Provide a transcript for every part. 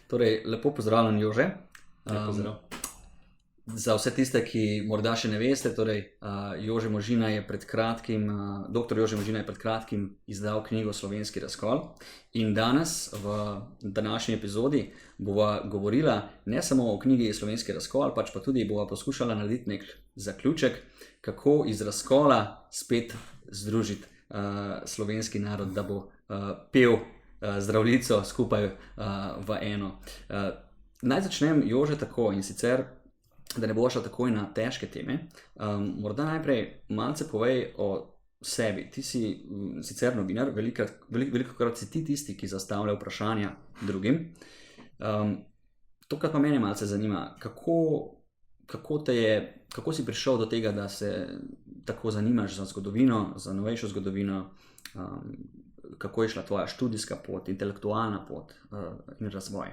Torej, lepo pozdravljen, Jože. Pozdrav. Za vse tiste, ki morda še ne veste, torej, Jože Možina je pred kratkim, dr. Jože Možina je pred kratkim izdal knjigo Slovenski razkol. In danes, v današnji epizodi, bova govorila ne samo o knjigi Slovenski razkol, pač pa tudi bova poskušala narediti nek zaključek, kako iz razkola spet združiti slovenski narod, da bo pel Zdravljico skupaj v eno. Naj začnem, Jože, tako, in sicer, da ne bo šla takoj na težke teme. Morda najprej malce povej o sebi. Ti si sicer novinar, velikokrat si ti tisti, ki zastavlja vprašanja drugim. Tokrat pa mene malce zanima, kako si prišel do tega, da se tako zanimaš za zgodovino, za novejšo zgodovino, kako je šla tvoja študijska pot, intelektualna pot in razvoj.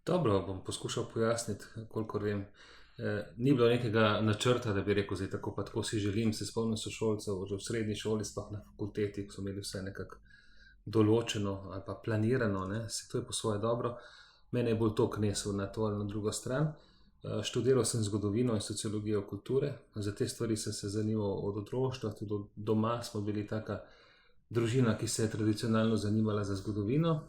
Dobro, bom poskušal pojasniti, kolikor vem. Ni bilo nekega načrta, da bi rekel, zdaj tako pa tako si želim. Se spomnim sošolcev, že v srednji šoli, sploh na fakulteti, ko so imeli vse nekako določeno ali pa planirano, se to je po svoje dobro. Mene je bolj to nesel na to ali na drugo stran. Študiral sem zgodovino in sociologijo kulture. Za te stvari sem se zanimal od otroštva, tudi doma smo bili taka družina, ki se je tradicionalno zanimala za zgodovino.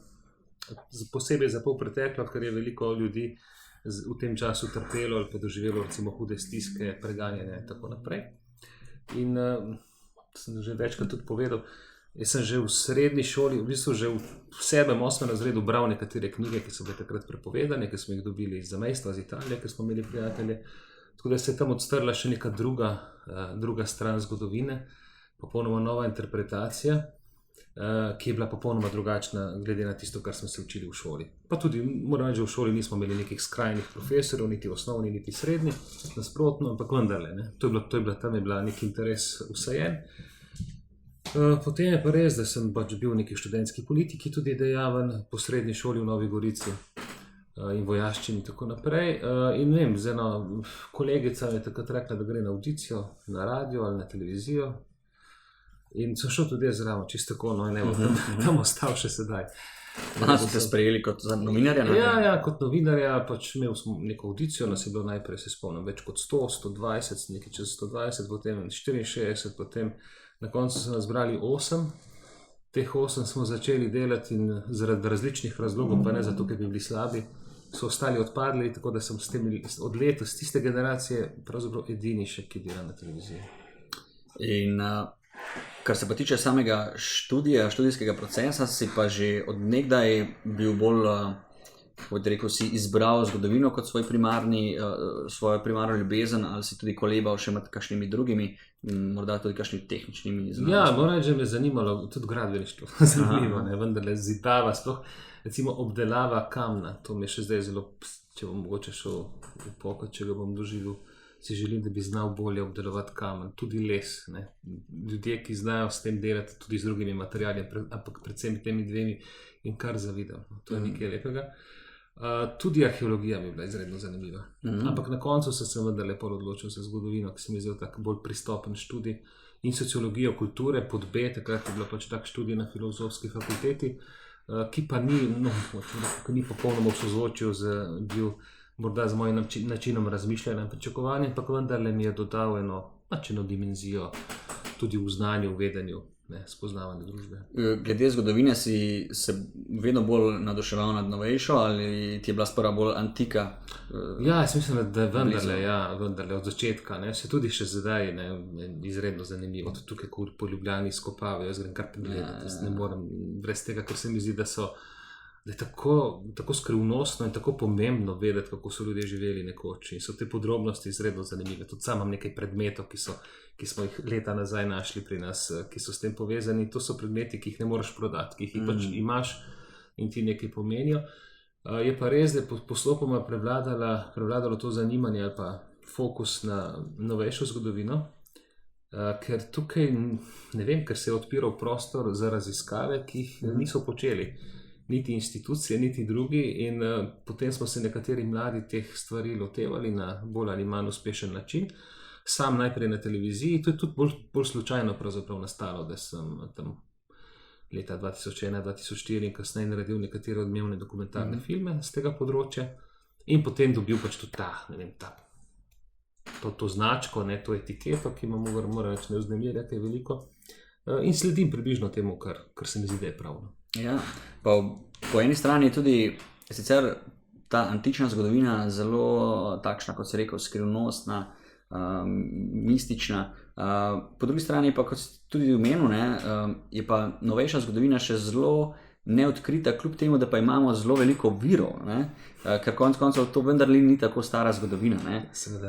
Posebej za polpreteklo, ker je veliko ljudi v tem času trpelo ali pa doživelo recimo hude stiske, preganjanja in tako naprej. In sem že večkrat tudi povedal, jaz sem že v srednji šoli, v bistvu že v 7. 8. razredu bral nekatere knjige, ki so bile takrat prepovedane, ki smo jih dobili iz zamejstva, iz Italije, ker smo imeli prijatelje. Tako da se je tam odstrla še neka druga stran zgodovine, popolnoma nova interpretacija, ki je bila popolnoma drugačna glede na tisto, kar smo se učili v šoli. Pa tudi, moram reči, v šoli nismo imeli nekih skrajnih profesorjev, niti osnovni, niti srednji, nasprotno, ampak vendarle, tam je bila nek interes vsajen. Potem je pa res, da sem pač bil v neki študentski politiki tudi dejaven, po srednji šoli v Novi Gorici in vojaščini in tako naprej. In vem, z eno kolegica mi je takrat rekla, da gre na audicijo, na radio ali na televizijo. In sem šel tudi zraven, čisto tako, no in evo, tam ostal še sedaj. So te sprejeli kot novinarja? Ja, kot novinarja, pač imel smo neko audicijo, nas je bilo najprej, se spomnim, več kot 100, 120, nekaj čez 120, potem 64, potem na koncu so nas zbrali 8. Teh 8 smo začeli delati in zaradi različnih razlogov, pa ne zato, ker bi bili slabi, so ostali odpadli, tako da sem s temi od letos, tiste generacije, pravzaprav edini še, ki dela na televiziji. In kar se pa tiče samega študijskega procesa, si pa že od nekdaj bil bolj, kot rekel, si izbral zgodovino kot svojo primarno ljubezen, ali si tudi kolebal še med kakšnimi drugimi, morda tudi kakšnimi tehničnimi znanostmi? Ja, moram reči, da me je zanimalo tudi gradbeništvo, zanimivo, vendarle zidava, sploh recimo obdelava kamna, to mi je še zdaj zelo, če bom mogoče šel v pokoj, če ga bom doživel, si želim, da bi znal bolje obdelovati kamen, tudi les. Ljudje, ki znajo s tem delati, tudi z drugimi materiali, ampak predvsem temi dvemi, in kar zavidam. To je nekaj lepega. Tudi arheologija mi je bila izredno zanimiva. Ampak na koncu sem se vendarle odločil za zgodovino, ki se mi je zdel tak bolj pristopen študij, in sociologijo kulture pod B, takrat je bila pač tak študij na filozofski fakulteti, ki pa ni popolnoma v sozvočju bil morda z mojim načinom razmišljanja in pričakovanjem, ampak vendarle mi je dodal eno dimenzijo tudi v znanju, v vedenju, spoznavanju družbe. Glede zgodovine si se vedno bolj navduševal nad novejšo ali ti je bila sprva bolj antika? Ja, jaz mislim, da je vendarle od začetka, se tudi še zdaj izredno zanimivo. Tudi tukaj, ko po Ljubljani izkopavajo, jaz grem kar pogledati, jaz ne morem brez tega, ker se mi zdi, da je tako skrivnostno in tako pomembno vedeti, kako so ljudje živeli nekoč. In so te podrobnosti izredno zanimive. Tudi sam imam nekaj predmetov, ki smo jih leta nazaj našli pri nas, ki so s tem povezani. To so predmeti, ki jih ne moreš prodati, ki jih pač imaš in ti nekaj pomenijo. Je pa res, da je postopoma prevladalo to zanimanje ali pa fokus na novejšo zgodovino, ker tukaj, ne vem, ker se je odpiral prostor za raziskave, ki jih niso počeli. Niti institucije, niti drugi, in potem smo se nekateri mladi teh stvari lotevali na bolj ali manj uspešen način. Sam najprej na televiziji, to je tudi bolj slučajno pravzaprav nastalo, da sem tam leta 2001, 2004 in kasneje naredil nekatere odmevne dokumentarne filme z tega področja in potem dobil pač tudi to značko, ne, to etiketo, ki ima moram reči, ne vznemirja, je veliko. In sledim približno temu, kar se mi zdi, da je pravno. Ja, pa po eni strani tudi sicer ta antična zgodovina zelo takšna, kot se rekel, skrivnostna, mistična. Po drugi strani pa, kot si tudi omenil, je pa novejša zgodovina še zelo neodkrita, kljub temu, da pa imamo zelo veliko virov, ker konec koncev to vendar ni tako stara zgodovina.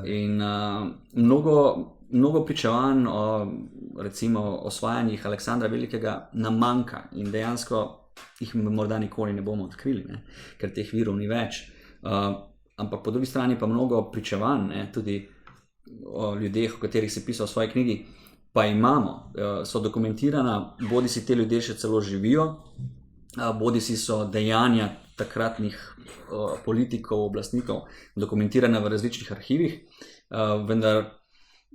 In mnogo pričevanj o recimo osvajanjih Aleksandra Velikega nam manjka in dejansko jih morda nikoli ne bomo odkrili, ker teh virov ni več. Ampak po drugi strani pa mnogo pričevanj, tudi o ljudeh, o katerih se pisal v svoji knjigi, pa imamo, so dokumentirana, bodi si te ljudje še celo živijo, bodi si so dejanja takratnih politikov, oblastnikov dokumentirana v različnih arhivih, vendar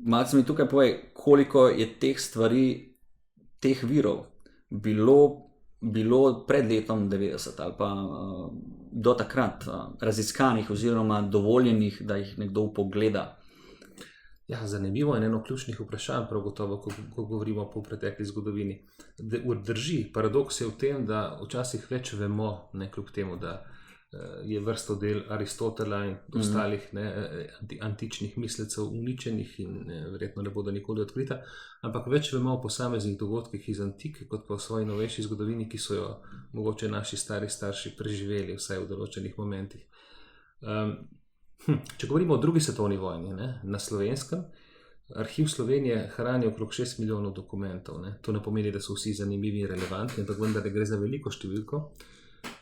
malce mi tukaj povej, koliko je teh stvari, teh virov bilo pred letom 90 ali pa do takrat raziskanih oziroma dovoljenih, da jih nekdo pogleda. Ja, zanimivo je eno ključnih vprašanj, prav gotovo, ko govorimo po pretekli zgodovini. Drži, paradoks je v tem, da včasih več vemo, ne kljub temu, da je vrsto del Aristotela in ostalih antičnih mislecev uničenih in verjetno ne bodo nikoli odkrita, ampak več vemo o posameznih dogodkih iz antike, kot pa o svoji novejši zgodovini, ki so jo mogoče naši stari starši preživeli, vsaj v določenih momentih. Če govorimo o drugi svetovni vojni, na Slovenskem, arhiv Slovenije hrani okrog 6 milijonov dokumentov. To ne pomeni, da so vsi zanimivi in relevantni, ampak vendar gre za veliko številko.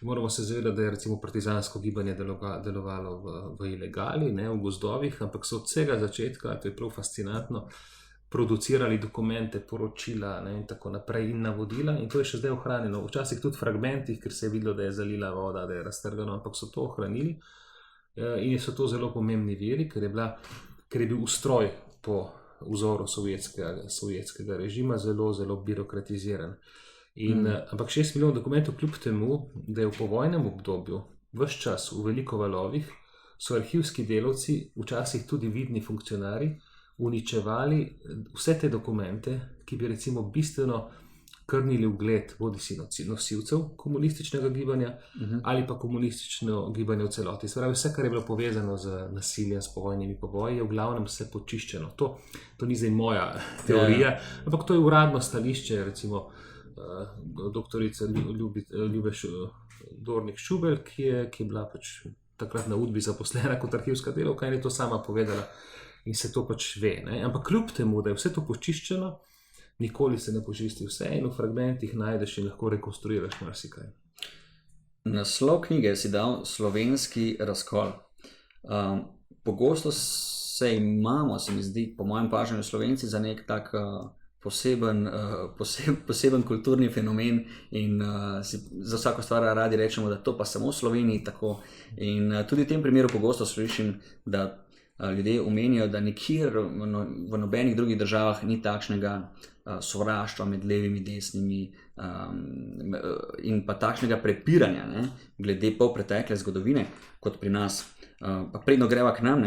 Moramo se zavedati, da je recimo partizansko gibanje delovalo v ilegali, v gozdovih, ampak so od vsega začetka, to je prav fascinantno, producirali dokumente, poročila in tako naprej in navodila, in to je še zdaj ohranjeno. Včasih tudi v fragmentih, ker se je videlo, da je zalila voda, da je raztrgano, ampak so to ohranili. In so to zelo pomembni viri, ker je bil ustroj po vzoru sovjetskega režima zelo, zelo birokratiziran. Ampak 6 milijonov dokumentov, kljub temu, da je v povojnem obdobju ves čas v veliko valovih, so arhivski delavci, včasih tudi vidni funkcionarji, uničevali vse te dokumente, ki bi recimo bistveno krnili ugled bodisi nosilcev komunističnega gibanja ali pa komunistično gibanje v celoti. Se pravi, vse, kar je bilo povezano z nasiljem, s povojnimi poboji, je v glavnem vse počiščeno. To ni zdaj moja teorija, ampak to je uradno stališče, recimo doktorice Ljube Dornik Šubelj, ki je bila pač takrat na Udbi zaposlena kot arhivska delavka in je to sama povedala in se to pač ve. Ampak kljub temu, da je vse to počiščeno, nikoli se ne počisti vse in v fragmentih najdeš in lahko rekonstruiraš marsikaj. Naslov knjige si dal Slovenski razkol. Pogosto se imamo, se mi zdi, po mojem pažanju Slovenci za nek tak poseben kulturni fenomen in za vsako stvar radi rečemo, da to pa samo v Sloveniji tako. In tudi v tem primeru pogosto slišim, da ljudje omenijo, da nikjer v nobenih drugih državah ni takšnega sovraštva med levimi, desnimi in pa takšnega prepiranja glede polpretekle zgodovine kot pri nas. Pa predno greva k nam,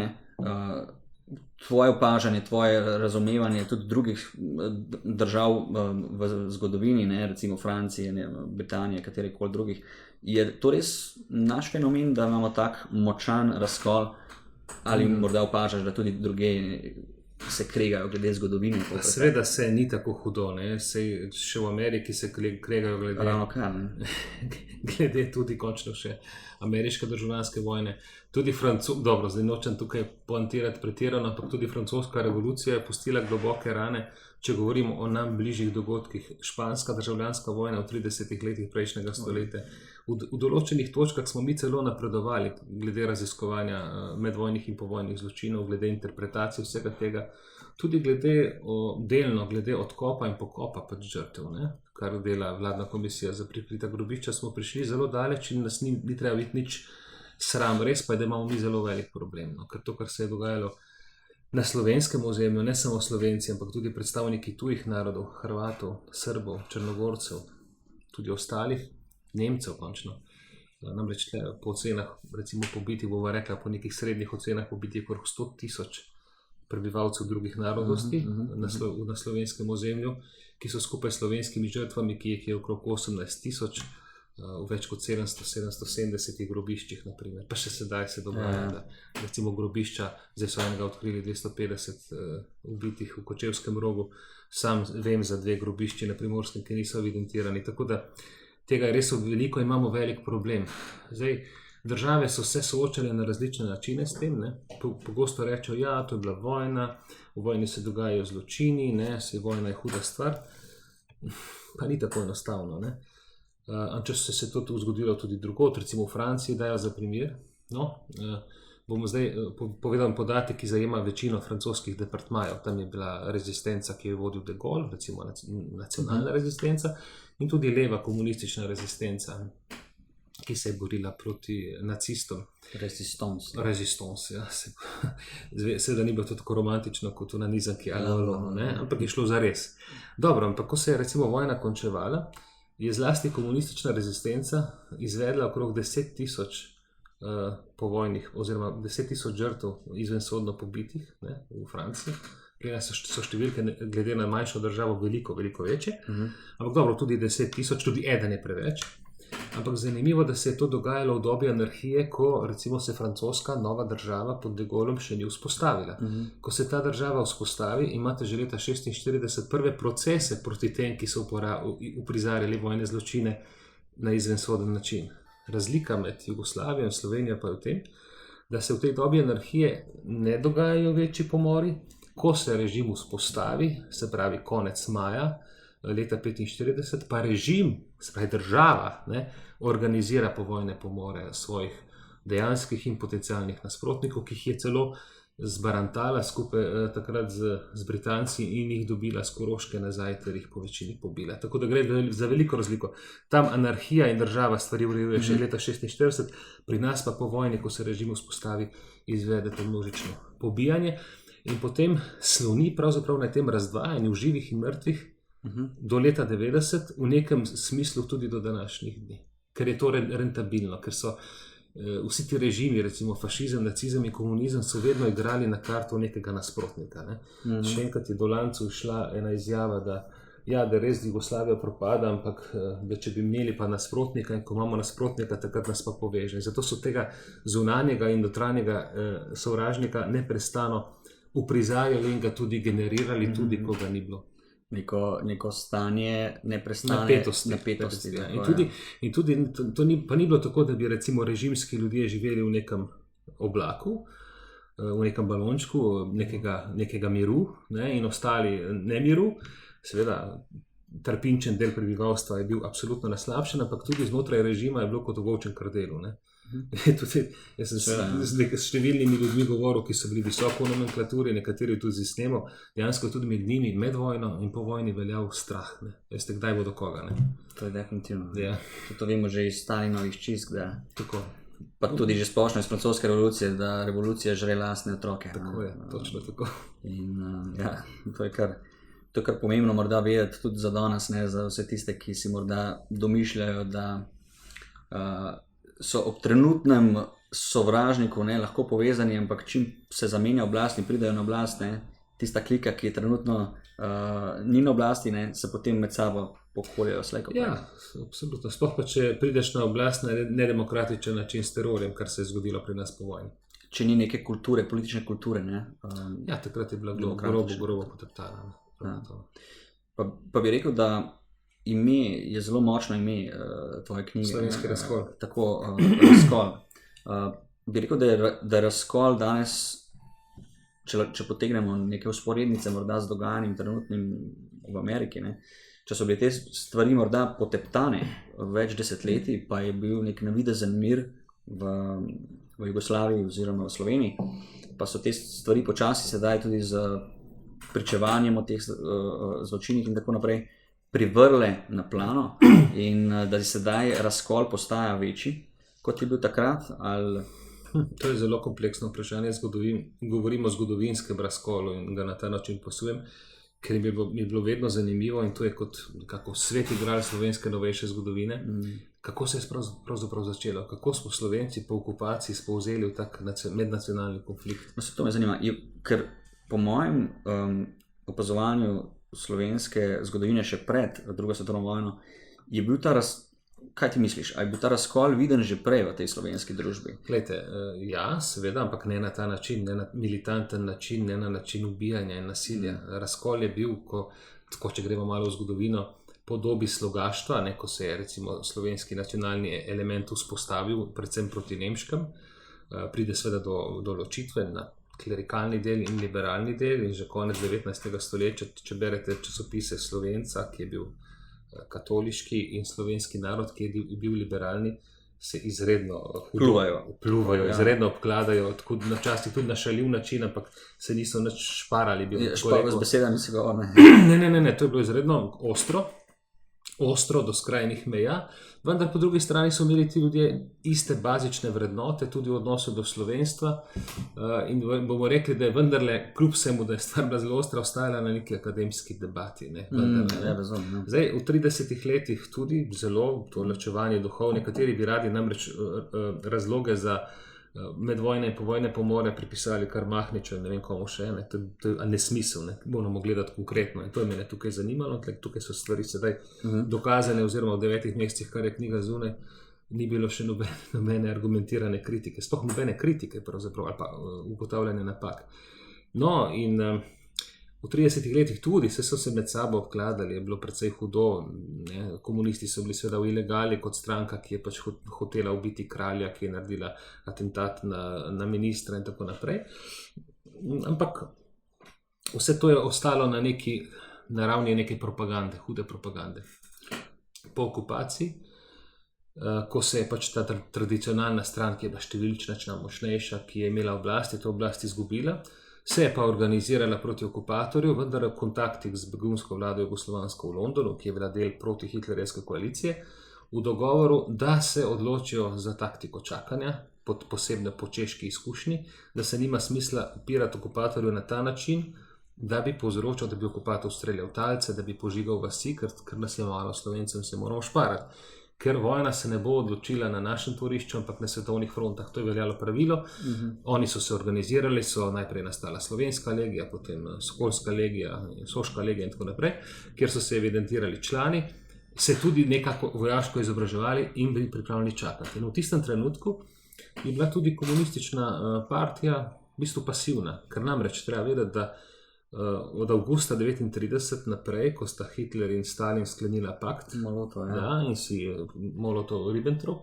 tvoje opažanje, tvoje razumevanje tudi drugih držav v zgodovini, recimo Francije, Britanije, katerekoli drugih, je to res naš fenomen, da imamo tak močan razkol, ali morda opažaš, da tudi druge se kregajo glede zgodovine? Seveda se ni tako hudo, še v Ameriki se kregajo glede tudi končno še ameriške državljanske vojne. Tudi dobro, zdaj nočem tukaj poantirati pretirano, ampak tudi francoska revolucija je pustila globoke rane, če govorimo o nam bližjih dogodkih. Španska državljanska vojna v 30 letih prejšnjega stoletja. V določenih točkah smo mi celo napredovali glede raziskovanja medvojnih in povojnih zločinov, glede interpretacije vsega tega, tudi delno glede odkopa in pokopa pač žrtev, kar dela vladna komisija za prikrita grobišča, smo prišli zelo daleč in nas ni treba biti nič sram. Res pa je, da imamo mi zelo velik problem, ker to, kar se je dogajalo na slovenskem ozemlju, ne samo Slovenci, ampak tudi predstavniki tujih narodov, Hrvatov, Srbov, Črnogorcev, tudi ostalih, Nemcev končno. Namreč po ocenah, recimo pobiti, bomo rekla po nekih srednjih ocenah, pobiti je okrog 100.000 prebivalcev drugih narodnosti na slovenskem ozemlju, ki so skupaj s slovenskimi žrtvami, ki jih je okrog 18.000, v več kot 770 grobiščih, naprimer. Pa še sedaj se dogaja, da recimo grobišča, zdaj so enega odkrili 250 ubitih v Kočevskem Rogu, sam vem za 2 grobišči na Primorskem, ki niso evidentirani, tako da tega je res veliko, imamo velik problem. Zdaj, države so se soočale na različne načine s tem, ne? Pogosto rečejo, ja, to je bila vojna, v vojni se dogajajo zločini, ne? Saj vojna je huda stvar, pa ni tako enostavno, ne? Če se to zgodilo tudi drugod, recimo v Franciji dajo za primer, bomo zdaj povedal podatek, ki zajema večino francoskih departmajev. Tam je bila rezistenca, ki jo je vodil de Gaulle, recimo nacionalna rezistenca, in tudi leva komunistična rezistenca, ki se je borila proti nacistom. Resistance, ja. Seveda ni bilo to tako romantično kot v nanizanki, ampak je šlo za res. Dobro, ampak ko se je recimo vojna končevala, je zlasti komunistična rezistenca izvedla okrog 10.000 povojnih, oziroma 10.000 žrtev izvensodno pobitih, ne, v Franciji. Pri nas so številke glede na manjšo državo veliko večje, ampak dobro, tudi 10.000, tudi eden je preveč. Ampak zanimivo, da se je to dogajalo v dobi anarhije, ko recimo se francoska nova država pod de Gaulom še ni vzpostavila. Ko se ta država vzpostavi, imate že leta 1946 prve procese proti tem, ki so uprizarjali vojne zločine na izvensoden način. Razlika med Jugoslavijo in Slovenijo pa je v tem, da se v tej dobi anarhije ne dogajajo večji pomori. Ko se režim vzpostavi, se pravi konec maja leta 1945, pa režim, se pravi država, ne, organizira povojne pomore svojih dejanskih in potencialnih nasprotnikov, ki jih je celo zbarantala skupaj takrat z Britanci in jih dobila s Koroške nazaj, ter jih po večini pobila. Tako da gre za veliko razliko. Tam anarhija in država stvari urejuje še leta 1946, pri nas pa po vojni, ko se režim vzpostavi, izvedete množično pobijanje in potem sloni pravzaprav na tem razdvajanju živih in mrtvih do leta 90, v nekem smislu tudi do današnjih dni. Ker je to rentabilno, ker so vsi ti režimi, recimo fašizem, nacizem in komunizem, so vedno igrali na karto nekega nasprotnika. Ne? Še enkrat je do Lancu šla ena izjava, da res Jugoslavija propada, ampak da če bi imeli pa nasprotnika in ko imamo nasprotnika, takrat nas pa poveže. Zato so tega zunanjega in notranjega sovražnika neprestano uprizarjali in ga tudi generirali, tudi ko ga ni bilo. Neko stanje neprestane napetosti. Ja. In tudi to ni bilo tako, da bi recimo režimski ljudje živeli v nekem oblaku, v nekem balončku nekega miru, ne, in ostali nemiru. Seveda, trpinčen del prebivalstva je bil absolutno naslabšen, ampak tudi znotraj režima je bilo kot v ovčjem krdelu. Tudi, jaz sem s številnimi ljudmi govoril, ki so bili visoko v nomenklaturi, nekateri tudi snemo, dejansko tudi med njimi, med vojno in po vojni veljal strah. Ne? Veste, kdaj bo do koga. Ne? To je definitivno. Ja. To vemo že iz Stalinovih čistk, da tako. Pa tudi že splošno iz francoske revolucije, da revolucija žre lastne otroke. Tako je, točno tako. In to je kar pomembno morda vedeti tudi za danes, ne, za vse tiste, ki si morda domišljajo, da so ob trenutnem sovražniku, ne, lahko povezani, ampak čim se zamenja oblast in pridajo na oblast, ne, tista klika, ki je trenutno ni na oblasti, ne, se potem med sabo pokoljajo slejko. Ja, absolutno. Sploh pa, če prideš na oblast na nedemokratičen način s terorjem, kar se je zgodilo pri nas po vojni. Če ni neke kulture, politične kulture, ne. Ja, takrat je bila grobo poteptana. Ja. Pa bi rekel, da ime je zelo močno ime tvoje knjige. Slovenski razkol. Tako, razkol. Bi rekel, da je razkol danes, če potegnemo neke usporednice morda z dogajanjem trenutnim v Ameriki, ne, če so bile te stvari morda poteptane več desetletij, pa je bil nek navidezen mir v Jugoslaviji oziroma v Sloveniji, pa so te stvari počasi sedaj tudi z pričevanjem o teh zločinih in tako naprej privrle na plano in da je sedaj razkol postaja večji, kot je bil takrat, ali... To je zelo kompleksno vprašanje, govorimo o zgodovinskem razkolu in ga na ta način posujem. ker mi je bilo vedno zanimivo in to je kot nekako sveti gral slovenske novejše zgodovine, kako se je pravzaprav začelo, kako smo Slovenci po okupaciji spovzeli v tak mednacionalni konflikt. No, se to me zanima, ker po mojem opazovanju slovenske zgodovine še pred drugo svetovno vojno je bil kaj ti misliš, ali je bil ta razkol viden že prej v tej slovenski družbi? Glejte, ja, seveda, ampak ne na ta način, ne na militanten način, ne na način ubijanja in nasilja. Razkol je bil, če gremo malo v zgodovino, po dobi slogaštva, ko se je recimo slovenski nacionalni element vzpostavil, predvsem proti nemškem, pride seveda do ločitve na klerikalni del in liberalni del in že konec 19. stoletja, če berete časopise Slovenca, ki je bil katoliški, in slovenski narod, ki je bil liberalni, se izredno pluvajo, izredno obkladajo, načasih tudi na šaljiv način, ampak se niso nič šparali. Z besedami se ga one. Ne, to je bilo izredno ostro do skrajnih meja, vendar po drugi strani so imeli ti ljudje iste bazične vrednote, tudi v odnosu do slovenstva, in bomo rekli, da je vendarle, kljub vsemu, da je stvar bila zelo ostra, ostajala na neki akademski debati. Zdaj, v 30 letih tudi zelo to ločevanje duhov, nekateri bi radi namreč razloge za medvojne in povojne pomore pripisali kar Mahniču in ne vem komu še, to je nesmisel, moramo gledati konkretno in to je mene tukaj zanimalo, tukaj so stvari sedaj dokazane, oziroma v 9 mesecih, kar je knjiga zunaj, ni bilo še nobene argumentirane kritike, sploh nobene kritike pravzaprav, ali pa ugotavljanje napak. No, in v 30 letih tudi so se med sabo obkladali, je bilo precej hudo, komunisti so bili seveda v ilegali kot stranka, ki je pač hotela ubiti kralja, ki je naredila atentat na ministra in tako naprej. Ampak vse to je ostalo na ravni neke propagande, hude propagande. Po okupaciji, ko se je pač ta tradicionalna stran, ki je bila številčna, močnejša, ki je imela oblast, je to oblast izgubila, se je pa organizirala proti okupatorju, vendar v kontaktih z begunsko vlado jugoslovansko v Londonu, ki je bila del protihitlerjevske koalicije, v dogovoru, da se odločijo za taktiko čakanja, posebno po češki izkušnji, da se nima smisla upirati okupatorju na ta način, da bi povzročal, da bi okupator streljal talce, da bi požigal vasi, ker nas je malo Slovencev in se moramo šparati. Ker vojna se ne bo odločila na našem tvorišču, ampak na svetovnih frontah. To je veljalo pravilo. Oni so se organizirali, so najprej nastala Slovenska legija, potem Sokolska legija, Soška legija in tako naprej, kjer so se evidentirali člani, se tudi nekako vojaško izobraževali in bili pripravljeni čakati. In v tistem trenutku je bila tudi komunistična partija v bistvu pasivna, ker namreč treba vedeti, da od avgusta 1939 naprej, ko sta Hitler in Stalin sklenila pakt, in si Molotov-Ribbentrop,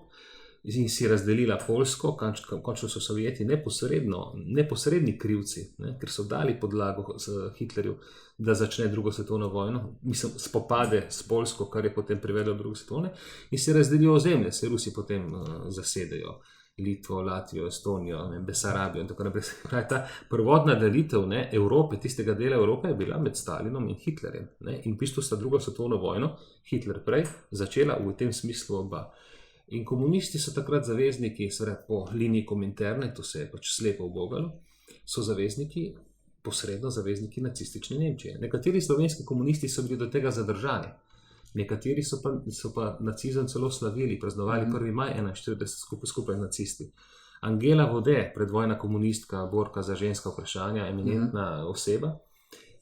in si razdelila Poljsko, končno so Sovjeti neposredni krivci, ker so dali podlago Hitlerju, da začne drugo svetovno vojno, spopade s Poljsko, kar je potem privedlo do druge svetovne, in si razdelijo ozemlje, se Rusi potem zasedejo. Litvo, Latvijo, Estonijo, Besarabijo in tako naprej. Ta prvotna delitev Evrope, tistega dela Evrope je bila med Stalinom in Hitlerjem. In v bistvu sta drugo svetovno vojno, Hitler prej, začela v tem smislu oba. In komunisti so takrat zavezniki, seveda po liniji Kominterne, to se je pač slepo ubogalo, so posredno zavezniki nacistične Nemčije. Nekateri slovenski komunisti so bili do tega zadržani. Nekateri so pa nacizem celo slavili, praznovali 1. maj 1941 skupaj z nacisti. Angela Vode, predvojna komunistka, borka za ženska vprašanja, eminentna oseba,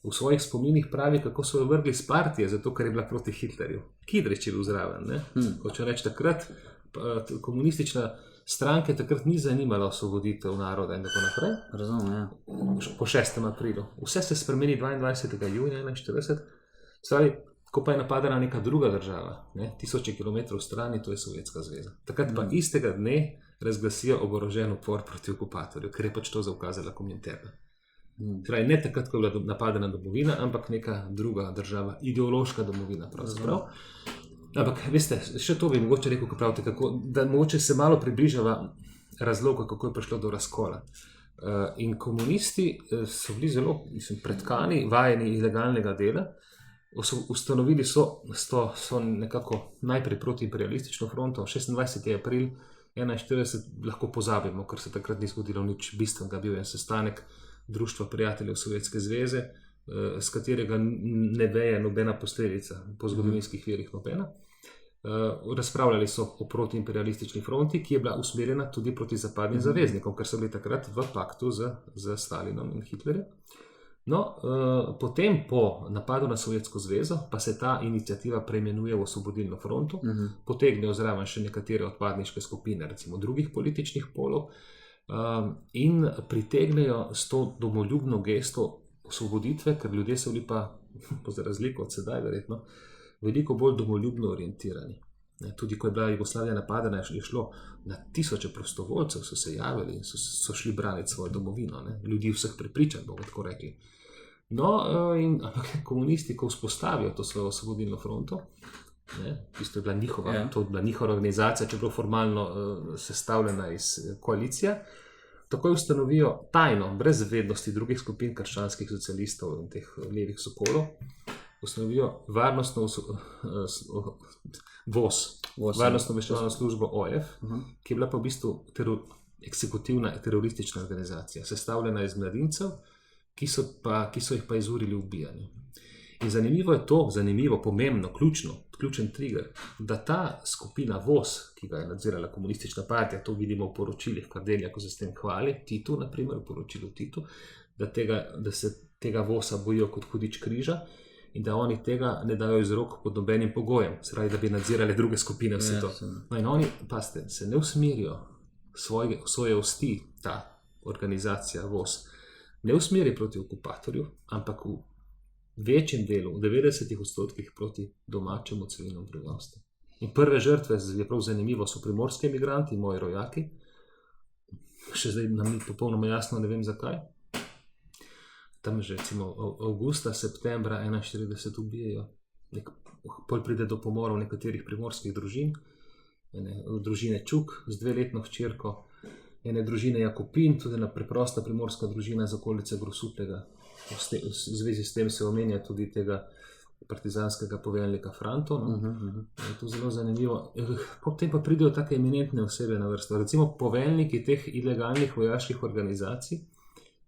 v svojih spominih pravi, kako so jo vrgli z partije, zato ker je bila proti Hitlerju. Kidrič je bil zraven. Hoče reči, takrat komunistična stranka takrat ni zanimala osvoboditev naroda in tako naprej. Razumem, Po 6. aprilu. Vse se spremeni 22. junija 1941. Ko pa je napadena neka druga država, 1000 kilometrov stran, to je Sovjetska zveza. Takrat pa istega dne razglasijo oborožen upor proti okupatorju, ker je pač to zaukazala Kominterna. Torej, ne takrat, ko je bila napadena domovina, ampak neka druga država, ideološka domovina pravzaprav. Ampak, veste, še to bi mogoče rekel, ko pravite, da mogoče se malo približava razloga, kako je prišlo do razkola. In komunisti so bili zelo pretkani, vajeni ilegalnega dela. Ustanovili so nekako najprej protiimperialistično fronto, 26. april 1941 lahko pozabimo, ker se takrat ni zgodilo nič bistvenega, bil je sestanek Društva prijateljev Sovjetske zveze, z katerega ne veje nobena posledica, po zgodovinskih virih nobena. Razpravljali so o protiimperialistični fronti, ki je bila usmerjena tudi proti zapadnim zaveznikom, ker so bili takrat v paktu z Stalinom in Hitlerjem. No, potem po napadu na Sovjetsko zvezo pa se ta iniciativa preimenuje v Osvobodilno fronto, potegnejo zraven še nekatere odpadniške skupine, recimo drugih političnih polov, in pritegnejo s to domoljubno gesto osvoboditve, ker ljudje so bili pa, za razliko od sedaj verjetno, veliko bolj domoljubno orientirani. Tudi ko je bila Jugoslavija napadena, je šlo na tisoče prostovoljcev, so se javili in so šli braniti svojo domovino. Ljudi vseh prepričanj, bomo tako rekli. No, in komunisti, ko vzpostavijo to svojo osvobodilno fronto, to je bila njihova organizacija, čeprav formalno sestavljena iz koalicije, takoj ustanovijo tajno, brez vednosti drugih skupin krščanskih socialistov in teh levih sokolov, ustanovijo varnostno varnostno-obveščevalno službo OF, ki je bila pa v bistvu eksekutivna teroristična organizacija, sestavljena iz mladincev, ki so jih pa izurili v ubijanju. In zanimivo je to, pomembno, ključen trigger, da ta skupina VOS, ki ga je nadzirala komunistična partija, to vidimo v poročilih Kardelja, ko se s tem hvali, Titu, naprimer, v poročilu Titu, da se tega VOS-a bojijo kot hudič križa in da oni tega ne dajo iz rok pod nobenim pogojem, se pravi, da bi nadzirali druge skupine vse to. No in oni, paste, se ne usmerijo svoje osti, ta organizacija VOS, ne usmeri proti okupatorju, ampak v večjem delu, v 90% proti domačemu civilnemu prebivalstvu. In prve žrtve, je prav zanimivo, so primorski emigranti, moji rojaki, še zdaj nam ni popolnoma jasno, ne vem zakaj. Tam že recimo avgusta, septembra 41 ubijajo, pol pride do pomorov nekaterih primorskih družin, družine Čuk z 2-letno hčerko, ene družine Jakopin, tudi ena preprosta primorska družina iz okolice Grosutlega. V zvezi s tem se omenja tudi tega partizanskega poveljnika Franto. Je to zelo zanimivo. Potem pa pridejo take eminentne osebe na vrsto. Recimo poveljniki teh ilegalnih vojaških organizacij,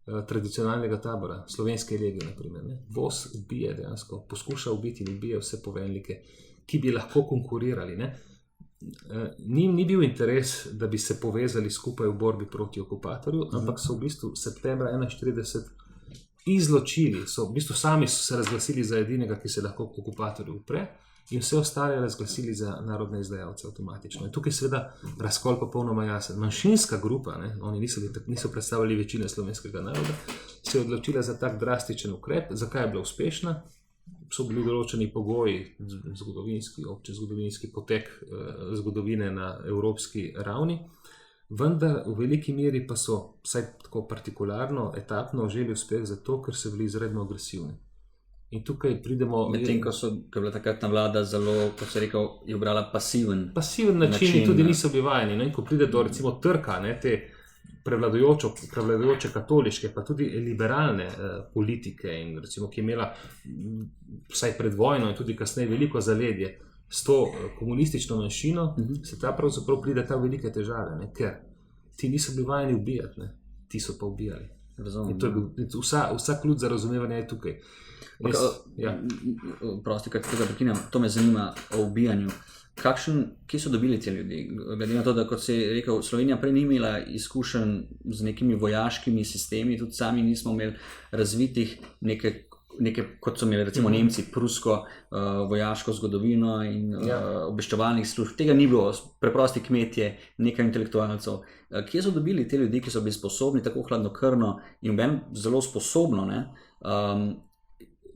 tradicionalnega tabora, Slovenske legije, naprimer. VOS ubije dejansko, poskuša ubiti in ubije vse poveljnike, ki bi lahko konkurirali. Njim ni bil interes, da bi se povezali skupaj v borbi proti okupatorju, ampak so v bistvu septembra 41 izločili, v bistvu sami so se razglasili za edinega, ki se lahko okupatorju upre, in vse ostale razglasili za narodne izdajalce avtomatično. In tukaj seveda razkol popolnoma jasen. Manjšinska grupa, oni niso predstavljali večine slovenskega naroda, se je odločila za tak drastičen ukrep. Zakaj je bila uspešna? So bili določeni pogoji, občezgodovinski potek zgodovine na evropski ravni, vendar v veliki meri pa so, vsaj tako partikularno, etapno želi uspeh zato, ker so bili izredno agresivni. In tukaj pridemo... Medtem, ko je bila takratna vlada zelo, kot se rekel, je obrala pasiven način in tudi niso bili vajeni. In ko pride do recimo trka, te prevladujoče katoliške, pa tudi liberalne politike, in recimo, ki je imela vsaj pred vojno in tudi kasneje veliko zaledje s to komunistično manjšino, se ta pravzaprav pride ta velike težave, ker ti niso bili vajeni ubijati, ti so pa ubijali. In to je bil, vsa ključ za razumevanje je tukaj. Prosti, kar tega prekinjam, to me zanima o ubijanju. Kje so dobili ti ljudi? Glede na to, da kot si rekel, Slovenija prej ni imela izkušenj z nekimi vojaškimi sistemi, tudi sami nismo imeli razvitih neke, kot so imeli recimo Nemci, prusko vojaško zgodovino in obveščevalnih služb. Tega ni bilo, preprosti kmetje, nekaj intelektualcev. Kje so dobili te ljudi, ki so bili sposobni tako hladnokrvno in zelo sposobno,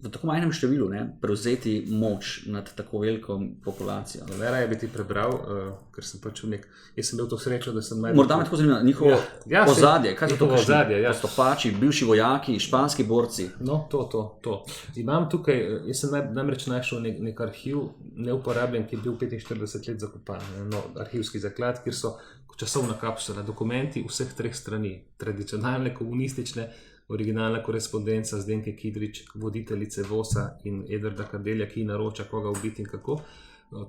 v tako majhnem številu prevzeti moč nad tako veliko populacijo? Vera je bi ti prebral, ker sem pač jaz sem bil to srečo, da sem Morda me tako zanima, njihovo ozadje, kaj so to postopači, bivši vojaki, španski borci? No, to. Imam tukaj, jaz sem namreč našel nek arhiv, neuporabljen, ki je bil 45 let zakopan, arhivski zaklad, kjer so časovna kapsula, dokumenti vseh 3 strani, tradicionalne, komunistične, originalna korespondenca Zdenke Kidrič, voditeljice VOS-a in Edvarda Kardelja, ki naroča koga ubiti in kako.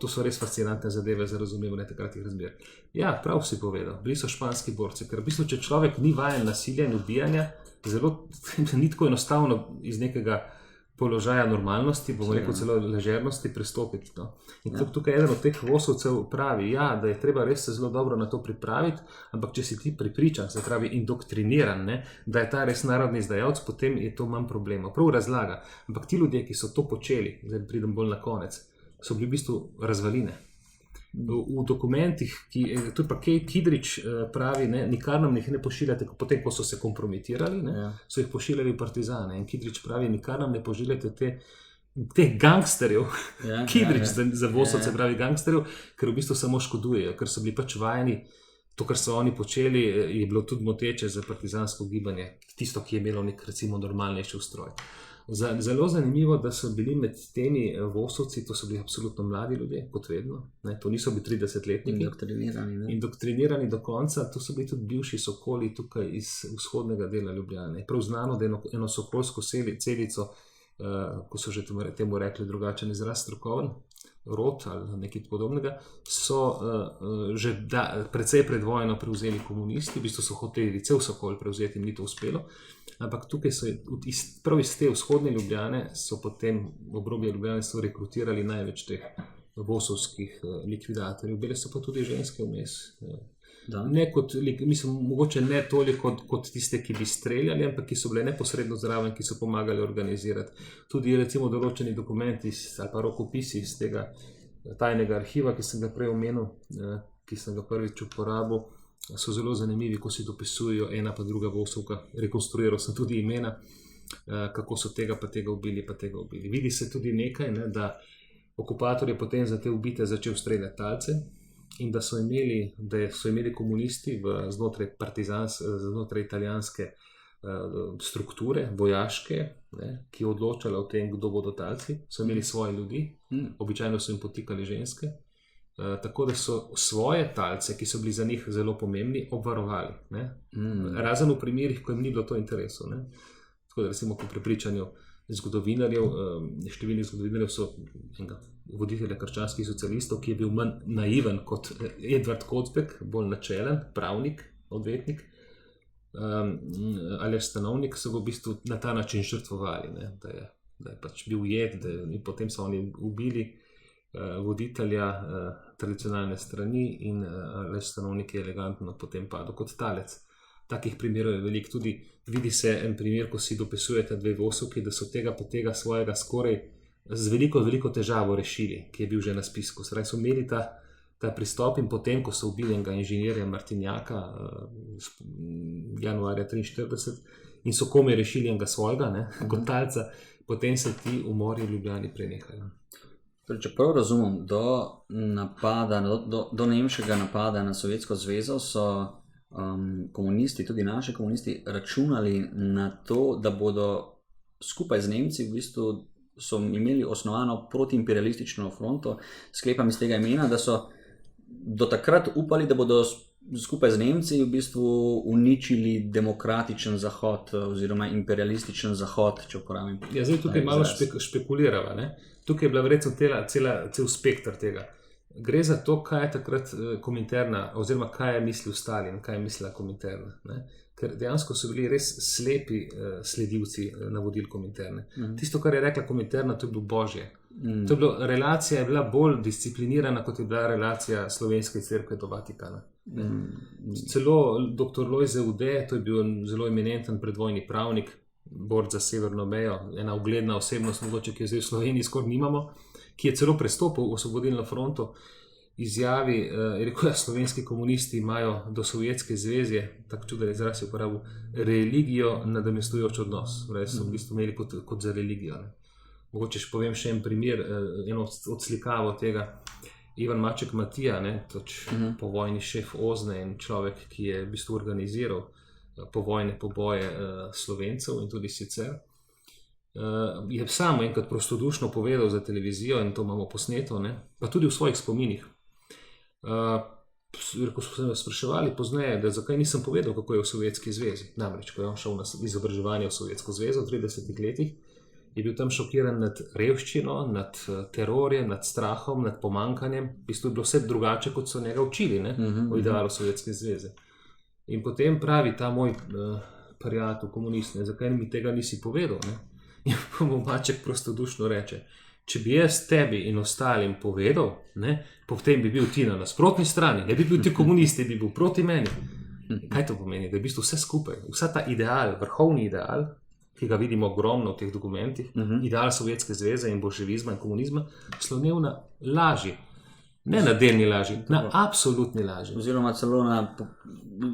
To so res fascinantne zadeve za razumevanje takratnih razmer. Ja, prav si povedal, bili so španski borci, ker v bistvu, če človek ni vajen nasilja in ubijanja, zelo ni tako enostavno iz nekega položaja normalnosti, bomo rekel celo ležernosti, pristopiti. No. In tukaj eden od teh vosovcev pravi, da je treba res se zelo dobro na to pripraviti, ampak če si ti pripričan, se pravi indoktriniran, ne, da je ta res narodni izdajalec, potem je to manj problema. Prav razlaga. Ampak ti ljudje, ki so to počeli, zdaj pridem bolj na konec, so bili v bistvu razvaline. V dokumentih, tudi pa Kidrič pravi, nikar nam jih ne pošiljate, potem ko so se kompromitirali, so jih pošiljali v partizane. In Kidrič pravi, nikar nam ne pošiljate teh gangsterjev, Kidrič za vosovce pravi gangsterjev, ker v bistvu samo škodujejo, ker so bili pač vajeni, to, kar so oni počeli, je bilo tudi moteče za partizansko gibanje, tisto, ki je imelo nek recimo normalnejši ustroj. Zelo zanimivo, da so bili med temi vosovci, to so bili absolutno mladi ljudje, kot vedno, to niso bili 30-letniki, indoktrinirani do konca, to so bili tudi bivši sokoli tukaj iz vzhodnega dela Ljubljane. Prav znano, da eno sokolsko celico, ko so že temu rekli drugačen izraz, strokoven rod ali nekaj podobnega, so že precej pred vojno prevzeli komunisti, v bistvu so hoteli cel Sokol prevzeti, jim ni to uspelo. Ampak tukaj so prav iz te vzhodne Ljubljane so potem v obrobje Ljubljane so rekrutirali največ teh vosovskih likvidatorjev. Bile so pa tudi ženske vmes. Ne kot, mislim, mogoče ne toliko kot tiste, ki bi streljali, ampak ki so bile neposredno zraven, ki so pomagali organizirati. Tudi recimo določeni dokumenti ali pa rokopisi iz tega tajnega arhiva, ki sem ga prej omenil, ki sem ga prvič uporabil, so zelo zanimivi, ko si dopisujejo ena pa druga vosovka. Rekonstruiral sem tudi imena, kako so tega pa tega ubili, pa tega ubili. Vidi se tudi nekaj, da okupator je potem za te ubite začel streljati talce in da so imeli komunisti znotraj italijanske strukture, vojaške, ki je odločala o tem, kdo bodo talci, so imeli svoje ljudi, običajno so jim potikali ženske. Tako da so svoje talce, ki so bili za njih zelo pomembni, obvarovali. Razen v primerih, ko jim ni bilo to interesov. Tako da recimo po prepričanju zgodovinarjev, številnih zgodovinarjev so voditelja krščanskih socialistov, ki je bil manj naiven kot Edvard Kocbek, bolj načelen, pravnik, odvetnik, ali stanovnik, so v bistvu na ta način žrtvovali, da je pač bil jed, in potem so oni ubili voditelja tradicionalne strani in stanovnik je elegantno potem padel kot talec. Takih primerov je veliko. Tudi vidi se en primer, ko si dopisujete dve vosovki, da so tega po tega svojega skoraj z veliko težavo rešili, ki je bil že na spisku. Sraj so imeli ta pristop in potem, ko so ubili enega inženirja Martinjaka januarja 1943 in so komaj rešili enega svojega, kot talca, potem se ti umori v Ljubljani prenehajo. Če prav razumem, do nemškega napada na Sovjetsko zvezo so komunisti, tudi naši komunisti, računali na to, da bodo skupaj z Nemci v bistvu so imeli osnovano protiimperialistično fronto, sklepam iz tega imena, da so do takrat upali, da bodo skupaj z Nemci v bistvu uničili demokratičen zahod oziroma imperialističen zahod, če uporabim. Ja, zdaj tukaj malo špekulirava, Tukaj je bila verjetno cel spektr tega. Gre za to, kaj je takrat Kominterna, oziroma kaj je mislil Stalin, kaj je mislila Kominterna. Ker dejansko so bili res slepi sledilci navodil Kominterne. Tisto, kar je rekla Kominterna, to je bilo božje. Relacija je bila bolj disciplinirana, kot je bila relacija Slovenske cerkve do Vatikana. Celo dr. Lojze Ude, to je bil zelo eminenten predvojni pravnik, borec za severno mejo, ena ugledna osebnost, mogoče, ki jo zdaj v Sloveniji skoraj nimamo, ki je celo prestopil v osvobodilno fronto, izjavi, je rekel, da slovenski komunisti imajo do Sovjetske zveze, tako čuden izraz je uporabil, religijo nadomeščujoč odnos. So v bistvu imeli kot za religijo. Mogoče povem še en primer, eno odslikavo tega. Ivan Maček Matija, povojni šef OZNE in človek, ki je v bistvu organiziral povojne poboje Slovencev in tudi sicer, je sam enkrat prostodušno povedal za televizijo, in to imamo posneto, pa tudi v svojih spominih. Ko smo se spraševali pozneje, da zakaj nisem povedal, kako je v Sovjetski zvezi. Namreč, ko je on šel na izobraževanje v Sovjetsko zvezo v 30 letih, je bil tam šokiran nad revščino, nad terorjem, nad strahom, nad pomankanjem. V bistvu je bilo vse drugače, kot so njega učili, o idealu Sovjetske zveze. In potem pravi ta moj prijatelj, komunist, zakaj mi tega nisi povedal? In pa mu Maček prostodušno reče: če bi jaz tebi in ostalim povedal, ne, potem bi bil ti na nasprotni strani, ne bi bil ti komunist, bi bil proti meni. Kaj to pomeni? Da je v bistvu vse skupaj, vsa ta ideal, vrhovni ideal, ki ga vidimo ogromno v teh dokumentih, ideal Sovjetske zveze in bolševizma in komunizma, slonil na laži. Ne na delni laži, na absolutni laži. Oziroma celo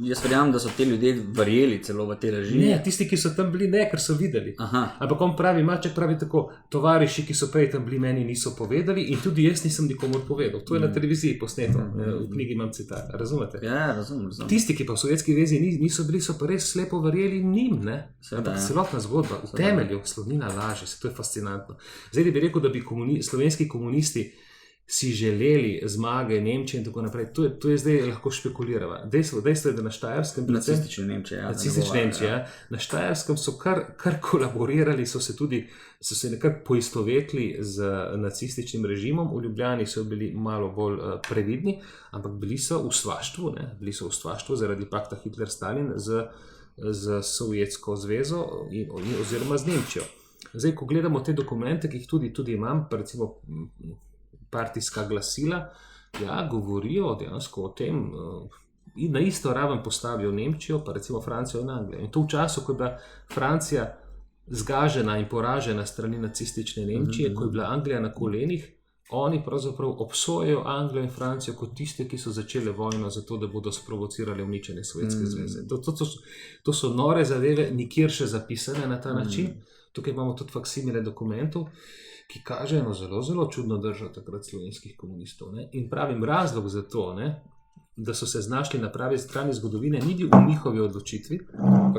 jaz verjamem, da so te ljudje verjeli celo v te laži. Ne, tisti, ki so tam bili, ne, ker so videli. Ampak on pravi, Maček pravi tako: tovariši, ki so prej tam bili, meni niso povedali in tudi jaz nisem nikomur povedal. To je na televiziji posneto, v knjigi imam citat, razumete? Ja, razumem. Tisti, ki pa v Sovjetski zvezi niso bili, so pa res slepo verjeli njim, ne? Ampak celotna zgodba v temelju sloni na laži, to je fascinantno. Zdaj bi rekel, da bi slovenski komunisti si želeli zmage Nemčije in tako naprej. To je zdaj lahko špekulirava. Dejstvo je, da na Štajerskem... Nacistične Nemčije, ja. Na Štajerskem so kar kolaborirali, so se nekako poistovetili z nacističnim režimom. V Ljubljani so bili malo bolj previdni, ampak bili so v svaštvu, ne? Bili so v svaštvu zaradi pakta Hitler-Stalin z Sovjetsko zvezo oziroma z Nemčijo. Zdaj, ko gledamo te dokumente, ki jih tudi imam, pa recimo partijska glasila, ja, govorijo dejansko o tem in na isto raven postavijo Nemčijo, pa recimo Francijo in Anglijo. In to v času, ko je bila Francija zgažena in poražena strani nacistične Nemčije, ko je bila Anglija na kolenih, oni pravzaprav obsojajo Anglijo in Francijo kot tiste, ki so začele vojno zato, da bodo sprovocirali uničenje Sovjetske zveze. To so nore zadeve, nikjer še zapisane na ta način. Tukaj imamo tudi faksimile dokumentov, ki kažejo eno zelo, zelo čudno držo takrat slovenskih komunistov. Ne? In pravim, razlog za to, ne, da so se znašli na pravi strani zgodovine, ni bil v njihovi odločitvi,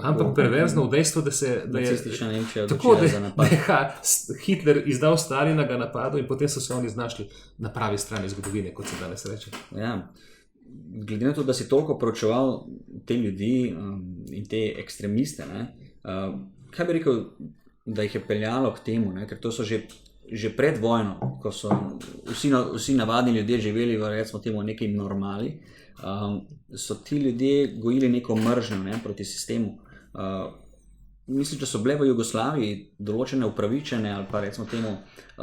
ampak perverzno v dejstvo, da je nacistična Nemčija odločila za napad. Hitler izdal Stalina, ga napadel in potem so se oni znašli na pravi strani zgodovine, kot se danes reče. Ja. Glede na to, da si toliko proučeval te ljudi in te ekstremiste, kaj bi rekel, da jih je peljalo k temu, ne? Ker to so že pred vojno, ko so vsi navadni ljudje živeli v, recimo temu, neki normali, so ti ljudje gojili neko mržnjo proti sistemu. Mislim, da so bile v Jugoslaviji določene upravičene ali pa recimo temu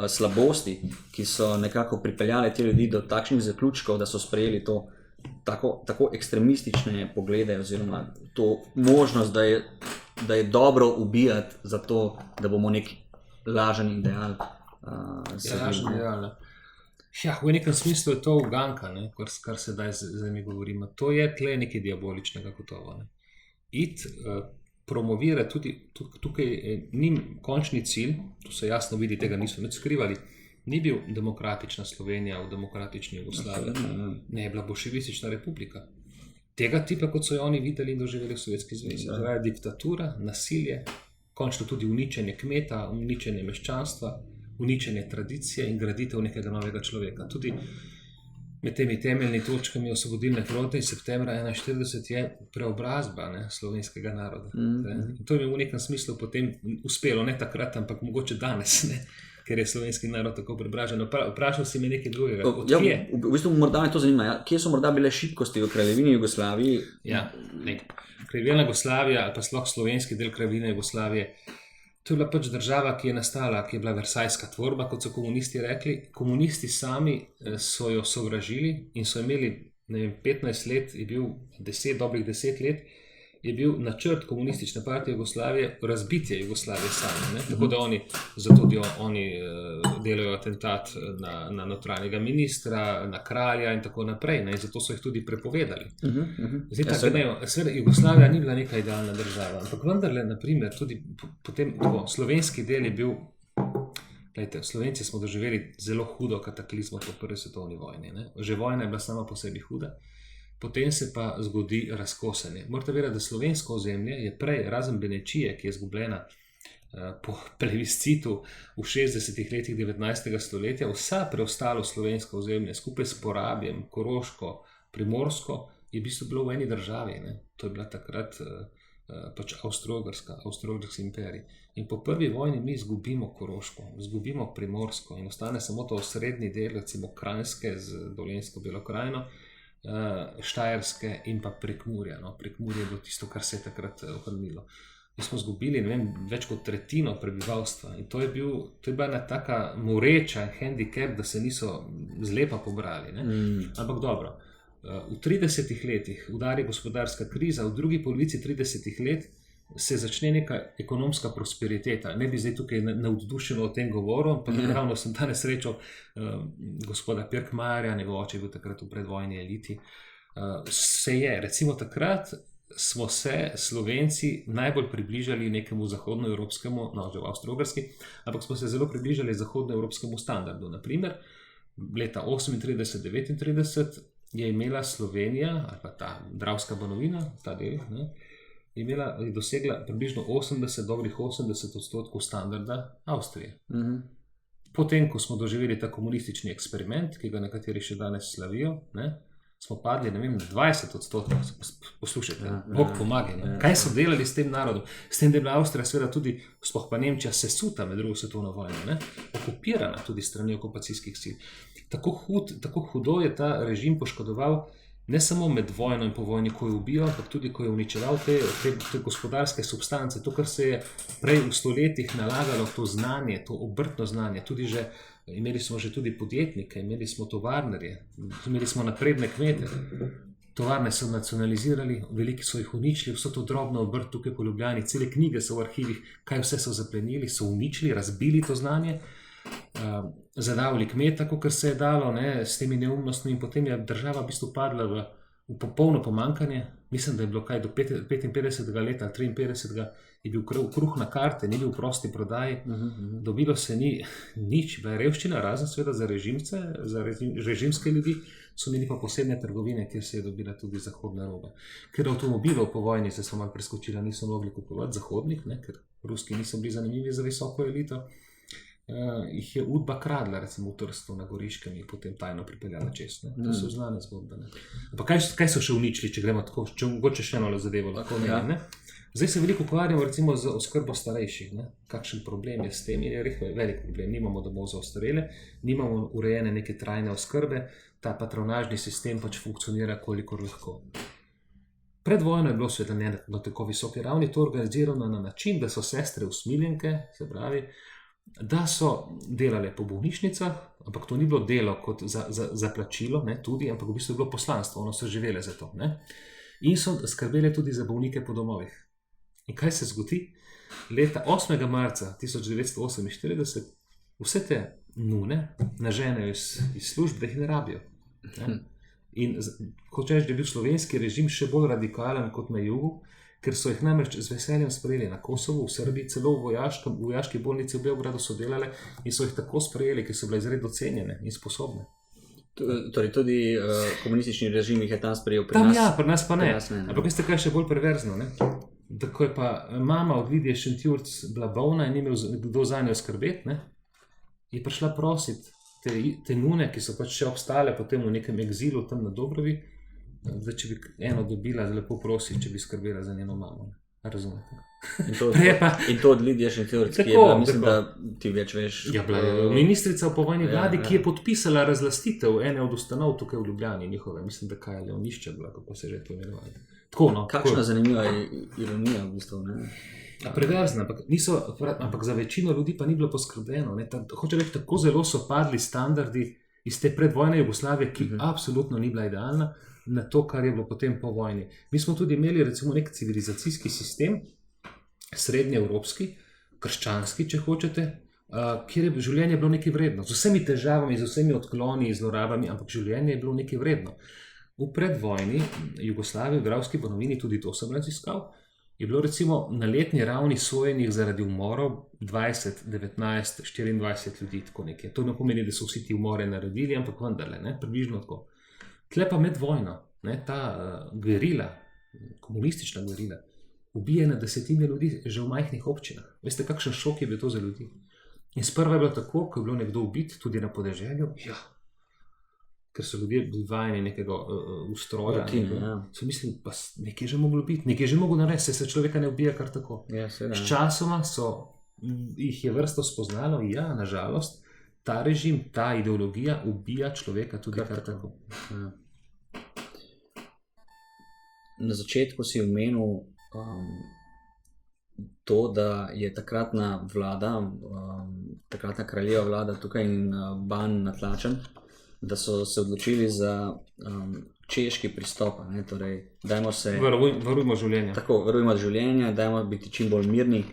slabosti, ki so nekako pripeljale te ljudi do takšnih zaključkov, da so sprejeli to tako ekstremistične poglede oziroma to možnost, da je dobro ubijati zato, da bomo nek lažen ideal lažen ideal. Ja, v nekem smislu je to uganka, ne, kar se zdaj mi govorimo. To je tle nekaj diaboličnega gotovo. Ne. Promovira tudi tukaj njim končni cilj, to se jasno vidi, tega niso nič skrivali, ni bil demokratična Slovenija v demokratični Jugoslaviji, ne je bila bolševistična republika. Tega tipa, kot so jo oni videli in doživeli v Sovjetski zvezi. Zdaj diktatura, nasilje, končno tudi uničenje kmeta, uničenje meščanstva, uničenje tradicije in graditev nekega novega človeka. Tudi med temi temeljnimi točkami Osvobodilne fronte iz septembra 1941 je preobrazba slovenskega naroda. To je mi v nekem smislu potem uspelo, ne takrat, ampak mogoče danes, ne? Ker je slovenski narod tako preobražen. Vprašal si me nekaj drugega. V bistvu morda me to zanima. Kje so morda bile šibkosti v Kraljevini Jugoslaviji? Ja, Kraljevina Jugoslavija ali pa sploh slovenski del Kraljevine Jugoslavije, to je bila pač država, ki je nastala, ki je bila versajska tvorba, kot so komunisti rekli. Komunisti sami so jo sovražili in so imeli, 15 let, je bil dobrih 10 let, je bil načrt komunistične partije Jugoslavije razbitje Jugoslavije sami. Tako da oni delajo atentat na notranjega ministra, na kralja in tako naprej. In zato so jih tudi prepovedali. Seveda Jugoslavija ni bila neka idealna država, ampak vendarle, naprimer, tudi potem slovenski del je bil. Glejte, Slovenci smo doživeli zelo hudo kataklizmo po prvi svetovni vojni. Že vojna je bila sama po sebi huda. Potem se pa zgodi razkosanje. Morate vedeti, da slovensko ozemlje je prej, razen Benečije, ki je izgubljena po plebiscitu v 60-ih letih 19. stoletja, vsa preostalo slovensko ozemlje, skupaj s Porabjem, Koroško, Primorsko, je v bistvu bilo v eni državi. To je bila takrat pač Avstro-Ogrski imperij. In po prvi vojni mi izgubimo Koroško, izgubimo Primorsko in ostane samo to osrednji del, recimo Kranjske z Dolenjsko Belo krajino, Štajerske in pa Prekmurja. Prekmurje je bilo tisto, kar se je takrat ohranilo. Mi smo izgubili več kot tretjino prebivalstva in to je bila ena taka moreča handicap, da se niso zlepa pobrali. Ampak dobro, v 30 letih udari gospodarska kriza, v drugi polovici 30 let se začne neka ekonomska prosperiteta. Ne bi zdaj tukaj navdušeno o tem govoril, ampak ravno sem danes srečal gospoda Pirkmajerja, njegov oče je bil takrat v predvojni eliti. Recimo takrat smo se Slovenci najbolj približali nekemu zahodnoevropskemu, že v Avstro-Ogrski, ampak smo se zelo približali zahodnoevropskemu standardu. Naprimer, leta 38-39 je imela Slovenija, ali pa ta Dravska Banovina, ta del, je dosegla približno dobrih 80% standarda Avstrije. Potem, ko smo doživeli ta komunistični eksperiment, ki ga nekateri še danes slavijo, smo padli, 20%. Poslušajte, Bog pomaga. Kaj so delali s tem narodom? S tem, da je bila Avstrija, seveda tudi, sploh pa Nemčija, sesuta med drugo svetovno vojno, okupirana tudi strani okupacijskih sil. Tako hudo je ta režim poškodoval, ne samo med vojno in po vojni, ko je ubijal, ampak tudi, ko je uničeval te gospodarske substance, to, kar se je prej v stoletjih nalagalo, to znanje, to obrtno znanje, imeli smo že tudi podjetnike, imeli smo tovarnarje, imeli smo napredne kmete. Tovarne so nacionalizirali, veliki so jih uničili, vso to drobno obrt tukaj po Ljubljani, cele knjige so v arhivih, kaj vse so zaplenili, so uničili, razbili to znanje, zadavili kmeta, kot se je dalo, s temi neumnostmi, in potem je država v bistvu padla v popolno pomankanje. Mislim, da je bilo kaj do 55. leta ali 53. je bil kruh na karte, ni bil v prosti prodaji, dobilo se ni nič, bila je revščina, razen seveda za režimce, za režimske ljudi, so imeli pa posebne trgovine, kjer se je dobila tudi zahodna roba. Ker avtomobilov po vojni, se so malo preskočila, niso mogli kupovati zahodnih, ker ruski niso bili zanimivi za visoko elito, jih je Udba kradla, recimo v Trstu na Goriškem, in potem tajno pripeljala čez. To so znane zgodbe. Pa kaj so še uničili, če gremo tako, če mogoče še eno zadevo lahko ne? Zdaj se veliko ukvarjamo recimo z oskrbo starejših. Kakšen problem je s tem? Je velik problem. Nimamo domov za ostarele, nimamo urejene neke trajne oskrbe, ta patronažni sistem pač funkcionira kolikor lahko. Pred vojno je bilo seveda ne na tako visoki ravni to organizirano na način, da so sestre usmiljenke, se pravi, da so delale po bolnišnicah, ampak to ni bilo delo kot za plačilo, tudi, ampak v bistvu je bilo poslanstvo, ono so živele za to. In so skrbele tudi za bolnike po domovih. In kaj se zgodi? Leta 8. marca 1948 vse te nune naženejo iz služb, da jih ne rabijo. In hoče reči, da je bil slovenski režim še bolj radikalen kot na jugu, ker so jih namreč z veseljem sprejeli na Kosovu, v Srbiji, celo v vojaški bolnici v Beogradu so delale in so jih tako sprejeli, ker so bile izredno cenjene in sposobne. Torej tudi komunistični režim jih je tam sprejel, pri tam nas? Ja, pri nas pa ne. Ampak veste, kaj je še bolj perverzno? Tako je pa mama od Lidije Šentjurc bila bolna in ni imel kdo za njo skrbeti, je prišla prositi te nune, ki so pač še obstale potem v nekem egzilu tam na Dobrovi, da če bi eno dobila, lepo prosi, če bi skrbela za njeno mamo. Razumete? In to od Lidije Šentjurc, ki je bila, mislim, da ti več veš. Ja, bila je ministrica v povojni vladi, ki je podpisala razlastitev ene od ustanov tukaj v Ljubljani, njihove, mislim, da kaj je Leonišče bila, kako se že to imenovali. Kakšna zanimiva ironija v bistvu, Preverzna, ampak za večino ljudi pa ni bilo poskrbljeno. Hoče reči, tako zelo so padli standardi iz te predvojne Jugoslavije, ki absolutno ni bila idealna, na to, kar je bilo potem po vojni. Mi smo tudi imeli recimo nek civilizacijski sistem, srednjeevropski, krščanski, če hočete, kjer je življenje bilo nekaj vredno. Z vsemi težavami, z vsemi odkloni, zlorabami, ampak življenje je bilo nekaj vredno. V predvojni Jugoslaviji, v Dravski Banovini, tudi to sem raziskal, je bilo recimo na letni ravni sojenih zaradi umorov 20, 19, 24 ljudi, tako nekaj. To ne pomeni, da so vsi ti umore naredili, ampak vendarle, približno tako. Tle pa med vojno, ta gerila, komunistična gerila, ubije na desetine ljudi že v majhnih občinah. Veste, kakšen šok je bil to za ljudi? In sprva je bilo tako, ko je bilo nekdo ubit, tudi na podeželju, ker so ljudje bili vajeni nekega ustroja. So mislili, pa nekaj je že moglo biti, nekaj je že moglo narediti, se človeka ne ubija kar tako. Sčasoma jih je vrsto spoznalo, nažalost, ta režim, ta ideologija ubija človeka tudi kar tako. Na začetku si omenil to, da je takratna vlada, takratna kraljeva vlada tukaj in Ban natlačen, da so se odločili za češki pristop. Torej, dajmo se... Varujmo življenje. Tako, varujmo življenje, dajmo biti čim bolj mirni.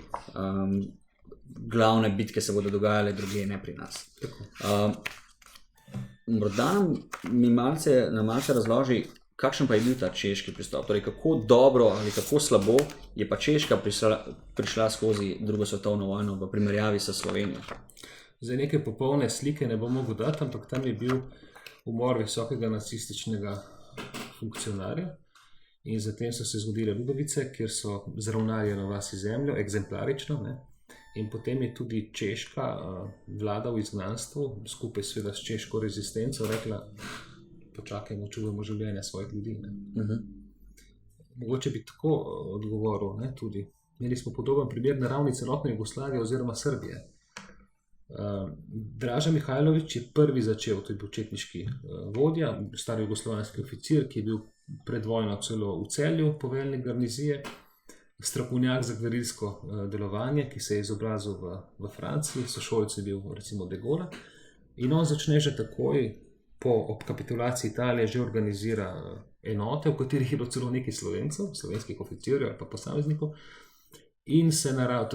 Glavne bitke se bodo dogajale drugje, ne pri nas. Morda mi na malce razloži, kakšen pa je bil ta češki pristop, torej kako dobro ali kako slabo je pa Češka prišla skozi drugo svetovno vojno v primerjavi s Slovenijo. Zdaj neke popolne slike ne bom mogel dati, ampak tam je bil umor visokega nacističnega funkcionarja in zatem so se zgodile Ludovice, kjer so zravnali na vasi zemljo, eksemplarično, ne? In potem je tudi češka vlada v izgnanstvu, skupaj seveda s češko rezistenco, rekla, počakajmo, čuvajmo življenja svojih ljudi. Mogoče bi tako odgovoril, ne, tudi. Imeli smo podoben primer na ravni celotne Jugoslavije oziroma Srbije. Draža Mihajlović je prvi začel, to je bil četniški vodja, stari jugoslovanski oficir, ki je bil pred vojno celo v Celju, poveljnik garnizije, strokovnjak za gverilsko delovanje, ki se je izobrazil v Franciji, sošolec je bil recimo de Gaulle, in on začne že takoj ob kapitulaciji Italije že organizira enote, v katerih je bilo celo nekaj Slovencev, slovenskih oficirjev ali pa posameznikov, in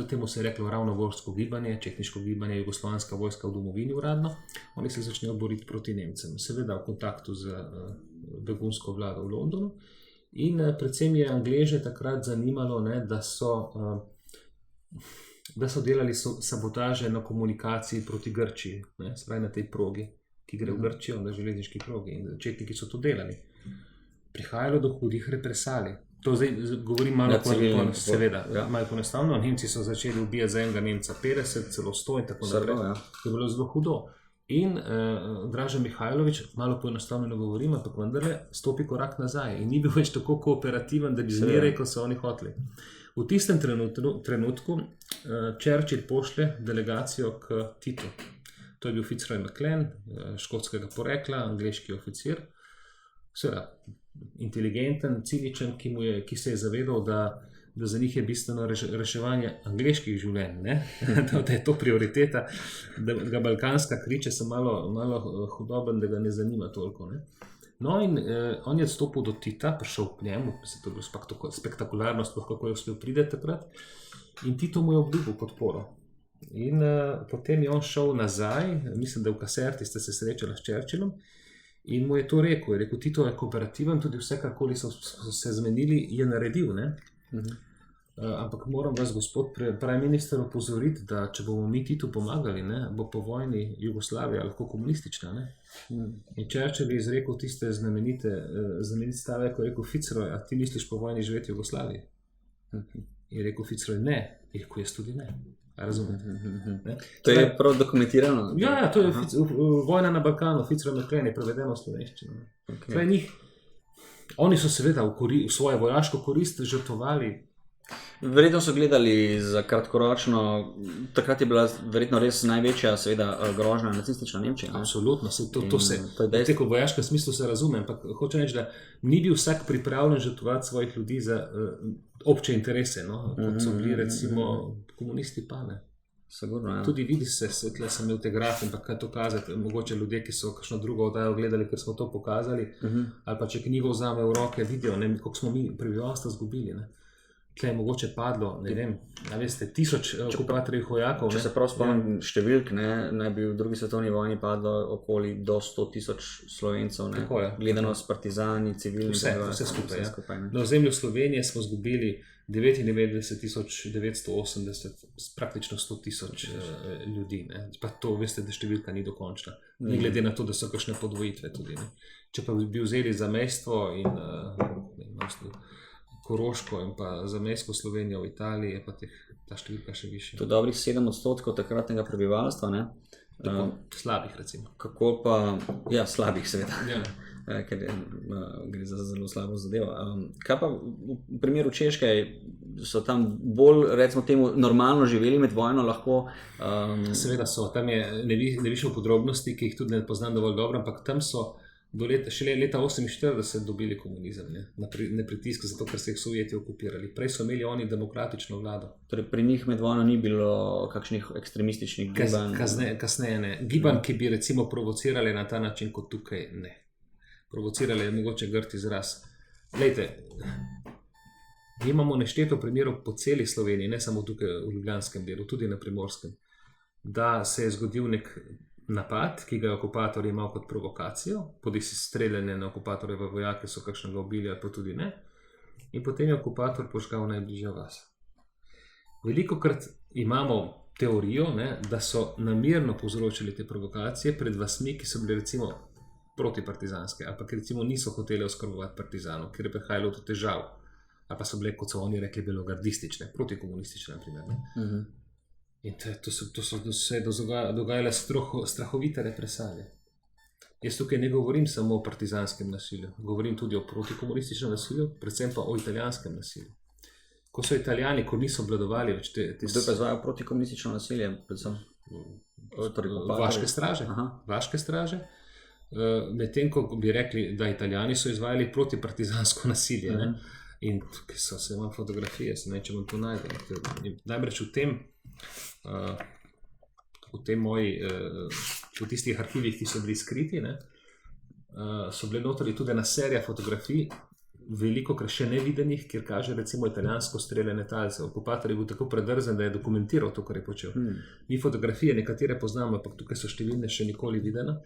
temu se je reklo ravnovorsko gibanje, četniško gibanje, jugoslovanska vojska v domovini uradno. Oni se začnejo boriti proti Nemcem, seveda v kontaktu z begunsko vlado v Londonu. In predvsem je Angleže takrat zanimalo, ne, da so delali sabotaže na komunikaciji proti Grčiji, ne, spravi na tej progi, ki gre v Grčijo, na železniški progi, in začetniki so to delali. Prihajalo do hudih represalij. To zdaj govorim malo malo poenostavljeno. Nemci so začeli ubijati za enega Nemca 50, celo 100 in tako naprej. To je bilo zelo hudo. In Draža Mihajlović, malo poenostavljeno govorim, ampak vendarle stopi korak nazaj in ni bil več tako kooperativen, da bi zmeraj, ko so oni hoteli. V tistem trenutku Churchill pošlje delegacijo k Titu. To je bil Fitzroy McLean, škotskega porekla, angleški oficir, seveda inteligenten, ciničen, ki se je zavedal, da za njih je bistveno reševanje angleških življenj, ne? Da je to prioriteta, da ga balkanska kriče so malo hudoben, da ga ne zanima toliko. Ne? No in on je odstopil do Tita, prišel k njemu, to je bilo spektakularno, kako je uspel priti takrat, in Tito mu je obljubil podporo. In potem je on šel nazaj, mislim, da v Caserti ste se srečali s Churchillom, in mu je to rekel. Je rekel, Tito je kooperativen, tudi vse, karkoli so se zmenili, je naredil. Ne? Ampak moram vas, gospod prime minister, opozoriti, da če bomo mi Titu pomagali, ne, bo po vojni Jugoslavija lahko komunistična. Ne? In Churchill je izrekel tiste znamenite stavek, ko je rekel, Fitzroy, a ti misliš po vojni živeti v Jugoslaviji? Je rekel Fitzroy, ne. Je rekel, jaz tudi ne. Razumete? To je prav dokumentirano? Ja, to je vojna na Balkanu, Fitzroy McLean je prevedeno v slovenščino. Oni so seveda v svojo vojaško korist žrtvovali. Verjetno so gledali za kratkoročno, takrat je bila verjetno res največja seveda grožnja nacistična Nemčija. Absolutno, v teko vojaškem smislu se razume, ampak hočem reči, da ni bil vsak pripravljen žrtvovati svojih ljudi za obče interese, no? Kot so bili recimo komunisti pa ne. Sigurno, ja. Tudi vidi se, tle sem imel te grafe, ampak kaj to kazati, mogoče ljudje, ki so kakšno drugo oddajo gledali, ker smo to pokazali, ali pa če knjigo vzame v roke, vidijo, ne, koliko smo mi prebivalstva zgubili, ne. Tle je mogoče padlo, ne vem, veste, 1000 okupatorjev vojakov. Če se prav spomnim številk, ne bi v drugi svetovni vojni padlo okoli do 100,000 Slovencev, ne, gledano s partizani, civilni. Vse skupaj. Na ozemlju Slovenije smo zgubili 99,980, praktično 100,000 ljudi. Ne. Pa to, veste, da številka ni dokončna. Ni glede na to, da so kakšne podvojitve tudi. Ne. Če pa bi vzeli zamejstvo in Koroško in pa zamejsko Slovenijo v Italiji, je pa ta številka še višja. To je dobrih 7% takratnega prebivalstva, ne? Slabih, recimo. Kako pa, ja, slabih seveda, ker gre za zelo slabo zadevo. Kaj pa v primeru Češke, so tam bolj, recimo temu, normalno živeli med vojno lahko? Seveda so, tam je, ne bi šel v podrobnosti, ki jih tudi ne poznam dovolj dobro, ampak tam so šele leta 1948 dobili komunizem, ne pritisk, zato ker so jih Sovjeti okupirali. Prej so imeli oni demokratično vlado. Torej, pri njih med vojno ni bilo kakšnih ekstremističnih gibanj? Kasneje ne. Gibanj, ki bi recimo provocirali na ta način kot tukaj, ne. Provocirali je mogoče grd izraz. Glejte, imamo nešteto primerov po celi Sloveniji, ne samo tukaj v ljubljanskem delu, tudi na Primorskem, da se je zgodil nek napad, ki ga je okupator imel kot provokacijo, bodisi streljanje na okupatorjeve vojake, so kakšnega ubili, ali pa tudi ne, in potem je okupator požgal najbližjo vas. Velikokrat imamo teorijo, ne, da so namerno povzročili te provokacije pred vasmi, ki so bile recimo protipartizanske, ali pa ki recimo niso hoteli oskrbovati partizanov, ker je prihajalo do težav, ali pa so bile, kot so oni rekli, belogardistične, protikomunistične, na primer. In to so se dogajale strahovite represalije. Jaz tukaj ne govorim samo o partizanskem nasilju, govorim tudi o protikomunističnem nasilju, predvsem pa o italijanskem nasilju. Ko so Italijani, ko niso obvladovali več Kdo pa izvaja protikomunistično nasilje? Predvsem vaške straže. Medtem ko bi rekli, da Italijani so izvajali protipartizansko nasilje. In tukaj so se imam fotografije, se ne, če bom to najdem. Najbrž v tistih arhivih, ki so bili skriti, ne, so bile notri tudi ena serija fotografij, velikokrat še nevidenih, kjer kaže recimo italijansko streljanje talcev. Okupator je bil tako predrzen, da je dokumentiral to, kar je počel. Mi fotografije nekatere poznamo, ampak tukaj so številne še nikoli videne.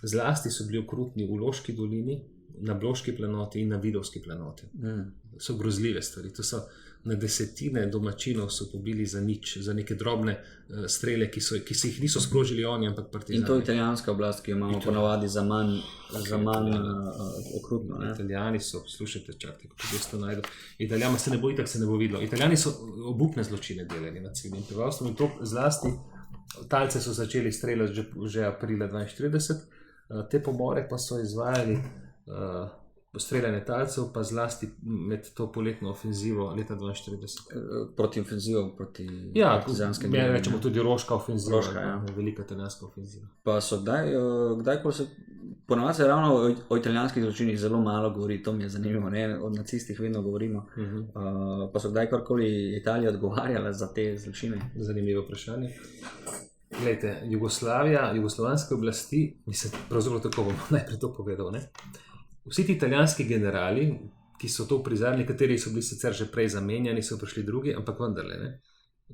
Zlasti so bili okrutni v Loški dolini, na Bloški planoti in na Vidovski planoti. So grozljive stvari. To so na desetine domačinov so pobili za nič, za neke drobne strele, ki se jih niso sprožili oni, ampak partizani. In to je italijanska oblast, ki jo imamo ponavadi za manj okrutno. Italijani so, poslušajte, čakajte, kako bi to najdel. Italijani se ne bo itak, se ne bo videlo. Italijani so obupne zločine delali nad civilnim prebivalstvom in to zlasti talce so začeli streljati že aprila 1942, te pomore pa so izvajali streljanje talcev, pa zlasti med to poletno ofenzivo leta 1942. Proti ofenzivo, proti partizanskem delu. Ja, rečemo tudi roška ofenziva, velika italijanska ofenziva. Pa so kdajkoli se, ponovadi se ravno o italijanskih zločinih zelo malo govori, to mi je zanimivo, ne? O nacistih vedno govorimo. Pa so kdajkoli Italija odgovarjala za te zločine? Zanimivo vprašanje. Glejte, jugoslovanske oblasti, mislim, pravzaprav tako bom najprej to povedal, ne? Vsi ti italijanski generali, ki so to uprizarjali, nekateri so bili sicer že prej zamenjani, so prišli drugi, ampak vendarle, ne?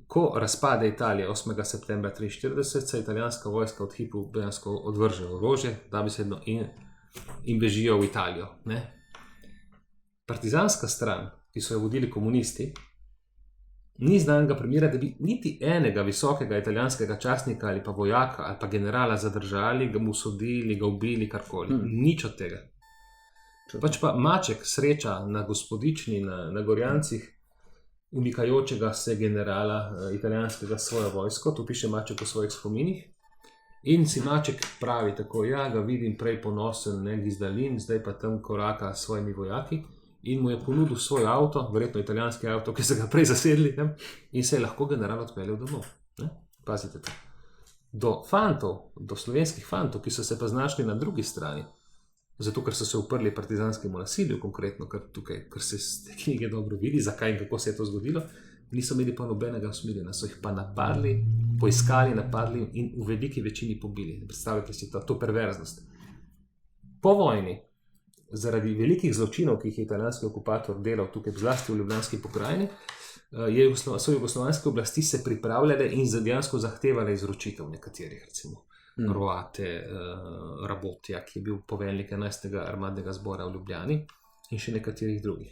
Ko razpade Italija 8. septembra 1943, se italijanska vojska od hipu dejansko odvrže orožje, dobesedno in bežijo v Italijo, ne? Partizanska stran, ki so jo vodili komunisti, ni znanega primera, da bi niti enega visokega italijanskega častnika ali pa vojaka ali pa generala zadržali, ga mu sodili, ga ubili, karkoli. Nič od tega. Pač pa Maček sreča na Gospodični, na Gorjancih, umikajočega se generala italijanskega svojo vojsko, to piše Maček v svojih spominih, in si Maček pravi tako, ja, ga vidim prej ponosen, ne, Gizdalin, zdaj pa tam koraka s svojimi vojaki, in mu je ponudil svoj avto, verjetno italijanski avto, ki so ga prej zasedli, ne, in se je lahko general odpeljal domov. Ne. Pazite to. Do fantov, do slovenskih fantov, ki so se pa znašli na drugi strani, zato ker so se uprli partizanskemu nasilju, konkretno, ker se iz te knjige dobro vidi, zakaj in kako se je to zgodilo, niso imeli pa nobenega usmerjena, so jih pa napadli, poiskali, napadli in v veliki večini pobili. Predstavljate si to perverznost. Po vojni, zaradi velikih zločinov, ki jih je italijanski okupator delal tukaj, zlasti v Ljubljanski pokrajini, so jugoslovanske oblasti se pripravljale in dejansko zahtevale izročitev nekaterih, recimo Roate, Rabotja, ki je bil poveljnik 11. armadnega zbora v Ljubljani, in še nekaterih drugih.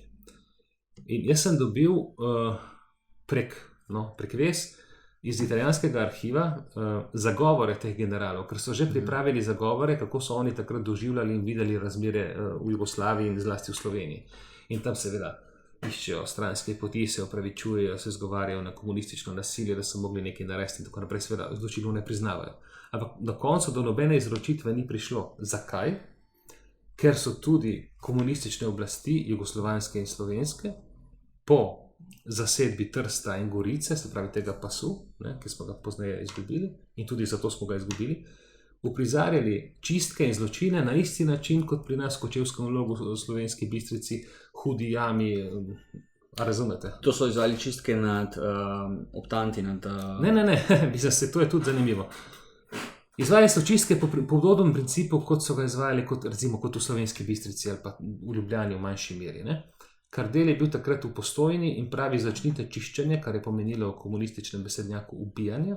In jaz sem dobil prek vez iz italijanskega arhiva zagovore teh generalov, ker so že pripravili zagovore, kako so oni takrat doživljali in videli razmere v Jugoslaviji in zlasti v Sloveniji. In tam seveda iščejo stranske poti, se opravičujejo, se zgovarjajo na komunistično nasilje, da so mogli nekaj narediti in tako naprej, seveda zločinov ne priznavajo. Ampak na koncu do nobene izročitve ni prišlo. Zakaj? Ker so tudi komunistične oblasti, jugoslovanske in slovenske, po zasedbi Trsta in Gorice, se pravi tega pasu, ne, ki smo ga pozneje izgubili, in tudi zato smo ga izgubili, uprizarjali čistke in zločine na isti način, kot pri nas v Kočevskem Logu, v Slovenski Bistrici, Hudi jami. A razumete? To so izvali čistke nad optanti, nad... Ne, mislim, to je tudi zanimivo. Izvajali so čistke po podobnem principu, kot so ga izvajali recimo kot v Slovenski Bistrici ali pa v Ljubljani v manjši meri. Ne? Kardelj je bil takrat v Postojni in pravi začnite čiščenje, kar je pomenilo v komunističnem besednjaku ubijanje,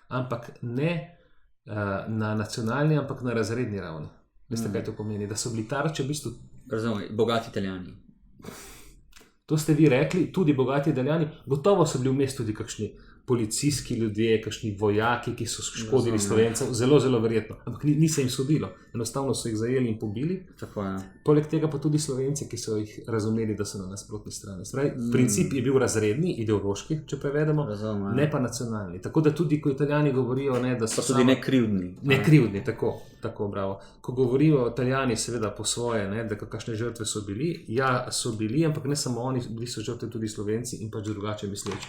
ampak ne na nacionalni, ampak na razredni ravni. Veste, kaj to pomeni? Da so bili tarče v bistvu... Razumem, bogati Italijani. To ste vi rekli, tudi bogati Italijani. Gotovo so bili vmes tudi kakšni policijski ljudje, kakšni vojaki, ki so škodili Slovencev, zelo, zelo verjetno. Ampak ni se jim sodilo. Enostavno so jih zajeli in pobili. Tako je. Poleg tega pa tudi Slovenci, ki so jih razumeli, da so na nasprotni strani. Princip je bil razredni, ideološki, če prevedemo, ne pa nacionalni. Tako da tudi, ko Italijani govorijo, ne, da so pa tudi nekrivdni. Nekrivdni, tako bravo. Ko govorijo Italijani seveda po svoje, ne, da kakšne žrtve so bili, ja, so bili, ampak ne samo oni, bili so žrtve tudi Slovenci in pač drugače misleči.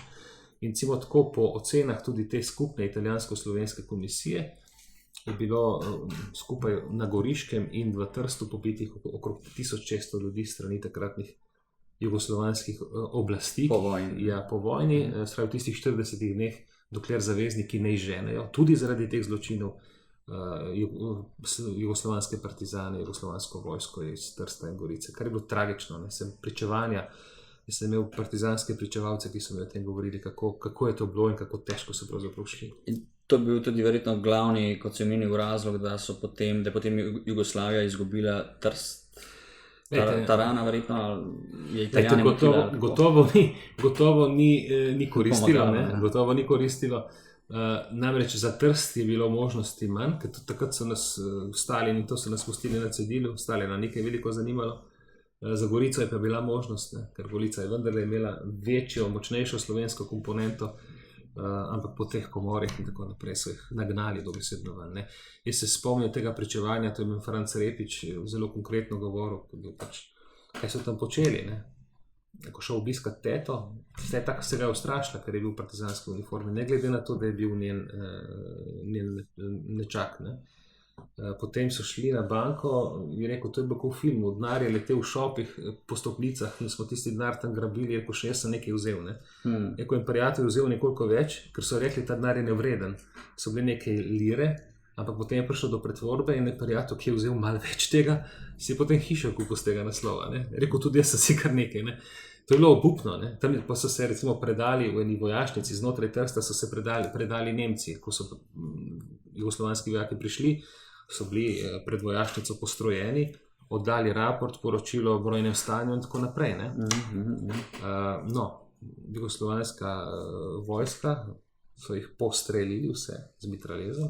In cimo tako po ocenah tudi te skupne italijansko-slovenske komisije je bilo skupaj na Goriškem in v Trstu pobitih okrog 1600 ljudi strani takratnih jugoslovanskih oblasti. Po vojni. Ja, po vojni, v tistih 40 dneh, dokler zavezniki ne izženejo, tudi zaradi teh zločinov, jugoslovanske partizane, jugoslovansko vojsko iz Trsta in Gorice, kar je bilo tragično. Pričevanja. Jaz sem imel partizanske pričevalce, ki so mi o tem govorili, kako je to bilo in kako težko so pravzaprav šli. In to bi bil tudi verjetno glavni, kot se omenil, razlog, da je potem Jugoslavija izgubila Trst. Ta rana verjetno je Italijani motila. Gotovo ni koristilo. Gotovo ni koristilo. Namreč za Trst je bilo možnosti manj, ker takrat so nas Stalin in to so nas pustili na cedilu, Stalina nekaj veliko zanimalo. Za Gorico je pa bila možnost, ne? Ker Gorica je vendarle imela večjo, močnejšo slovensko komponento, ampak po teh komorih in tako naprej so jih nagnali dobesedno ven. Jaz se spomnim tega pričevanja, to je imel Franc Repič zelo konkretno govoril, kaj so tam počeli. Ne? Ko šel obiskat teto, se ga je ustrašila, ker je bil v partizanski uniformi, ne glede na to, da je bil njen nečak. Ne? Potem so šli na banko in rekel, to je bilo kot v filmu, denar je letel v šopih po stopnicah in smo tisti denar tam grabili, rekel, še jaz sem nekaj vzel. Rekel, in prijatelj vzel nekoliko več, ker so rekli, ta denar je nevreden. So bile neke lire, ampak potem je prišlo do pretvorbe in je prijatelj, ki je vzel malo več tega, si je potem hišo kupil z tega naslova. Rekel, tudi jaz sem si kar nekaj. To je bilo obupno. Tam pa so se recimo predali v eni vojašnici, znotraj Trsta so se predali Nemci, ko so jugoslovanski vojaki prišli, so bili pred vojašnico postrojeni, oddali raport, poročilo o brojnem stanju in tako naprej. Jugoslovanska vojska so jih postrelili vse z mitraljezom,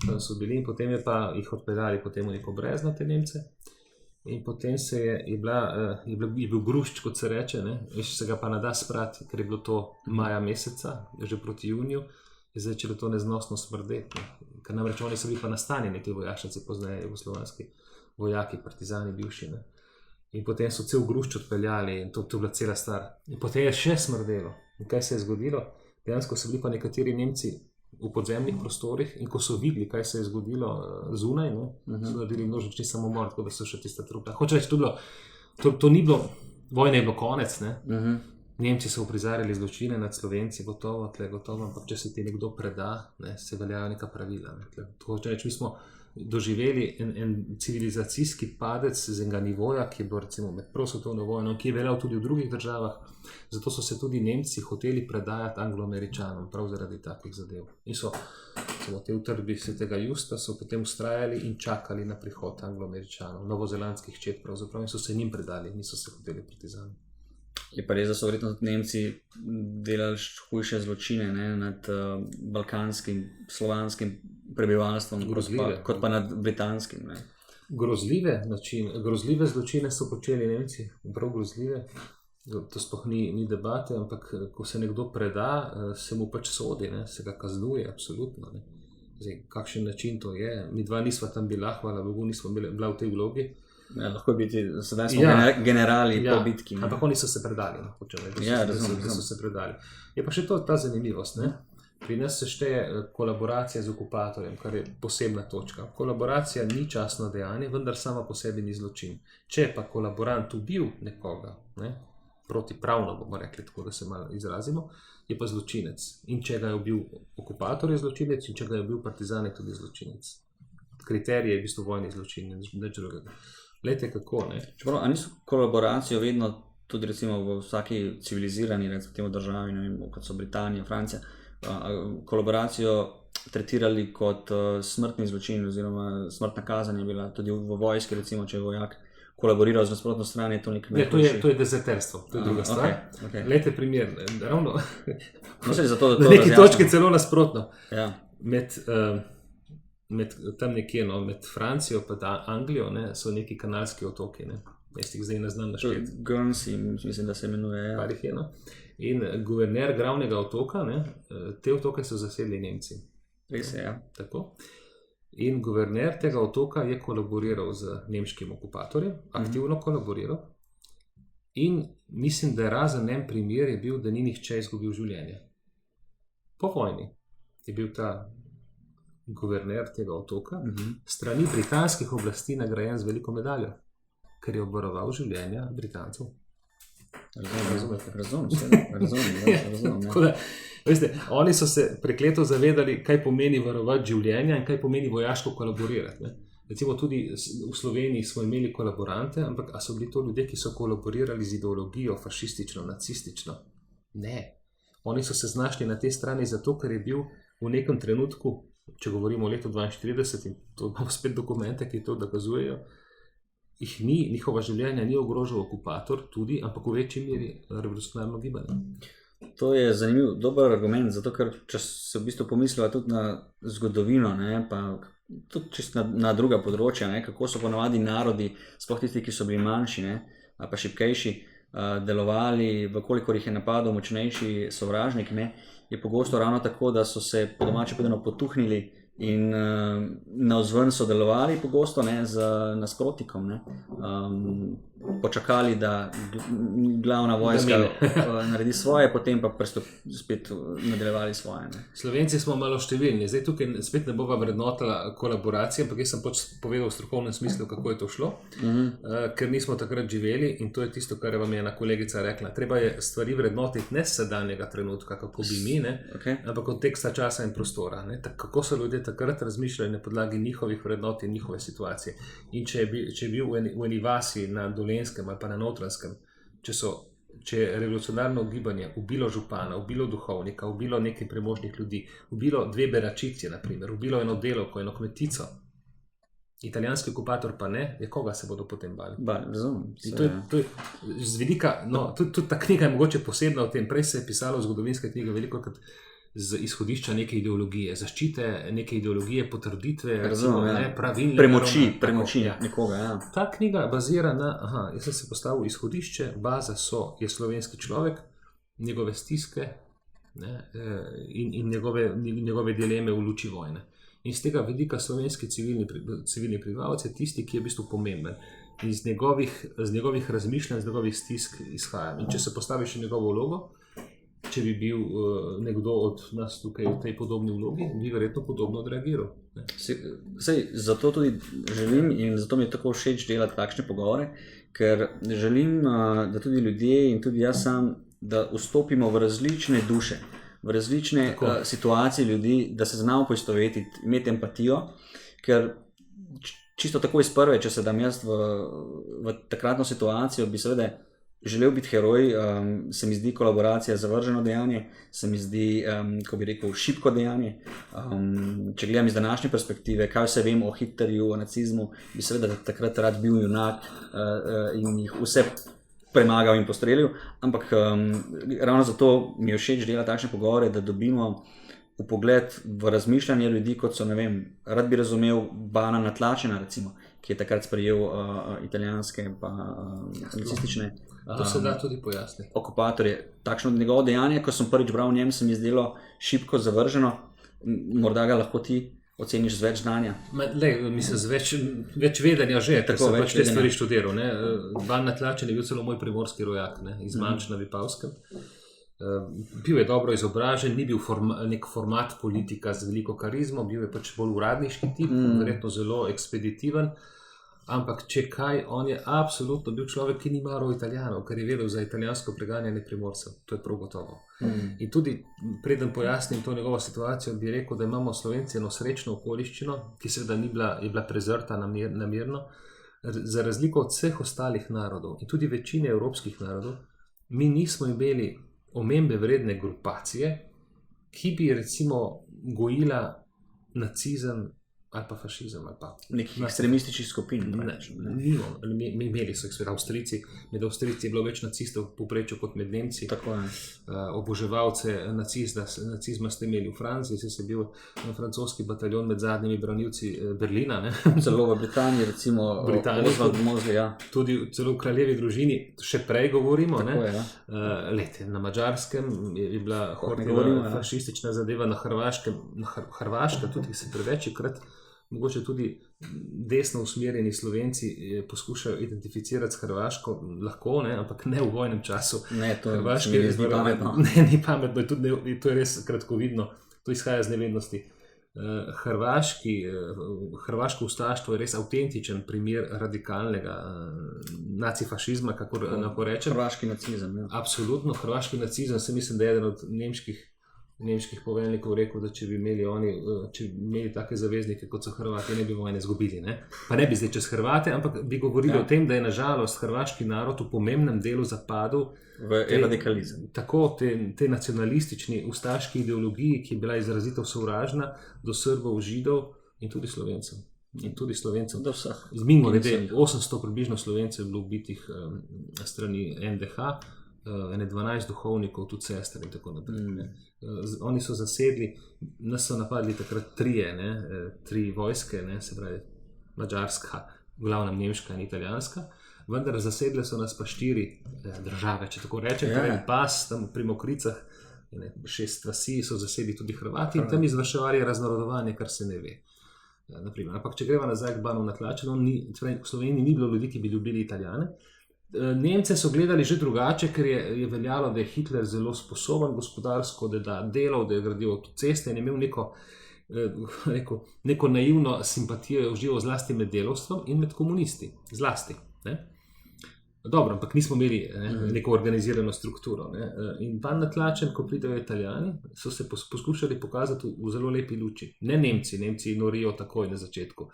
tam so bili in potem je pa jih odpeljali potem v neko brezno te Nemce in potem je bil grušč, kot se reče, še se ga pa nada sprati, ker je bilo to maja meseca, že proti juniju, je začelo to neznosno smrdeti. Ker namreč oni so bili pa nastanjeni te vojašnice, pozneje jugoslovanski vojaki, partizani bivši. In potem so cel grušč odpeljali in to je bila cela stvar. In potem je še smrdelo. In kaj se je zgodilo? Dejansko so bili pa nekateri Nemci v podzemnih prostorih in ko so videli, kaj se je zgodilo zunaj, so naredili množični samomor, tako da so še tiste trupla. Hoče reči, to ni bilo, vojna je bilo konec, Nemci so uprizarjali zločine nad Slovenci, gotovo, ampak če se ti nekdo preda, se veljajo neka pravila. Hoče reči, mi smo doživeli en civilizacijski padec z enega nivoja, ki je bil recimo med prvo svetovno vojno, ki je veljal tudi v drugih državah, zato so se tudi Nemci hoteli predajati Anglo-Američanom, prav zaradi takih zadev. In so v tej utrdbi Svetega Justa so potem vztrajali in čakali na prihod Anglo-Američanov, novozelandskih čet pravzaprav, in so se njim predali, niso se hoteli partizani. Je pa res, da so verjetno tudi Nemci delali hujše zločine nad balkanskim, slovanskim prebivalstvom, kot pa nad britanskim. Grozljive zločine so počeli Nemci, prav grozljive. To sploh ni debate, ampak ko se nekdo preda, se mu pač sodi, se ga kaznuje, absolutno. Zdaj, kakšen način to je? Mi dva nisva tam bila, hvala Bogu, nisva bila v tej vlogi. Ja, lahko biti, sedaj smo generali po bitki. Ampak oni so se predali, so se predali. Je pa še ta zanimivost. Pri nas se šteje kolaboracija z okupatorjem, kar je posebna točka. Kolaboracija ni častno dejanje, vendar sama po sebi ni zločin. Če je pa kolaborant ubil nekoga, ne, protipravno bomo rekli, tako da se malo izrazimo, je pa zločinec. In če ga je ubil okupator, je zločinec, in če ga je ubil partizan, je tudi zločinec. Kriterij je v bistvu vojni zločin, nič drugega. Glejte kako, ne. Čeprav, a niso kolaboracijo vedno tudi recimo v vsaki civilizirani recimo državi, ne vem, kot so Britanija, Francija, kolaboracijo tretirali kot smrtni zločin oziroma smrtna kazen je bila tudi v vojski, recimo, če je vojak kolaboriral z nasprotno stran, je to nek to je dezerterstvo, to je druga stvar. Okay. Glejte primer, ravno zato, da na neki točki celo nasprotno. Ja. Med tam nekje, no, med Francijo pa Anglijo, ne, so neki kanalski otoki, ne. Jaz jih zdaj ne znam našteti. Guernsey, mislim, da se imenuje. Ja. Par jih je, no. In guverner glavnega otoka, ne, te otoke so zasedli Nemci. Res je, ja. Tako. In guverner tega otoka je kolaboriral z nemškim okupatorjem, aktivno kolaboriral. In mislim, da je razen en primer je bil, da ni nihče izgubil življenje. Po vojni je bil ta guverner tega otoka strani britanskih oblasti nagrajen z veliko medaljo, ker je obvaroval življenja Britancev. Razumem. Tako da, veste, oni so se prekleto zavedali, kaj pomeni varovati življenja in kaj pomeni vojaško kolaborirati. Ne? Recimo tudi v Sloveniji smo imeli kolaborante, ampak a so bili to ljudje, ki so kolaborirali z ideologijo fašistično, nacistično? Ne. Oni so se znašli na tej strani zato, ker je bil v nekem trenutku, če govorimo o letu 42, in to imamo spet dokumente, ki to dokazujejo, njihova življenja ni ogrožal okupator tudi, ampak v večji meri revolucionarno gibanje. To je zanimiv, dober argument, zato ker če se v bistvu pomislila tudi na zgodovino, ne, pa tudi čisto na druga področja, ne, kako so ponavadi narodi, sploh tisti, ki so bili manjši, ne, pa šibkejši, delovali, vkolikor jih je napadel močnejši sovražnik, ne, je pogosto ravno tako, da so se po domače povedano potuhnili in navzven sodelovali pogosto, ne, z nasprotnikom, ne, počakali, da glavna vojska naredi svoje, potem pa spet nadaljevali svoje. Ne. Slovenci smo malo številni, zdaj tukaj spet ne bova vrednotila kolaboracije, ampak jaz sem povedal v strokovnem smislu, kako je to šlo, ker nismo takrat živeli in to je tisto, kar vam je ena kolegica rekla. Treba je stvari vrednotiti ne sedanjega trenutka, kako bi mi, ne, ampak konteksta časa in prostora. Ne. Kako so ljudje takrat razmišljali na podlagi njihovih vrednot in njihove situacije. In če je bil v eni vasi na Dolenjskem ali pa na Notranjskem, če je revolucionarno gibanje ubilo župana, ubilo duhovnika, ubilo nekaj premožnih ljudi, ubilo 2 beračice, naprimer, ubilo eno delovko, eno kmetico, italijanski okupator pa ne, koga se bodo potem bali? Razumem. To je z vidika, no, tudi ta knjiga je mogoče posebna v tem, prej se je pisalo v zgodovinske knjige veliko krat z izhodišča neke ideologije, zaščite neke ideologije, potrditve, pravilne premoči nekoga. Ja. Ta knjiga bazira na, jaz sem se postavil izhodišče, baza je slovenski človek, njegove stiske, ne, in njegove dileme v luči vojne. In z tega vidika slovenski civilni prebivalci je tisti, ki je v bistvu pomemben. In z njegovih razmišljanj, z njegovih stisk izhaja. In če se postaviš v njegovo vlogo, če bi bil nekdo od nas tukaj v tej podobni vlogi, bi verjetno podobno odreagiral. Zato tudi želim in zato mi je tako všeč delati takšne pogovore, ker želim, da tudi ljudje in tudi jaz sam, da vstopimo v različne duše, v različne situacije ljudi, da se znamo poistovetiti, imeti empatijo, ker čisto tako iz prve, če se dam jaz v takratno situacijo, bi seveda želel biti heroj, se mi zdi kolaboracija zavrženo dejanje, se mi zdi, ko bi rekel, šibko dejanje. Če gledam iz današnje perspektive, kaj vse vem o Hitlerju, o nacizmu, bi seveda takrat rad bil junak in jih vse premagal in postrelil, ampak ravno zato mi je všeč delati takšne pogovore, da dobimo vpogled v razmišljanje ljudi, kot so, ne vem, rad bi razumel Bana Natlačena, recimo, ki je takrat sprejel italijanske pa nacistične to se da tudi pojasniti. Okupatorje. Takšno njegovo dejanje, ko sem prvič bral o njem, se mi zdelo šibko zavrženo. Morda ga lahko ti oceniš z več znanja. Mislim, z več vedenja že, ker sem pač te stvari študiral. Ban Natlačen je bil celo moj primorski rojak, iz Manč na Vipavskem. Bil je dobro izobražen, ni bil nek format politika z veliko karizmo, bil je pač bolj uradniški tip, verjetno zelo ekspeditiven. Ampak če kaj, on je absolutno bil človek, ki ni maral Italijanov, ker je vedel za italijansko preganjanje Primorcev. To je prav gotovo. In tudi, preden pojasnim to njegovo situacijo, bi rekel, da imamo Slovenci eno srečno okoliščino, ki seveda je bila prezrta namerno, za razliko od vseh ostalih narodov in tudi večine evropskih narodov, mi nismo imeli omembe vredne grupacije, ki bi recimo gojila nacizem ali pa fašizem. Nekih ekstremističnih skupin. Mi imeli so jih seveda Avstrijci, med Avstrijci je bilo več nacistov v povprečju kot med Nemci. Tako je. Oboževalce nacizma ste imeli v Franciji, se je bil francoski bataljon med zadnjimi branilci Berlina. Ne? Celo v Britaniji, recimo Oswald Mosley, ja. Tudi celo v kraljevi družini, še prej govorimo. Tako je, ja. Na Madžarskem je bila fašistična zadeva, na Hrvaškem, Hrvaška tudi se prevečkrat. Mogoče tudi desno usmerjeni Slovenci poskušajo identificirati s Hrvaško, lahko, ne, ampak ne v vojnem čašu. Ne, to je res ni pametno. Ne, ni pametno, to je res kratkovidno, to izhaja iz nevednosti. Hrvaško ustaštvo je res avtentičen primer radikalnega nacifašizma, kako lahko rečem. Hrvaški nacizem. Ja. Absolutno, hrvaški nacizem, se mislim, da je eden od nemških poveljnikov rekel, da če bi imeli take zaveznike, kot so Hrvati, ne bi vojne izgubili. Ne? Pa ne bi zdaj čez Hrvate, ampak bi govorili o tem, da je nažalost hrvaški narod v pomembnem delu zapadel v radikalizem. Tako te nacionalistični ustaški ideologiji, ki je bila izrazito sovražna do Srbov, Židov in tudi Slovencev. Do vseh. Mimo grede, 800 približno Slovencev je bilo ubitih strani NDH, 12 duhovnikov, tudi sester in tako naprej. Oni so zasedli, nas so napadli takrat tri vojske, se pravi Madžarska, glavna nemška in italijanska, vendar zasedle so nas pa 4 države, če tako rečem, en pas tam pri Mokricah, 6 vasi so zasedli tudi Hrvati in tam izvrševali raznorodovanje, kar se ne ve. Ampak če greva nazaj k Banu na Tlačenu, v Sloveniji ni bilo ljudi, ki bi ljubili Italijane. Nemce so gledali že drugače, ker je veljalo, da je Hitler zelo sposoben gospodarsko, da je delal, da je gradil avtoceste in je imel neko naivno simpatijo užival zlasti med delavstvom in med komunisti. Zlasti. Ne? Dobro, ampak nismo imeli neko organizirano strukturo. Ne? In Ban na Tlačen, ko pridejo Italijani, so se poskušali pokazati v zelo lepi luči. Ne Nemci, Nemci norijo takoj na začetku.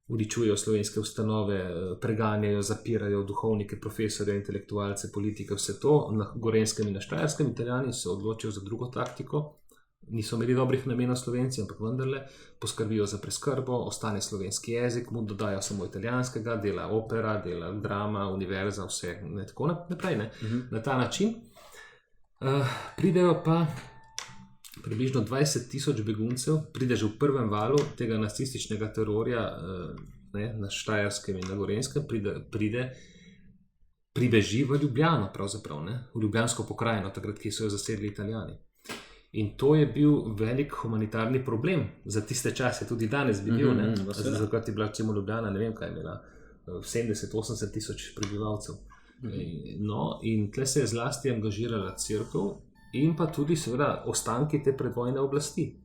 Uničujejo slovenske ustanove, preganjajo, zapirajo duhovnike, profesorje, intelektualce, politike, vse to. Na Gorenjskem in na Štajerskem Italijani se odločijo za drugo taktiko. Niso imeli dobrih namenov Slovenci, ampak vendarle poskrbijo za preskrbo, ostane slovenski jezik, mu dodajo samo italijanskega, dela opera, dela drama, univerza, vse tako naprej. Ne? Na ta način pridejo pa približno 20,000 beguncev, pride že v prvem valu tega nacističnega terorja na Štajerskem in na Gorenjskem, pribeži v Ljubljano pravzaprav, v Ljubljansko pokrajino, takrat, ki so jo zasedli Italijani. In to je bil velik humanitarni problem za tiste čase, tudi danes bi bil, zakrat je bila recimo Ljubljana, ne vem kaj je imela, 70-80 tisoč prebivalcev. No, in tle se je zlasti angažirala cerkev, in pa tudi seveda ostanki te predvojne oblasti.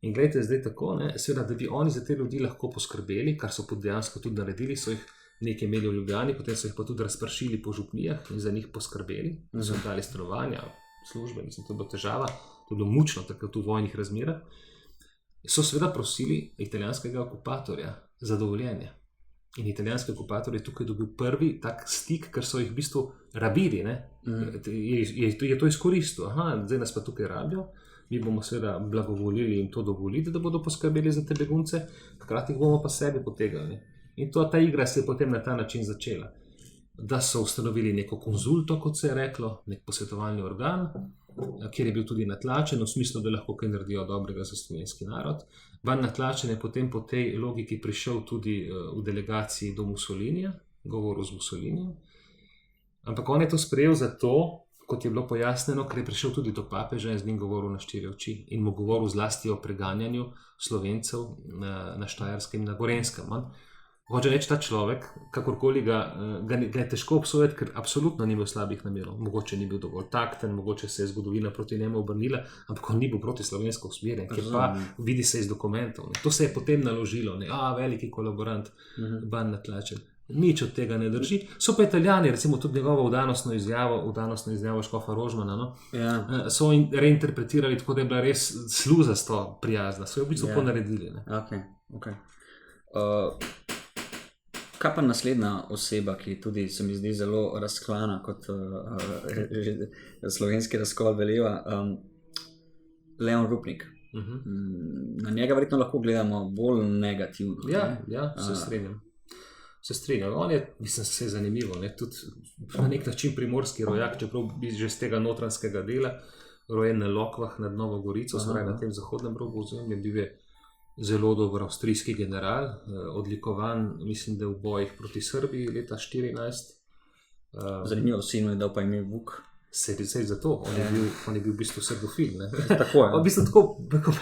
In gledajte, zdaj tako, seveda, da bi oni za te ljudi lahko poskrbeli, kar so dejansko tudi naredili, so jih nekaj imeli v Ljubljani, potem so jih pa tudi razpršili po župnijah in za njih poskrbeli, so jim dali stanovanja, službe, mislim, to je bilo težava, to je bilo mučno takrat v vojnih razmerah, so seveda prosili italijanskega okupatorja za dovoljenje. In italijanski okupator je tukaj dobil prvi tak stik, ker so jih v bistvu rabili. Je to izkoristil. Zdaj nas pa tukaj rabijo, mi bomo seveda blagovolili in to dovolili, da bodo poskrbeli za te begunce, hkrati jih bomo pa sebi potegali. In ta igra se je potem na ta način začela. Da so ustanovili neko konzulto, kot se je reklo, nek posvetovalni organ, kjer je bil tudi natlačen, v smislu, da lahko kaj naredijo dobrega za slovenski narod. Ban na Tlačen je potem po tej logiki prišel tudi v delegaciji do Mussolinija, govoril z Mussolinijem. Ampak on je to sprejel zato, kot je bilo pojasneno, ker je prišel tudi do papeža in z njim govoril na 4 oči in mu govoril zlasti o preganjanju Slovencev na Štajerskem in na Gorenjskem. Hoče reči, ta človek, kakorkoli ga je težko obsojati, ker absolutno ni bil slabih namerov. Mogoče ni bil dovolj takten, mogoče se je zgodovina proti njemu obrnila, ampak on ni bil proti slovensko usmerjen, ker pa vidi se iz dokumentov. Ne. To se je potem naložilo, veliki kolaborant, ban natlačen. Nič od tega ne drži. So pa Italijani, recimo tudi njegovo vdanostno izjavo Škofa Rožmana, so reinterpretirali tako, da je bila res sluzasto prijazna. So jo v bistvu ponaredili. Okay. Kaj pa naslednja oseba, ki tudi se mi zdi zelo razklana, kot slovenski razkol veleva, Leon Rupnik. Na njega verjetno lahko gledamo bolj negativno. Se strinjam. On je, mislim, se zanimivo, tudi na nek način primorski rojak, čeprav bi že z tega notranskega dela, rojen na Lokvah nad Novo Gorico, na tem zahodnem robu ozemlja, bil je zelo dober avstrijski general, odlikovan, mislim, da v bojih proti Srbiji leta 2014. Zanimivo, sinu je dal pa ime Vuk. Sej zato, on je bil v bistvu srbofil. Tako je. V bistvu tako,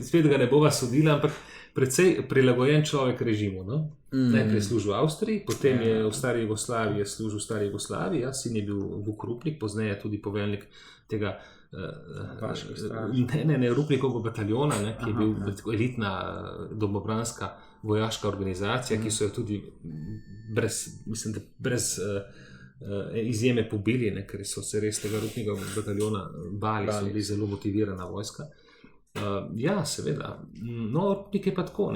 spet ga ne bova sodila, ampak precej prilagojen človek režimu. Najprej je služil v Avstriji, potem je v Stari Jugoslaviji služil v Stari Jugoslaviji, sin je bil Vuk Rupnik, pozneje tudi poveljnik tega Rupnikovega bataljona, ki je bil elitna domobranska vojaška organizacija, ki so jo tudi brez izjeme pobili, ker so se res tega Rupnikovega bataljona bali, so bili zelo motivirana vojska. Seveda. No, Rupnik je pa tako,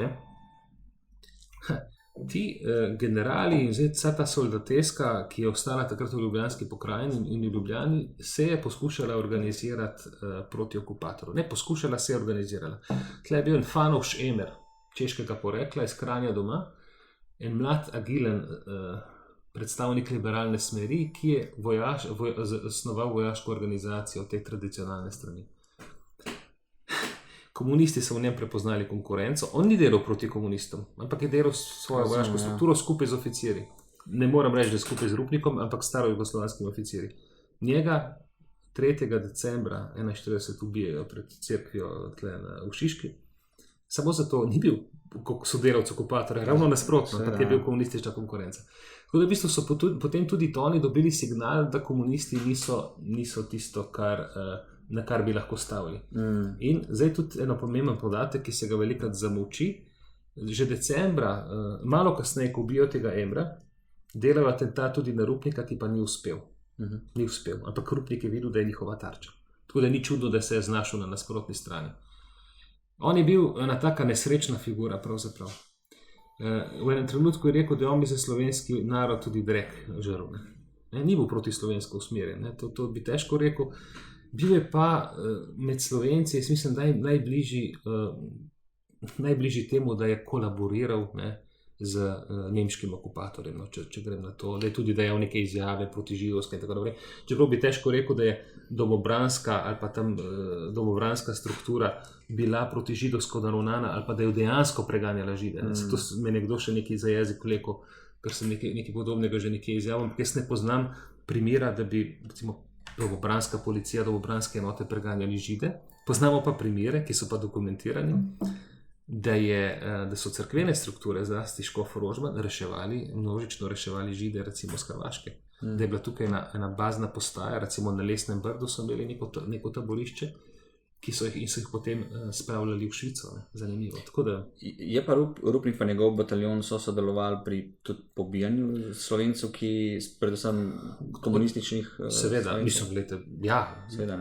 Ti generali in vsa ta soldateska, ki je ostala takrat v Ljubljanski pokrajini in v Ljubljani, se je poskušala organizirati proti okupatorju. Ne, poskušala se je organizirala. Tle je bil en Fanovš Emer, češkega porekla, iz Kranja doma, en mlad, agilen predstavnik liberalne smeri, ki je zasnoval vojaško organizacijo te tradicionalne strani. Komunisti so v njem prepoznali konkurenco. On ni delal proti komunistom, ampak je delal svojo vojaško strukturo skupaj z oficirji. Ne moram reči, da je skupaj z Rupnikom, ampak starojugoslovanskimi oficirji. Njega 3. decembra 1941 ubijajo pred cerkvijo v Šiški. Samo zato ni bil sodelavec okupatorja, ravno nasprotno, ampak je bil komunistična konkurenca. Tako da v bistvu so potem tudi oni dobili signal, da komunisti niso tisto, na kar bi lahko stavili. In zdaj tudi eno pomemben podatek, ki se ga velikrat zamolči. Že decembra, malo kasneje, ko ubijo tega Emra, delajo atentat tudi na Rupnika, ki pa ni uspel. Ni uspel, ampak Rupnik je videl, da je njihova tarča. Tako da ni čudno, da se je znašel na nasprotni strani. On je bil ena taka nesrečna figura pravzaprav. V enem trenutku je rekel, da on bi za slovenski narod tudi drek žrl. Ni bil proti slovensko usmerjen, to bi težko rekel. Bil je pa med Slovenci, jaz mislim, da najbližji temu, da je kolaboriral z nemškim okupatorjem, če grem na to, da je tudi dajal neke izjave proti židovske in tako naprej. Čeprav bi težko rekel, da je domobranska ali pa tam domobranska struktura bila proti židovsko naravnana ali pa da je dejansko preganjala Žide. Zato me nekdo še nekaj za jezik vlekel, ker sem nekaj podobnega že nekaj izjavil, ampak jaz ne poznam primera, da bi recimo domobranska policija, domobranske enote preganjali Žide. Poznamo pa primere, ki so pa dokumentirani, da so cerkvene strukture, zlasti Škof Rožman, množično reševali Žide, recimo z Hrvaške. Da je bila tukaj ena bazna postaja, recimo na Lesnem Brdu so imeli neko taborišče, ki so jih potem spravljali v Švico. Zanimivo. Je pa Rupnik pa njegov bataljon so sodelovali pri tudi pobijanju Slovencev, ki predvsem komunističnih... Seveda, mislim, gledajte,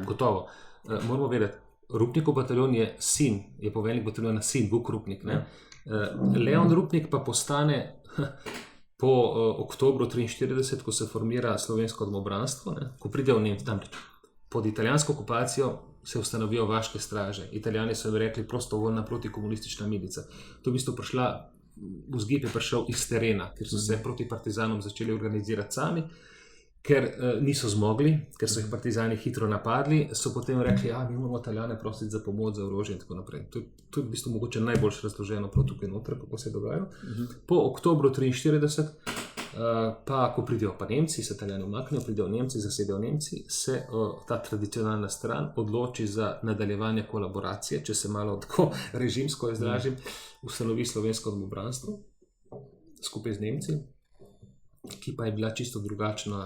gotovo. Moramo vedeti, Rupnikov bataljon je poveljnik bataljona sin, Vuk Rupnik. Leon Rupnik pa postane po oktobru 1943, ko se formira slovensko domobranstvo, ko pride v Nemčijo, pod italijansko okupacijo se ustanovijo vaške straže. Italijani so jim rekli prostovoljna protikomunistična milica. To v bistvu vzgib je prišel iz terena, ker so se proti partizanom začeli organizirati sami, ker niso zmogli, ker so jih partizani hitro napadli, so potem rekli, mi moramo Italijane prositi za pomoč, za orožje in tako naprej. To je v bistvu mogoče najbolj razloženo prav tukaj noter, kako se je dogajalo. Po oktobru 1943 pa ko pridejo pa Nemci, se Italijani umaknejo, pridejo Nemci, zasedejo Nemci, se ta tradicionalna stran odloči za nadaljevanje kolaboracije, če se malo tako režimsko izražim, ustanovi slovensko domobranstvo. skupaj z Nemci, ki pa je bila čisto drugačna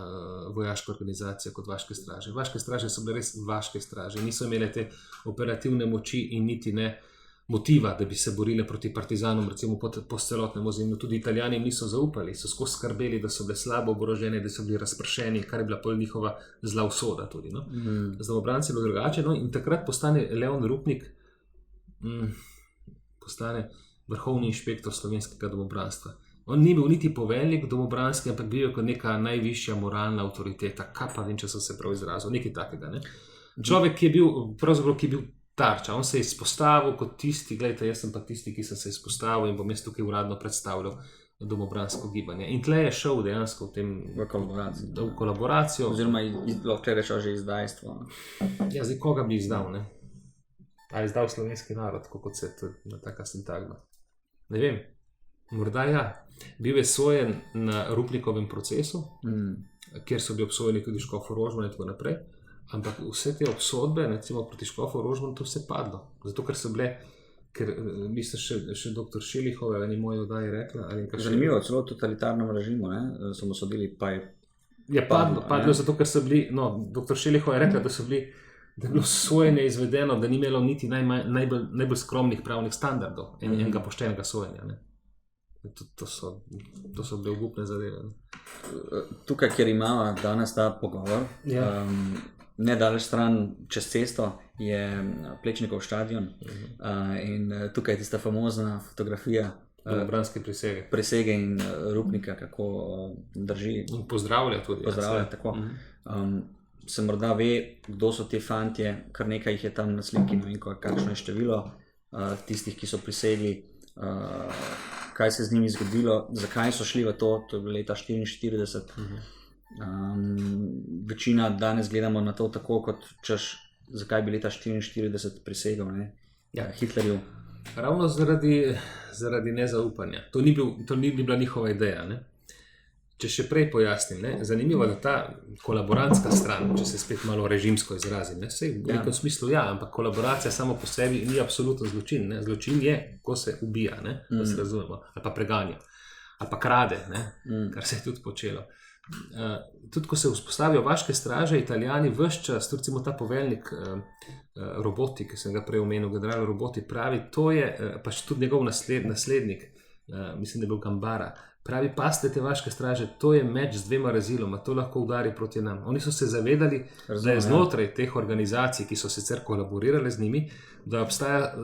vojaška organizacija kot vaške straže. Vaške straže so bile res vaške straže, niso imele te operativne moči in niti ne motiva, da bi se borile proti partizanom, recimo po celotnem ozemlju. Tudi Italijani niso zaupali, so skozi skrbeli, da so bile slabo oborožene, da so bili razpršeni, kar je bila pol njihova zla usoda tudi. No? Z domobranci je bilo drugače, no? In takrat postane Leon Rupnik postane vrhovni inšpektor slovenskega domobranstva. On ni bil niti poveljnik domobranski, ampak bil kot neka najvišja moralna avtoriteta, kaj pa vem, če sem se prav izrazil, nekaj takega. Ne? Človek, ki je bil tarča, on se je izpostavil kot tisti, gledajte, jaz sem pa tisti, ki sem se izpostavil in bom jaz tukaj uradno predstavljal domobransko gibanje. In tle je šel dejansko v kolaboracijo. Oziroma, lahko rečeš že izdajstvo. Ja, zdaj koga bi izdal, ne? Ali izdal slovenski narod, kot se je na taka sintagma. Ne vem, morda ja. Bil je sojen na Rupnikovem procesu, kjer so bili obsojeni tudi Škofja Rožman in tako naprej. Ampak vse te obsodbe, recimo proti Škofju Rožmanu, to vse padlo. Zato, ker so bile, ker mislim, še dr. Šelihova, ali ni moja oddaja rekla. Zanimivo, celo v totalitarnem režimu, so mu sodili, pa je... Je padlo, zato, ker so bili, dr. Šelihova je rekla, da je bilo sojenje izvedeno, da ni imelo niti najbolj skromnih pravnih standardov enega poštenega sojenja. Ne? To so bile obupne zadeve. Ne? Tukaj, kjer imamo danes ta pogovor, nedaleč stran čez cesto je Plečnikov stadion in tukaj je tista famozna fotografija domobranske prisege in Rupnika, kako drži. In pozdravlja tudi. Pozdravlja, tako. Se morda ve, kdo so ti fantje, kar nekaj jih je tam na sliki, ne vem, kakšno je število tistih, ki so prisegli, kaj se z njimi zgodilo, zakaj so šli v to je bilo leta 1944. Večina danes gledamo na to tako, kot češ, zakaj bi leta 1944 prisegel Hitlerju. Ravno zaradi nezaupanja. To ni bila njihova ideja. Ne? Če še prej pojasnim, zanimivo, da ta kolaborantska stran, če se spet malo režimsko izrazim, v nekem smislu ampak kolaboracija samo po sebi ni absolutno zločin. Ne? Zločin je, ko se ubija, da se razumemo, ali pa preganja, ali pa krade, kar se je tudi počelo. Tudi ko se vzpostavijo vaške straže, Italijani ves čas, recimo ta poveljnik Roboti, ki sem ga prej omenil, general Roboti, pravi, to je pač tudi njegov naslednik, mislim, da je bil Gambara, pravi, paste te vaške straže, to je meč z dvema reziloma, to lahko udari proti nam. Oni so se zavedali, da je znotraj teh organizacij, ki so sicer kolaborirale z njimi, da obstaja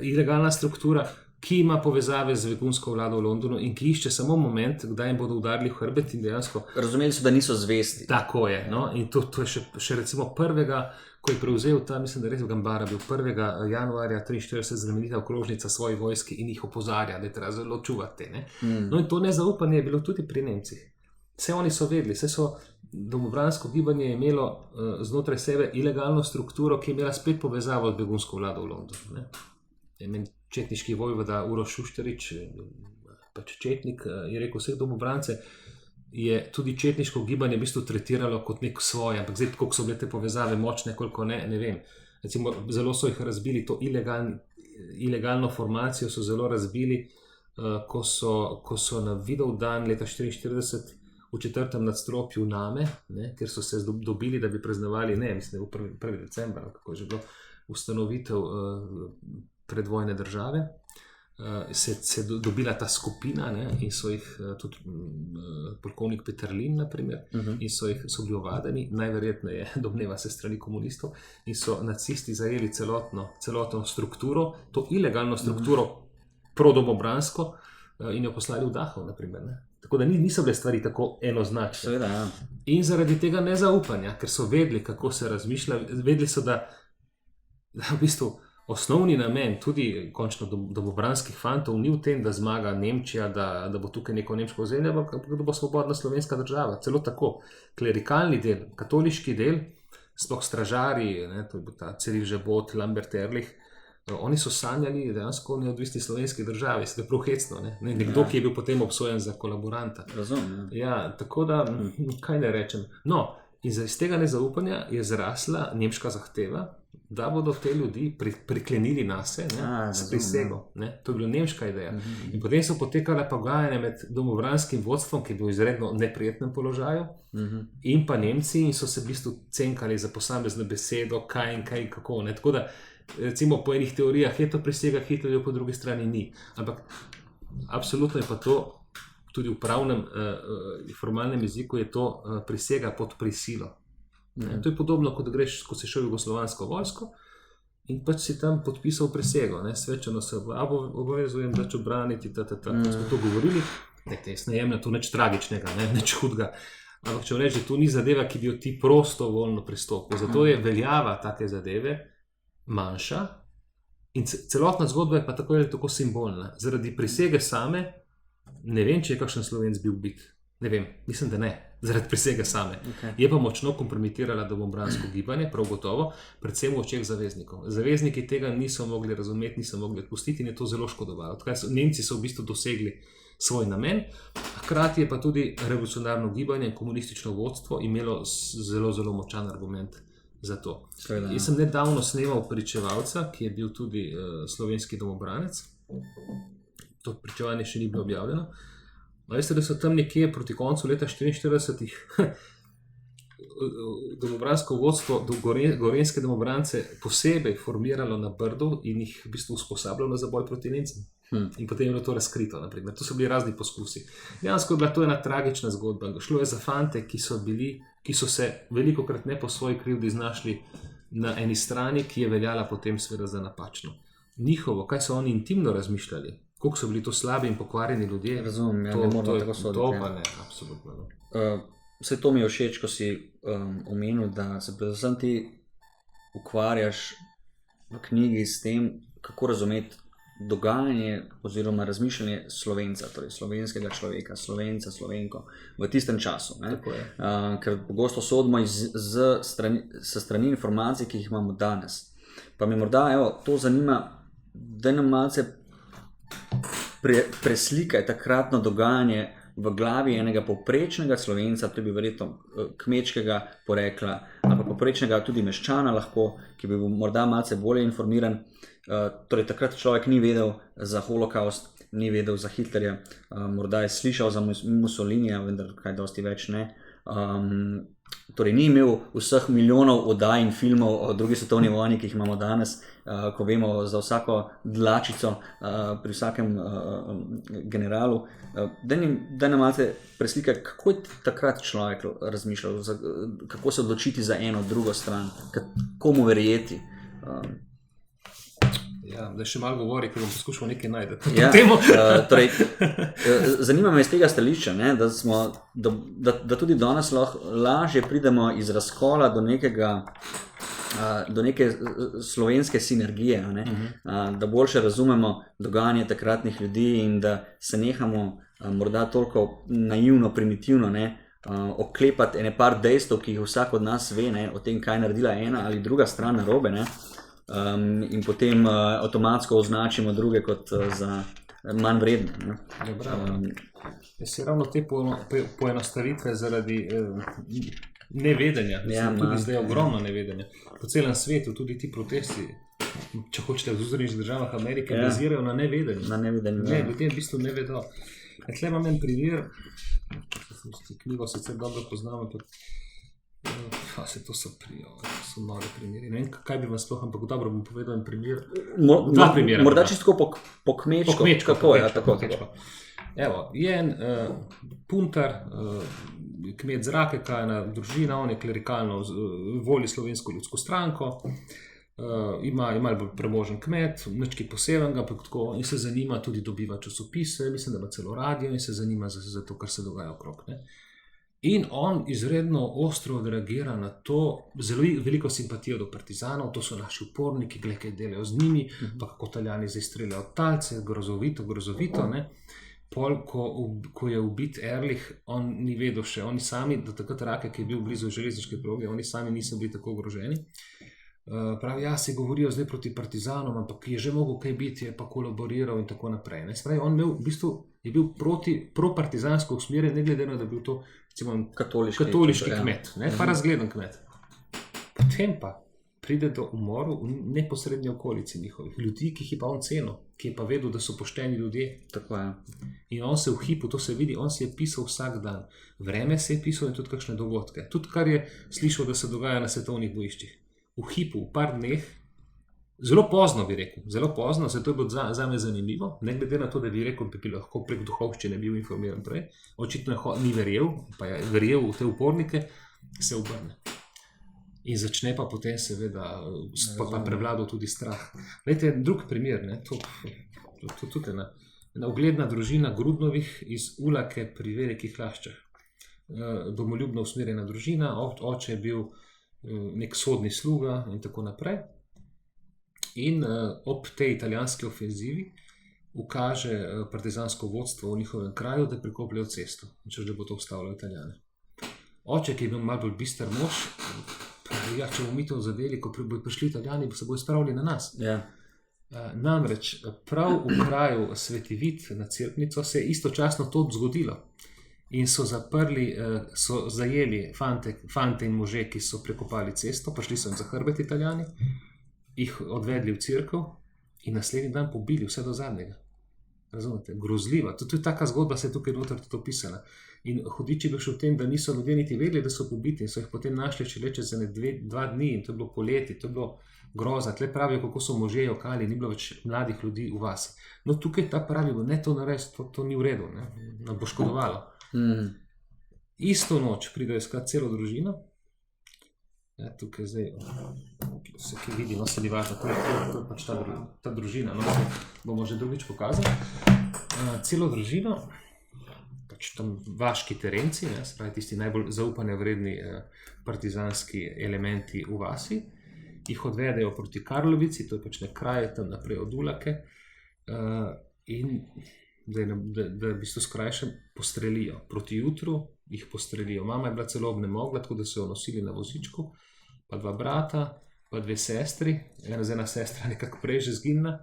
ilegalna struktura, ki ima povezave z begunsko vlado v Londonu in ki išče samo moment, kdaj jim bodo udarili v hrbet in dejansko... Razumeli so, da niso zvesti. Tako je. No? In to je še recimo prvega, ko je prevzel ta, mislim, da res v Gambara bil 1. januarja 1943 znamenita okrožnica svoji vojski in jih opozarja, da je treba zelo čuvati. No in to nezaupanje je bilo tudi pri Nemcih. Vse oni so vedeli, domobransko gibanje je imelo znotraj sebe ilegalno strukturo, ki je imela spet povezavo z begunsko vlado v Londonu. Četniški vojvoda Uroš Šušterič, pač četnik, je rekel, vseh domobrance je tudi četniško gibanje v bistvu tretiralo kot nek svoj, ampak zdaj, koliko so bile te povezave močne, koliko ne vem. Recimo, zelo so jih razbili, to ilegalno formacijo so zelo razbili, ko so na vidov dan leta 1944 v 4. nadstropju Name, ker so se dobili, da bi praznovali, mislim, v 1. decembra, kako je že bilo ustanovitev predvojne države, se dobila ta skupina in so jih tudi polkovnik Peterlin, naprimer, in so bili ovadeni, najverjetneje domneva se strani komunistov, in so nacisti zajeli celotno strukturo, to ilegalno strukturo prodomobransko in jo poslali v Dachau, naprimer. Tako da niso bile stvari tako enoznačne. Seveda, ja. In zaradi tega nezaupanja, ker so vedeli, kako se razmišlja, vedeli so, da v bistvu osnovni namen tudi končno domobranskih fantov ni v tem, da zmaga Nemčija, da bo tukaj neko nemško ozemlje, ampak da bo svobodna slovenska država. Celo tako, klerikalni del, katoliški del, sploh stražari, to je bil ta Ciril Žebot, Lambert Ehrlich, oni so sanjali dejansko o neodvisni slovenski državi, se da prav hecno, nekdo, ki je bil potem obsojen za kolaboranta. Razumem. Ja, tako da, kaj ne rečem. No, In iz tega nezaupanja je zrasla nemška zahteva, da bodo te ljudi priklenili nase s prisego. To je bila nemška ideja. In potem so potekale pogajanja med domobranskim vodstvom, ki je bil v izredno neprijetnem položaju, in pa Nemci, in so se v bistvu cenkali za posamezno besedo, kaj in kaj in kako. Tako da, recimo, po enih teorijah je to prisega Hitlerju, po drugi strani ni. Ampak absolutno je pa to, tudi v pravnem, formalnem jeziku je to prisega pod prisilo. To je podobno, kot greš, ko si šel v jugoslovansko vojsko in pač si tam podpisal prisego, svečano se obavezujem, da ću braniti, Ko smo to govorili, jaz ne jemljem to nič tragičnega, nič hudega, ampak če reči, to ni zadeva, ki bi jo ti prostovoljno pristopil, zato je veljava take zadeve manjša in celotna zgodba je pa tako ali tako simbolna. Zaradi prisege same ne vem, če je kakšen Slovenc bil ubit. Ne vem, mislim, da ne, zaradi prisege same. Je pa močno kompromitirala domobransko gibanje, prav gotovo, predvsem v očeh zaveznikov. Zavezniki tega niso mogli razumeti, niso mogli odpustiti in je to zelo škodovalo. Nemci so v bistvu dosegli svoj namen, hkrati je pa tudi revolucionarno gibanje in komunistično vodstvo imelo zelo, zelo močan argument za to. Jaz sem nedavno snemal pričevalca, ki je bil tudi slovenski domobranec. To pričevanje še ni bilo objavljeno. Veste, da so tam nekje proti koncu leta 1944 domobransko vodstvo gorenjske domobrance posebej formiralo na Brdu in jih v bistvu usposabljalo za boj proti Nemcem. In potem je bilo to razkrito, naprimer. To so bili razni poskusi. Dejansko je bila to ena tragična zgodba. Šlo je za fante, ki so se velikokrat ne po svoji krivdi znašli na eni strani, ki je veljala potem seveda za napačno. Njihovo, kaj so oni intimno razmišljali, koliko so bili to slabi in pokvarjeni ljudje. Razumem, ne moramo tako soditi. To pa ne, absolutno. Vse to mi je všeč, ko si omenil, da se predvsem ti ukvarjaš v knjigi s tem, kako razumeti dogajanje oziroma razmišljanje Slovenca, torej slovenskega človeka, Slovenca, Slovenko v tistem času. Ker pogosto sodimo s strani informacij, ki jih imamo danes. Pa me morda to zanima, da nam malce preslikaj takratno dogajanje v glavi enega povprečnega Slovenca, to bi verjetno kmečkega porekla, ali pa povprečnega tudi meščana lahko, ki bi bil morda malce bolje informiran. Torej takrat človek ni vedel za holokaust, ni vedel za Hitlerja, morda je slišal za Mussolinija, vendar kaj dosti več ne. Torej ni imel vseh milijonov oddaj in filmov o drugi svetovni vojni, ki jih imamo danes, ko vemo za vsako dlačico pri vsakem generalu. Da nam malce preslika, kako je takrat človek razmišljal, kako se odločiti za eno, drugo stran, komu verjeti. Ja, da še malo govori, ker bom poskušal nekaj najti. Torej, zanima me iz tega stališča, da tudi danes lažje pridemo iz razkola do neke slovenske sinergije, da boljše razumemo dogajanje takratnih ljudi in da se nehamo morda toliko naivno, primitivno oklepati ene par dejstev, ki jih vsak od nas ve, o tem, kaj je naredila ena ali druga stran narobe, in potem avtomatsko označimo druge kot za manj vredne. Jaz se ravno te poenostavitve zaradi nevedenja, tudi zdaj ogromno nevedenja. Po celem svetu tudi ti protesti, če hočete v Združenih državah Amerike, bazirajo na nevedenju. Ljudje v bistvu ne vedo. Tle imam en primer, knjigo sicer dobro poznam, to so nove primeri. Ne vem, kaj bi vam sploh, ampak dobro bom povedal en primer. Dva primera. Morda čisto po kmečko. Evo, je en puntar, kmet z Rakeka, ena družina, on je klerikalno voli Slovensko ljudsko stranko, ima bolj premožen kmet, nič kaj posebnega, ampak tako, in se zanima, tudi dobiva časopise, mislim, da ima celo radio in se zanima za to, kar se dogaja okrog. In on izredno ostro odreagira na to, zelo veliko simpatijo do partizanov, to so naši uporniki, glej, kaj delajo z njimi, pa kako Italijani zdaj streljajo talce, grozovito. Pol, ko je ubit Ehrlich, on ni vedel še, oni sami, do takrat Rakek, ki je bil blizu železniške proge, oni sami niso bili tako ogroženi. Pravi, se govorijo zdaj proti partizanom, ampak je že mogel kaj biti, je pa kolaboriral in tako naprej. Spravi, on v bistvu je bil propartizansko usmerjen, ne glede na, da je bil to recimo, katoliški kmet, ne, pa razgledan kmet. Potem pa pride do umorov v neposrednji okolici njihovih ljudi, ki jih je pa on cenil, ki je pa vedel, da so pošteni ljudje. Tako je. In on se v hipu, to se vidi, on si je pisal vsak dan. Vreme se je pisal in tudi kakšne dogodke. Tudi kar je slišal, da se dogaja na svetovnih bojiščih. V hipu, v par dneh, zelo pozno bi rekel, zelo pozno, zato je bilo zame zanimivo, ne glede na to, da bi rekel, da bi lahko prek duhovščine bil informiran prej. Očitno ni verjel, pa je verjel v te upornike, se obrne. In začne pa potem seveda, pa prevladal tudi strah. Glejte, drug primer, ne, to tudi ena ugledna družina Grudnovih iz Ulake pri Velikih Laščah. Domoljubno usmerjena družina, oče je bil nek sodni sluga in tako naprej. In ob tej italijanski ofenzivi ukaže partizansko vodstvo v njihovem kraju, da prekopljajo cesto, češ da bo to ustavilo Italijane. Oče, ki je bil malo bolj bister mož, pravi, ja, če bomo mi to zadeli, ko bodo prišli Italijani, se bodo spravili na nas. Ja. Namreč prav v kraju Svetivid na Cerknico se je istočasno to zgodilo. In so zaprli, so zajeli fante in može, ki so prekopali cesto, prišli so jim za hrbet Italijani, jih odvedli v cerkev in naslednji dan pobili vse do zadnjega. Razumete? Grozljiva. To je taka zgodba, se je tukaj noter tudi opisana. In hudič je bil še v tem, da niso ljudje niti vedeli, da so pobiti in so jih potem našli šele čez 2 dni in to je bilo poleti, to je bilo groza. Tle pravijo, kako so može jokali, ni bilo več mladih ljudi v vasi. No tukaj ta pravi, ne to narediti, to ni v redu, ne? Nam bo škodovalo. Isto noč pridejo iskat celo družino. Ja, tukaj zdaj se ki vidi, no se ni važno, to je pač ta družina, no bomo že drugič pokazali. Celo družino, pač tam vaški terenci, ne, spravi tisti najbolj zaupanja vredni partizanski elementi v vasi, jih odvedejo proti Karlovici, to je pač nek kraj tam naprej od Ulake, in da v bistvu skrajšam, postrelijo. Proti jutru jih postrelijo. Mama je bila celo obnemogla, tako da so jo nosili na vozičku, pa 2 brata, pa 2 sestri, ena sestra nekako prej že zginila.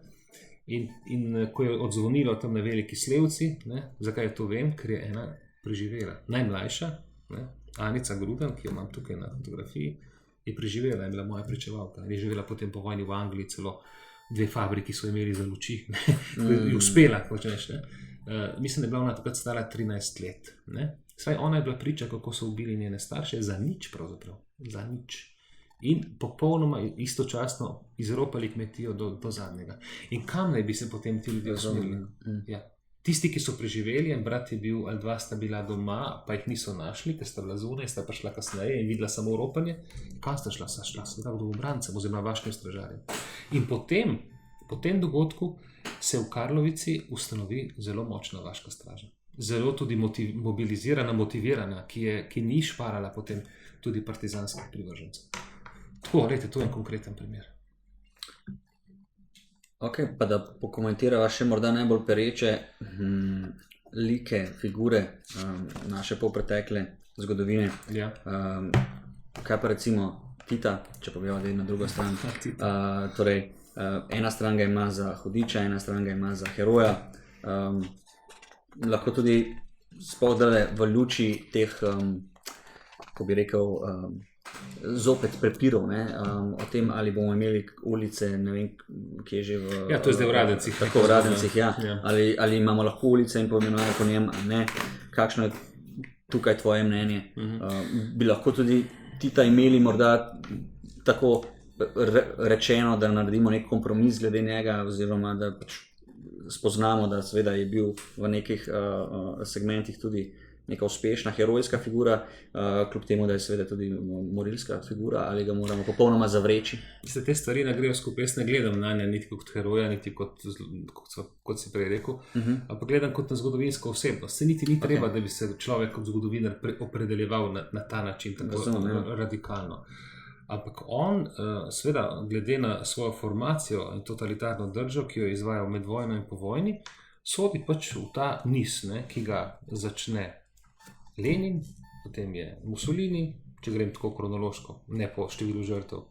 In ko je odzvonilo tam na Veliki Slevci, ne, zakaj to vem, ker je ena preživela. Najmlajša, ne, Anica Gruden, ki jo imam tukaj na fotografiji, je preživela, je bila moja pričevalka. Je živela potem po vojni v Angliji, celo 2 fabriki so imeli za luči. Je uspela, hočeš, ne. Mislim, da je bila ona takrat stara 13 let. Ne. Saj ona je bila priča, kako so ubili njene starše, za nič pravzaprav, za nič. In popolnoma istočasno izropali kmetijo do zadnjega. In kam naj bi se potem ti ljudje usmerili? Ja. Tisti, ki so preživeli, en brat je bil ali 2 sta bila doma, pa jih niso našli, ker sta bila zunaj, sta pa šla kasneje in videla samo ropanje. Kam sta šla? Sta šla seveda v domobrancem oziroma vaškim stražarjem. In po tem dogodku se v Karlovici ustanovi zelo močna vaška straža. Zelo tudi motivirana, ki ni šparala potem tudi partizanskih privržencev. Tako, gledajte, to je en konkreten primer. Ok, pa da pokomentirava še morda najbolj pereče like, figure naše polpretekle zgodovine. Ja. Kaj pa recimo Tita, če pa bi na drugo stran. Torej, ena stran ga ima za hudiča, ena stran ga ima za heroja. Lahko tudi spohdale v luči teh, ko bi rekel, zopet prepirov, ne, o tem, ali bomo imeli ulice, ne vem, kje že v... Ja, to je zdaj v Radencih. Tako, v Radencih, ja. Ali imamo lahko ulice in poimenujemo po njem, ali ne. Kakšno je tukaj tvoje mnenje? Bi lahko tudi Tita imeli morda tako rečeno, da naredimo nek kompromis glede njega, oziroma da pač spoznamo, da seveda je bil v nekih segmentih tudi neka uspešna herojska figura, kljub temu, da je seveda tudi morilska figura, ali ga moramo popolnoma zavreči. Te stvari ne grejo skupaj, jaz ne gledam na nje niti kot heroja, niti kot si prej rekel, ampak gledam kot na zgodovinsko osebnost. Se niti ni treba, da bi se človek kot zgodovinar opredeljeval na ta način, tako radikalno. Ampak on, seveda, glede na svojo formacijo in totalitarno držo, ki jo je izvajal med vojno in po vojni, sodi pač v ta niz, ne, ki ga začne Lenin, potem je Mussolini, če grem tako kronološko, ne po številu žrtev.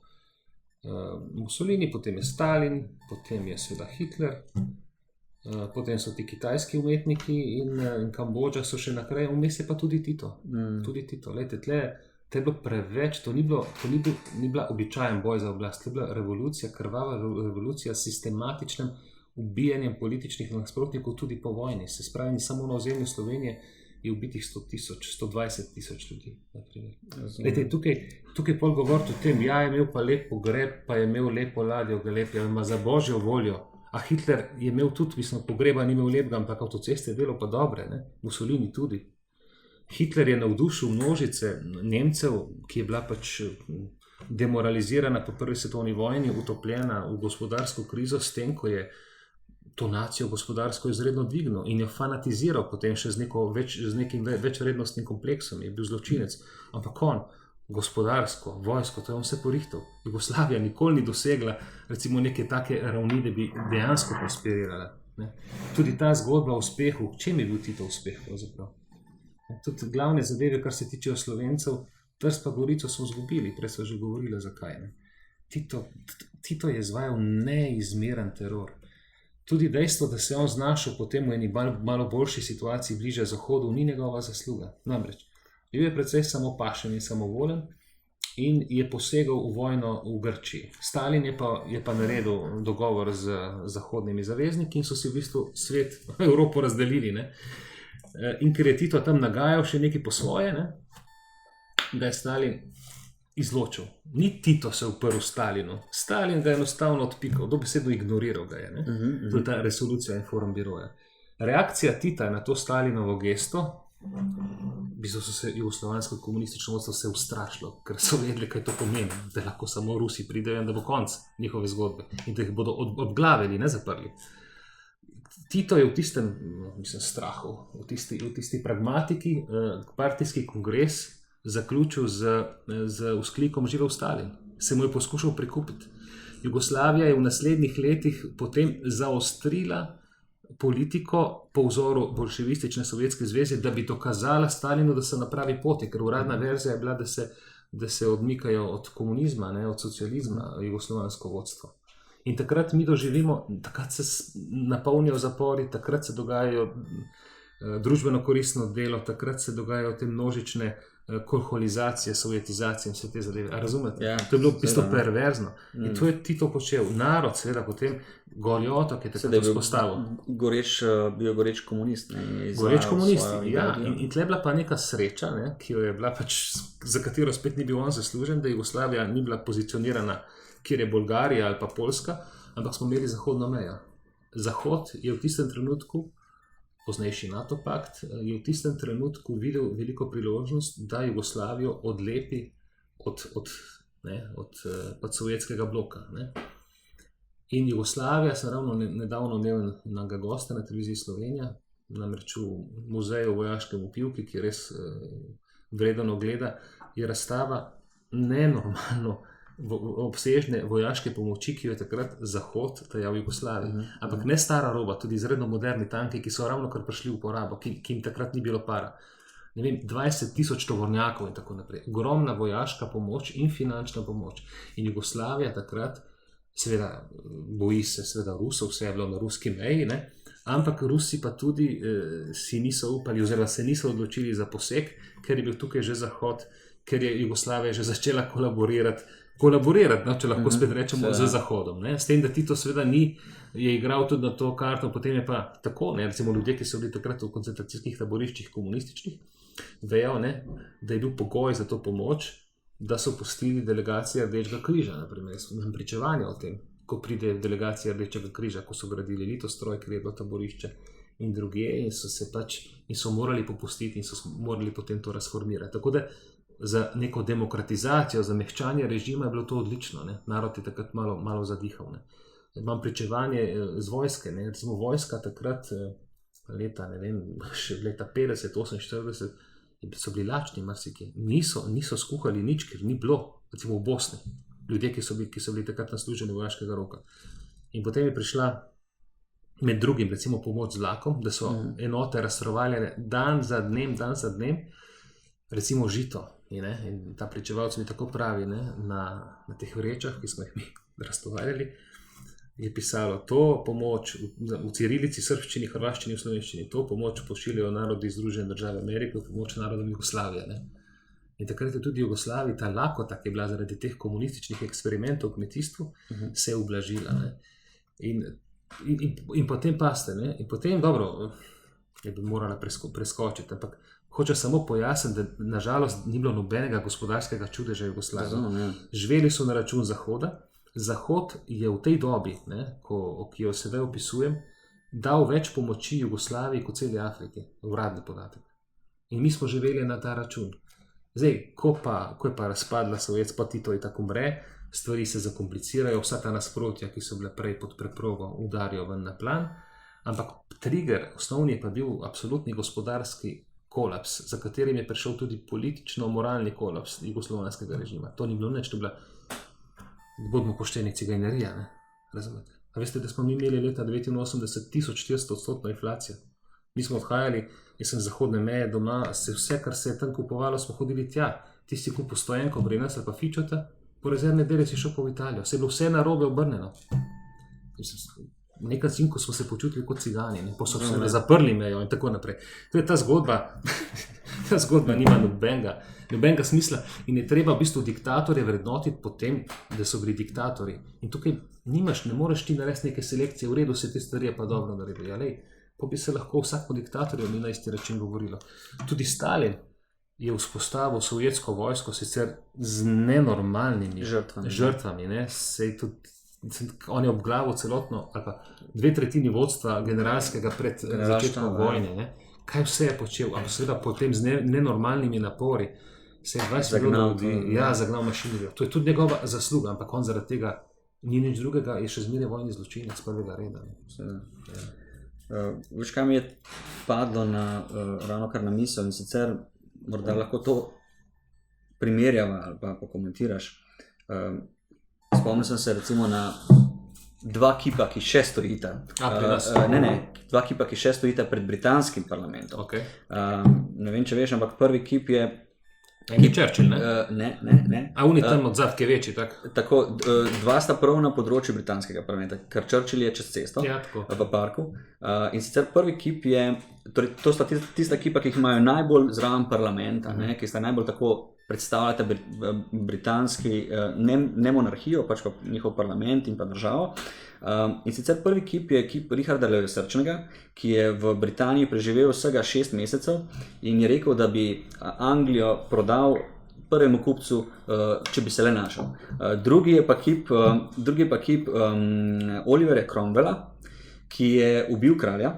Mussolini, potem je Stalin, potem je seveda Hitler, potem so ti kitajski umetniki in Kambodža so še naprej, vmes je pa tudi Tito. Tudi Tito. Lejte, tle je bilo preveč, to ni bila običajen boj za oblast, to je bila revolucija, krvava revolucija s sistematičnim ubijanjem političnih nasprotnikov tudi po vojni. Se spravi, samo na ozemlju Slovenije je ubitih 120,000 ljudi. Lejte, tukaj pol govoriti o tem, ja, je imel pa lep pogreb, pa je imel lepo ladjo, ga lep, ja, ima za božjo voljo. A Hitler je imel tudi, mislim, pogreba ni imel lepega, ampak avtoceste je delo pa dobre, ne? Mussolini tudi. Hitler je navdušil množice Nemcev, ki je bila pač demoralizirana po prvi svetovni vojni, utopljena v gospodarsko krizo s tem, ko je to nacijo gospodarsko izredno dvignil in jo fanatiziral potem še z nekim večvrednostnim kompleksom, je bil zločinec. Ampak on, gospodarsko, vojsko, to je on vse porihtal. Jugoslavija nikoli ni dosegla recimo neke take ravni, da bi dejansko prosperirala. Ne? Tudi ta zgodba o uspehu, čem je bil Tito uspeh pravzaprav? Tudi glavne zadeve, kar se tiče Slovencev, Trst pa Gorico smo izgubili, prej so že govorili zakaj. Ne? Tito je izvajal neizmeren teror. Tudi dejstvo, da se je on znašel potem v eni malo boljši situaciji bliže Zahodu, ni njegova zasluga. Namreč, bil je precej samopašen in samovolen in je posegal v vojno v Grčiji. Stalin je pa naredil dogovor z zahodnimi zavezniki in so si v bistvu svet, Evropo razdelili. Ne? In ker je Tito tam nagajal še nekaj po svoje, ne? Ga je Stalin izločil. Ni Tito se uprl Stalinu. Stalin ga je enostavno odpikal, dobesedno ignoriral ga je. To je ta resolucija Informbiroja. Reakcija Tita na to Stalinovo gesto, v bistvu so se jugoslovansko komunistično vodstvo se ustrašilo, ker so vedeli, kaj to pomeni, da lahko samo Rusi pridejo in da bo konc njihove zgodbe in da jih bodo odglavili, ne zaprli. Tito je v tistem strahu, v tisti pragmatiki, partijski kongres zaključil z vzklikom živel Stalin. Se mu je poskušal prikupiti. Jugoslavija je v naslednjih letih potem zaostrila politiko po vzoru bolševistične Sovjetske zveze, da bi dokazala Stalinu, da so na pravi poti, ker uradna verzija je bila, da se odmikajo od komunizma, ne, od socializma, jugoslovansko vodstvo. In takrat mi doživimo, takrat se napolnijo zapori, takrat se dogajajo družbeno koristno delo, takrat se dogajajo te množične kolholizacije, sovjetizacije in vse te zadeve. A razumete? Ja, to je bilo v bistvu perverzno. In to je Tito počel. Narod, seveda, potem Gorjotok je takrat vzpostavil. Bil goreč komunist. Goreč komunist, ja. In tle je bila pa neka sreča, ne, ki jo je bila pač, za katero spet ni bil on zaslužen, da Jugoslavija ni bila pozicionirana, kjer je Bolgarija ali pa Poljska, ampak smo imeli zahodno mejo. Zahod je v tistem trenutku, poznejši NATO pakt, je v tistem trenutku videl veliko priložnost, da Jugoslavijo odlepi od sovjetskega bloka. Ne. In Jugoslavija, sem ravno nedavno imel enega gosta na televiziji Slovenija, namreč v muzeju vojaškem v Pivki, ki je res vreden ogleda, je razstava nenormalno obsežne vojaške pomoči, ki jo je takrat Zahod dajal Jugoslaviji. Ampak ne stara roba, tudi izredno moderni tanki, ki so ravno kar prišli v uporabo, ki jim takrat ni bilo para. Ne vem, 20,000 tovornjakov in tako naprej. Ogromna vojaška pomoč in finančna pomoč. In Jugoslavija takrat, seveda boji se seveda Rusov, vse je bilo na ruski meji, ne? Ampak Rusi pa tudi si niso upali, oziroma se niso odločili za poseg, ker je bil tukaj že Zahod, ker je Jugoslavija že začela kolaborirati, no, če lahko spet rečemo, z Zahodom. Ne? S tem, da Tito seveda je igral tudi na to karto, potem je pa tako, ne? Recimo ljudje, ki so bili takrat v koncentracijskih taboriščih komunističnih, vejo, ne? Da je bil pogoj za to pomoč, da so pustili delegacije Rdečega križa, naprimer, imam pričevanje o tem, ko pride delegacija Rdečega križa, ko so gradili Litostroj, ker je bilo taborišče in druge in so morali popustiti in so morali potem to razformirati. Tako da za neko demokratizacijo, za mehčanje režima je bilo to odlično. Ne? Narod je takrat malo zadihal. Ne? Imam pričevanje z vojske. Ne? Recimo vojska takrat, leta 50, 48, so bili lačni marsikje. Niso skuhali nič, ker ni bilo, recimo v Bosni. Ljudje, ki so bili takrat nasluženi vojaškega roka. In potem je prišla med drugim recimo pomoč z vlakom, da so enote razstrovali dan za dnem, recimo žito. In ta pričevalc mi tako pravi, ne, na teh vrečah, ki smo jih mi raztovarjali, je pisalo to pomoč v cirilici, srbščini, hrvaščini, v slovenščini, to pomoč pošiljajo narodi Združene države Amerike, pomoč narodom Jugoslavije. Ne? In takrat je tudi v Jugoslaviji ta lakota, ki je bila zaradi teh komunističnih eksperimentov v kmetijstvu, se je ublažila. Ne? In potem paste, ne? In potem, dobro, je bi morala preskočiti, ampak hoče samo pojasniti, da nažalost ni bilo nobenega gospodarskega čudeža Jugoslavije. Živeli so na račun Zahoda. Zahod je v tej dobi, ne, ki jo sedaj opisujem, dal več pomoči Jugoslaviji kot celi Afriki, uradni podatek. In mi smo živeli na ta račun. Zdaj, ko je pa razpadla Sovjetska, pa Tito je tako umre, stvari se zakomplicirajo, vsa ta nasprotja, ki so bile prej pod preprogo, udarijo ven na plan, ampak trigger, osnovni je pa bil absolutni gospodarski kolaps, za katerim je prišel tudi politično-moralni kolaps jugoslovanskega režima. To ni bilo nič, to je bila, bodimo pošteni, cigajnerija, ne? Razumete? A veste, da smo mi imeli leta 1989 1400% inflacijo. Mi smo odhajali, jaz sem z zahodne meje doma, vse, kar se je tam kupovalo, smo hodili tja. Ti si kupil 100 enko pri nas ali pa fičota, po rezervne dele si šel po Italijo. Se je bilo vse narobe obrneno. Nekaj zimko smo se počutili kot cigani, pa so se zaprli mejo in tako naprej. To je ta zgodba nima nobenega smisla in je treba v bistvu diktatorje vrednotiti po tem, da so bili diktatorji. In tukaj ne moreš ti narediti neke selekcije, v redu se te stvari pa dobro naredili. Ja, pa bi se lahko vsako diktatorju ni na isti način govorilo. Tudi Stalin je vzpostavil sovjetsko vojsko sicer z nenormalnimi žrtvami, ne? Sej tudi on je obglavil celotno, ali pa 2/3 vodstva generalskega pred začetkom vojne. Ne? Kaj vse je počel, ampak seveda potem z nenormalnimi napori se je 20 ljudi zagnal mašinerijo. To je tudi njegova zasluga, ampak on zaradi tega ni nič drugega, je še zmeraj vojni zločinec prvega reda. Veš, kaj mi je padlo ravno kar na misel in sicer morda lahko to primerjava ali pa pokomentiraš. Spomnil sem se recimo na dva kipa, ki še stojita. Dva kipa, ki še stojita pred britanskim parlamentom. Okay. Ne vem, če veš, ampak prvi kip je... Ni Churchill, ne? Ne. A oni tam od zadke večji, tako? Tako, dva sta prav na področju britanskega parlamenta, ker Churchill je čez cesto v parku. In sicer prvi kip je, torej to sta tista kipa, ki jih imajo najbolj zraven parlamenta, ki sta najbolj tako predstavljata britanski, ne monarhijo, pač pa njihov parlament in pa državo. In sicer prvi kip je kip Richarda Leosrčnega, ki je v Britaniji preživel vsega 6 mesecev in je rekel, da bi Anglijo prodal prvemu kupcu, če bi se le našel. Drugi je pa kip Olivera Cromwella, ki je ubil kralja,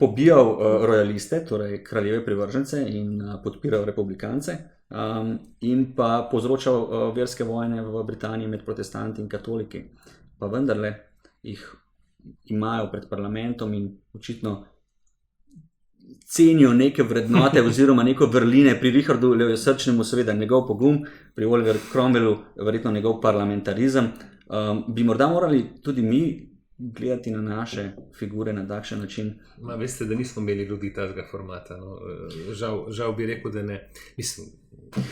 pobijal rojaliste, torej kraljeve privržence in podpiral republikance in pa povzročal verske vojne v Britaniji med protestanti in katoliki. Pa vendarle jih imajo pred parlamentom in očitno cenijo neke vrednote oziroma neko vrline. Pri Richardu Leosrčnemu seveda njegov pogum, pri Oliveru Cromwellu verjetno njegov parlamentarizem. Bi morda morali tudi mi gledati na naše figure na takšen način. Veste, da nismo imeli ljudi tazga formata. No? Žal bi rekel, da ne. Mislim,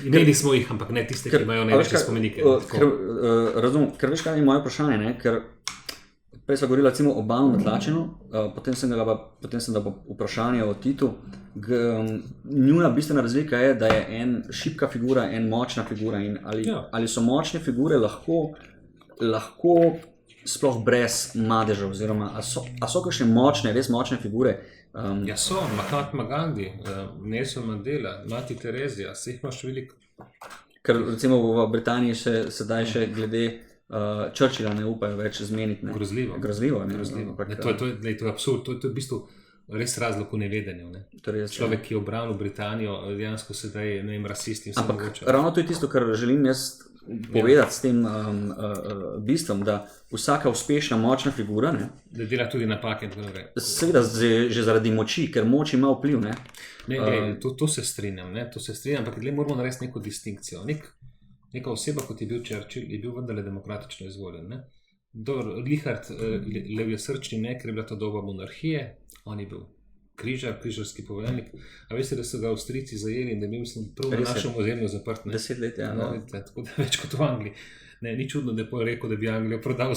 imeli smo jih, ampak ne tiste, ki imajo največje spomenike. Razumem, ker veš, kaj je moje vprašanje, ne? Ker prej sva govorila recimo o Banu Matlačenu, potem sem da vprašanje o Titu. Njuna bistvena razlika je, da je en šibka figura, en močna figura in ali so močne figure lahko sploh brez madeža, oziroma a so kakšne močne, res močne figure? Ja so, Mahatma Gandhi, Nelson Mandela, Mati Terezija, se jih imaš veliko. Ker recimo v Britaniji sedaj še glede Churchilla ne upajo več zmeniti. Ne? Grozljivo. To je absurd, to je v bistvu res razlog v nevedenju. Ne? Človek, ki je obranil Britanijo, dejansko sedaj rasist in vse mogoče. Ravno to je tisto, kar želim jaz povedati s tem bistvom, da vsaka uspešna, močna figura, ne, da dela tudi napake. Seveda že zaradi moči, ker moč ima vpliv. To se strinjam, ampak moramo narediti neko distinkcijo. Neka oseba, kot je bil Churchill, je bil vendarle demokratično izvoljen. Richard Leosrčni ne, ker je bila to doba monarhije, on je bil križarski poveljnik. A veste, da so ga Avstrijci zajeli in da je bil, mislim, prav na našem ozemlju zaprt. 10 let, ja. Tako da več kot v Angliji. Ne, ni čudno, da je pol rekel, da bi Anglijo prodal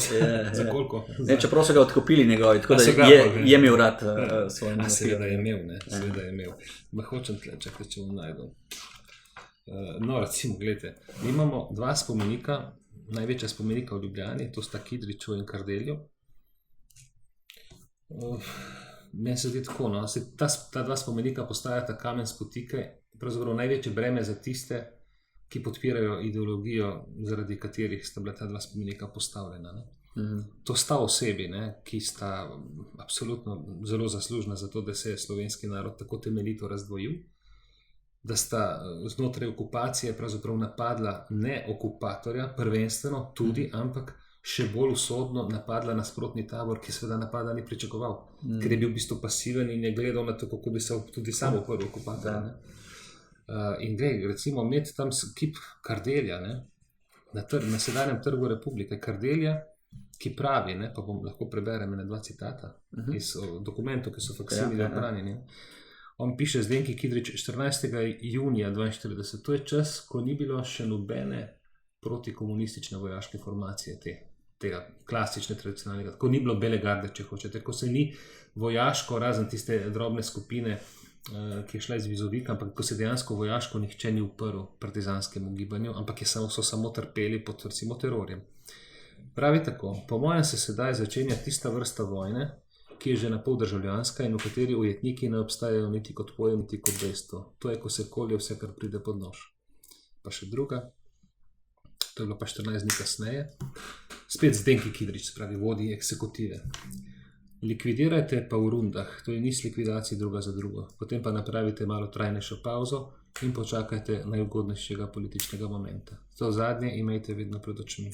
za koliko. Čeprav so ga odkupili njegovi, tako da je imel rad svoj naslov. Seveda je imel, ne, seveda je imel. Ma hočem tle, čakaj, če bom najdel. No, recimo, gledajte, imamo dva spomenika, največja spomenika v Ljubljani, to sta Kidriču in Kardelju. Meni se zdi tako, no, ta dva spomenika postajata kamen spotike, pravzaprav največje breme za tiste, ki podpirajo ideologijo, zaradi katerih sta bila ta dva spomenika postavljena. Ne. To sta osebi, ne, ki sta absolutno zelo zaslužna za to, da se je slovenski narod tako temeljito razdvojil, da sta znotraj okupacije pravzaprav napadla ne okupatorja, prvenstveno tudi, ampak še bolj usodno napadla nasprotni tabor, ki seveda napada ni pričakoval, ker je bil v bistvu pasiven in je gledal na to, kako bi se tudi sam uprl okupatorja. In gled, recimo, imeti tam kip Kardelja, ne, na sedanjem trgu Republike, Kardelja, ki pravi, ne, pa bom lahko preberem ene dva citata iz dokumentov, ki so faksimili ohranjeni. On piše Zdenki Kidrič 14. junija 1942, to je čas, ko ni bilo še nobene protikomunistične vojaške formacije tega klasične, tradicionalnega, ko ni bilo bele garde, če hočete, ko se ni vojaško, razen tiste drobne skupine, ki je šla iz Vizovika, ampak ko se dejansko vojaško nihče ni uprl partizanskemu gibanju, ampak so samo trpeli pod recimo terorjem. Pravi tako, po mojem se sedaj začenja tista vrsta vojne, ki je že napol državljanska in v kateri ujetniki ne obstajajo niti kot pojem, niti kot dejstvo. To je, ko se kolje vse, kar pride pod nož. Pa še druga, to je bilo pa 14 dni kasneje, spet Zdenki Kidrič, spravi vodi eksekutive. Likvidirajte pa v rundah, to je niz likvidacij druga za drugo. Potem pa napravite malo trajnejšo pauzo in počakajte najugodnejšega političnega momenta. To zadnje imejte vedno pred očmi.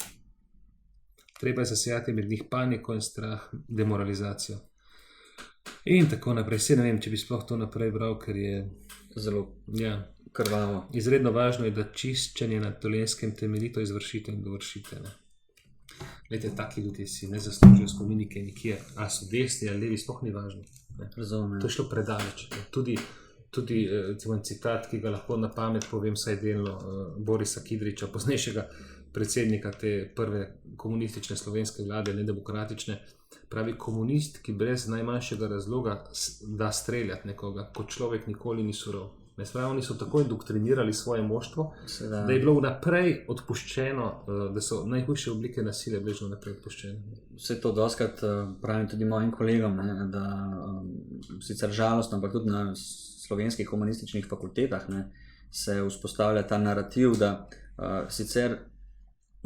Treba je zasejati med njih paniko in strah, demoralizacijo. In tako naprej. Se ne vem, če bi sploh to naprej bral, ker je zelo krvavo. Izredno važno je, da čiščenje na Dolenjskem temeljito izvršite in dovršite. Glejte, taki ljudje si ne zaslužijo spomenike nikjer, a so desni ali levi, sploh ni važno. To je šlo predaleč. Tudi citat, ki ga lahko na pamet povem, saj delno Borisa Kidriča, poznejšega predsednika te prve komunistične slovenske vlade, nedemokratične, pravi komunist, ki brez najmanjšega razloga da streljati nekoga, kot človek nikoli ni surov. Oni so tako indoktrinirali svoje moštvo, da je bilo vnaprej odpuščeno, da so najhujše oblike nasilja bile že vnaprej odpuščene. Vse to doskrat pravim tudi mojim kolegom, ne, da sicer žalostno, ampak tudi na slovenskih humanističnih fakultetah ne, se vzpostavlja ta narativ, da sicer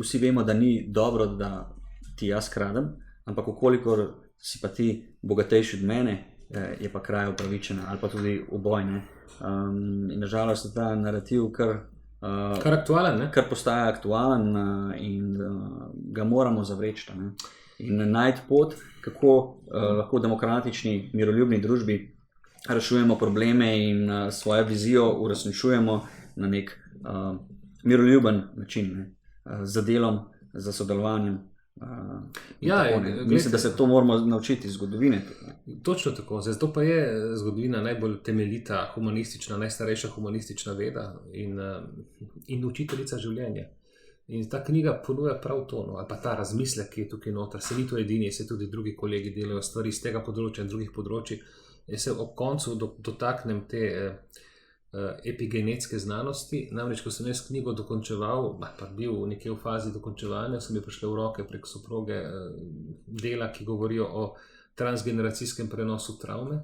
vsi vemo, da ni dobro, da ti jaz kradem, ampak ukolikor si pa ti bogatejši od mene, je pa kraj upravičena ali pa tudi obojne. In nažalost je ta narativ kar aktualen, ne? Kar postaja aktualen in ga moramo zavreči. Ne? In najti pot, kako lahko v demokratični, miroljubni družbi rešujemo probleme in svojo vizijo uresničujemo na nek miroljuben način, ne? Z delom, z sodelovanjem. Mislim, da se to moramo naučiti iz zgodovine. Točno tako, zato pa je zgodovina najbolj temeljita, humanistična, najstarejša humanistična veda in učiteljica življenja. In ta knjiga ponuja prav to, ali pa ta razmislek, ki je tukaj noter, se ni to edini, se tudi drugi kolegi delajo stvari iz tega področja in drugih področji. Jaz se ob koncu dotaknem te epigenetske znanosti, namreč ko sem jaz knjigo dokončeval, pa bil nekje v fazi dokončevanja, so mi prišle v roke prek soproge dela, ki govorijo o transgeneracijskem prenosu travme.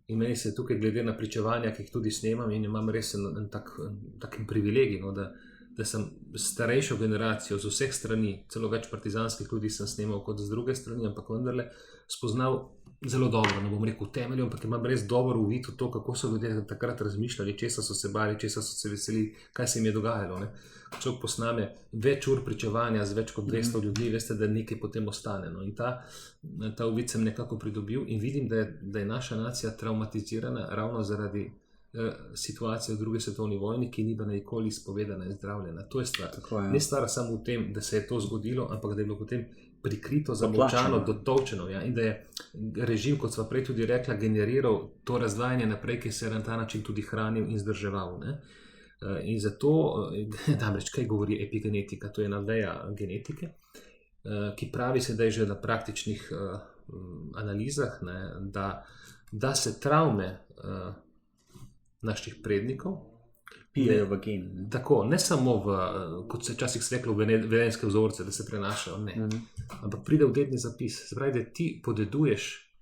In meni se tukaj glede na pričevanja, ki jih tudi snemam in imam res en tak privilegij, no, da sem starejšo generacijo z vseh strani, celo več partizanskih ljudi sem snemal kot z druge strani, ampak vendarle spoznal zelo dobro, ne bom rekel temelju, ampak imam res dobro uvid v to, kako so ljudje takrat razmišljali, česa so se bali, česa so se veselili, kaj se jim je dogajalo. Ne? Ko človek posname več ur pričevanja z več kot 200 ljudi, veste, da nekaj potem ostane. No? In ta uvid sem nekako pridobil in vidim, da je naša nacija traumatizirana ravno zaradi situacije v drugi svetovni vojni, ki ni bila nikoli izpovedana in zdravljena. To je stvar. Ne stvar samo v tem, da se je to zgodilo, ampak da je bilo potem prikrito, zamolčano, dotolčeno. Ja? In da je režim, kot sva prej tudi rekla, generiral to razdvajanje naprej, ki se je na ta način tudi hranil in zdrževal. Ne? In zato, namreč, kaj govori epigenetika, to je ena veja genetike, ki pravi sedaj že na praktičnih analizah, ne, da se travme naših prednikov Pijejo v gen. tako, ne samo kot se včasih reklo, vedenjske vzorce, da se prenašajo, ne. Ampak pride v dedni zapis. Se pravi, da ti podeduješ,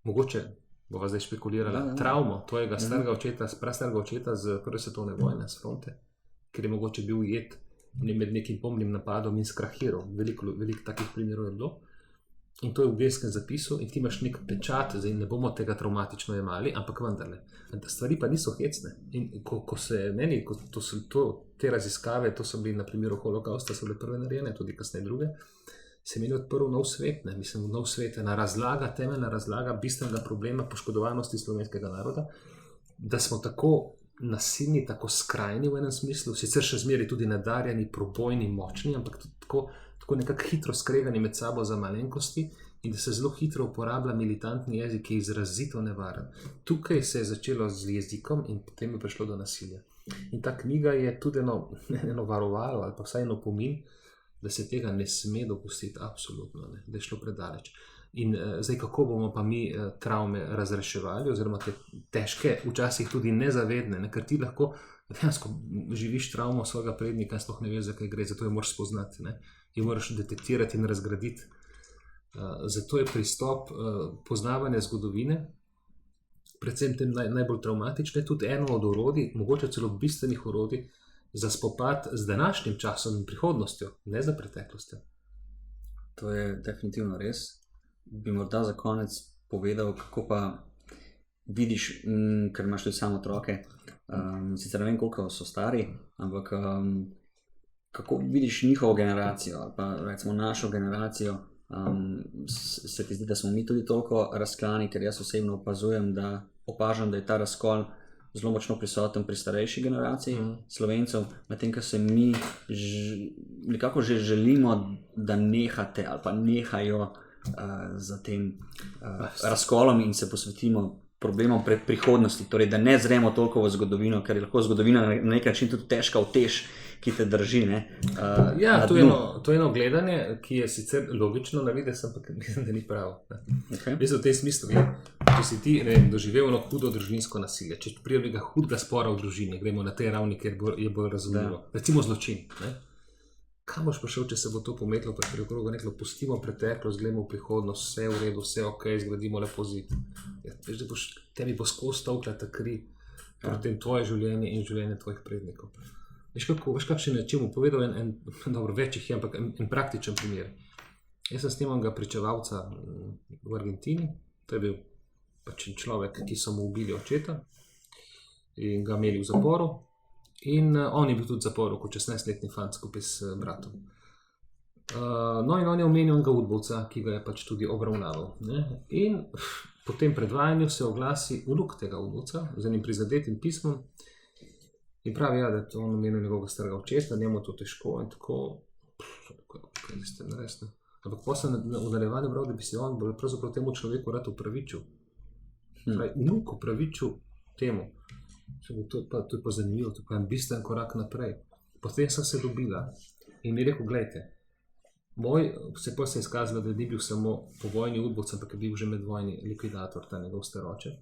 mogoče bova zdaj špekulirala, travmo tvojega starega očeta, prastarega očeta z prve svetovne vojne, s fronte, ker je mogoče bil ujet med nekim pomnim napadom in skrahiral. Veliko takih primerov je bilo. In to je v genskem zapisu in ti imaš nek pečat, zdaj ne bomo tega travmatično jemali, ampak vendarle. Stvari pa niso hecne. In ko se meni, te raziskave, to so bili na primeru holokausta, so bile prve narejene, tudi kasneje druge, se meni odprl nov svet, ne? Mislim, nov svet, ena razlaga, temeljna razlaga bistvenega problema poškodovanosti slovenskega naroda, da smo tako nasilni, tako skrajni v enem smislu, sicer še zmeraj tudi nadarjeni, probojni, močni, ampak tako nekako hitro skregani med sabo za malenkosti in da se zelo hitro uporablja militantni jezik, ki je izrazito nevaren. Tukaj se je začelo z jezikom in potem je prišlo do nasilja. In ta knjiga je tudi eno varovalo ali pa vsaj eno opomin, da se tega ne sme dopustiti, absolutno ne, da je šlo predaleč. In zdaj, kako bomo pa mi travme razreševali, oziroma te težke, včasih tudi nezavedne, ne? Ker ti lahko dejansko živiš travmo svojega prednika in sploh ne veš, za kaj gre, zato jo moraš spoznati, ne? Jo moraš detektirati in razgraditi. Zato je pristop poznavanja zgodovine, predvsem tem najbolj travmatične, tudi eno od orodij, mogoče celo bistvenih orodij, za spopad z današnjim časom in prihodnostjo, ne za preteklostjo. To je definitivno res. Bi morda za konec povedal, kako pa vidiš, ker imaš tudi samo otroke, sicer ne vem, koliko so stari, ampak kako vidiš njihovo generacijo ali pa recimo našo generacijo, se ti zdi, da smo mi tudi toliko razklani, ker jaz osebno opažam, da je ta razkol zelo močno prisoten pri starejši generaciji Slovencev, medtem ko se mi nekako že želimo, da nehate ali pa nehajo za tem razkolom in se posvetimo problemom prihodnosti, torej da ne zremo toliko v zgodovino, ker je lahko zgodovina na nek način tudi težka utež, ki te drži. To je eno gledanje, ki je sicer logično na videz, ampak mislim, da ni pravo. Okay. Mislim, v tem smislu je, če si ti doživel eno hudo družinsko nasilje, če prije nekega hudega spora v družini, gremo na tej ravni, kjer je bolj razumljivo, recimo zločin, ne? Kam boš prišel, če se bo to pometlo, pa pri okrogu neklo, pustimo preteklost, gledamo v prihodnost, vse v redu, vse ok, zgradimo lepo zid. Veš, da tebi bo skozi tolkla ta kri proti tvoje življenje in življenje tvojih prednikov. Veš, kakšen je čemu povedal dobro, večjih je, ampak en praktičen primer. Jaz sem snimal ga pričevalca v Argentini, to je bil pač človek, ki so mu ubili očeta in ga imeli v zaporu. In on je bil tudi v zaporu kot 16-letni fant skupaj s bratom. No in on je omenil enega udbovca, ki ga je pač tudi obravnaval. Ne? In po tem predvajanju se oglasi vnuk tega udbovca z enim prizadetim pismom in pravi, da je to on omenil njegovega starega očeta, njemu to težko in tako, kaj ste naresni. Ampak posle v nadaljevanju bral, da bi se on pravzaprav temu človeku rad upravičil. Vnuk upravičil temu. To je pa zanimivo, to je pa en bistven korak naprej. Potem sem se dobila in mi rekel, gledajte, se je izkazalo, da ni bil samo po vojni udbovec, ampak je bil že med vojni likvidator, ta njegov staroče.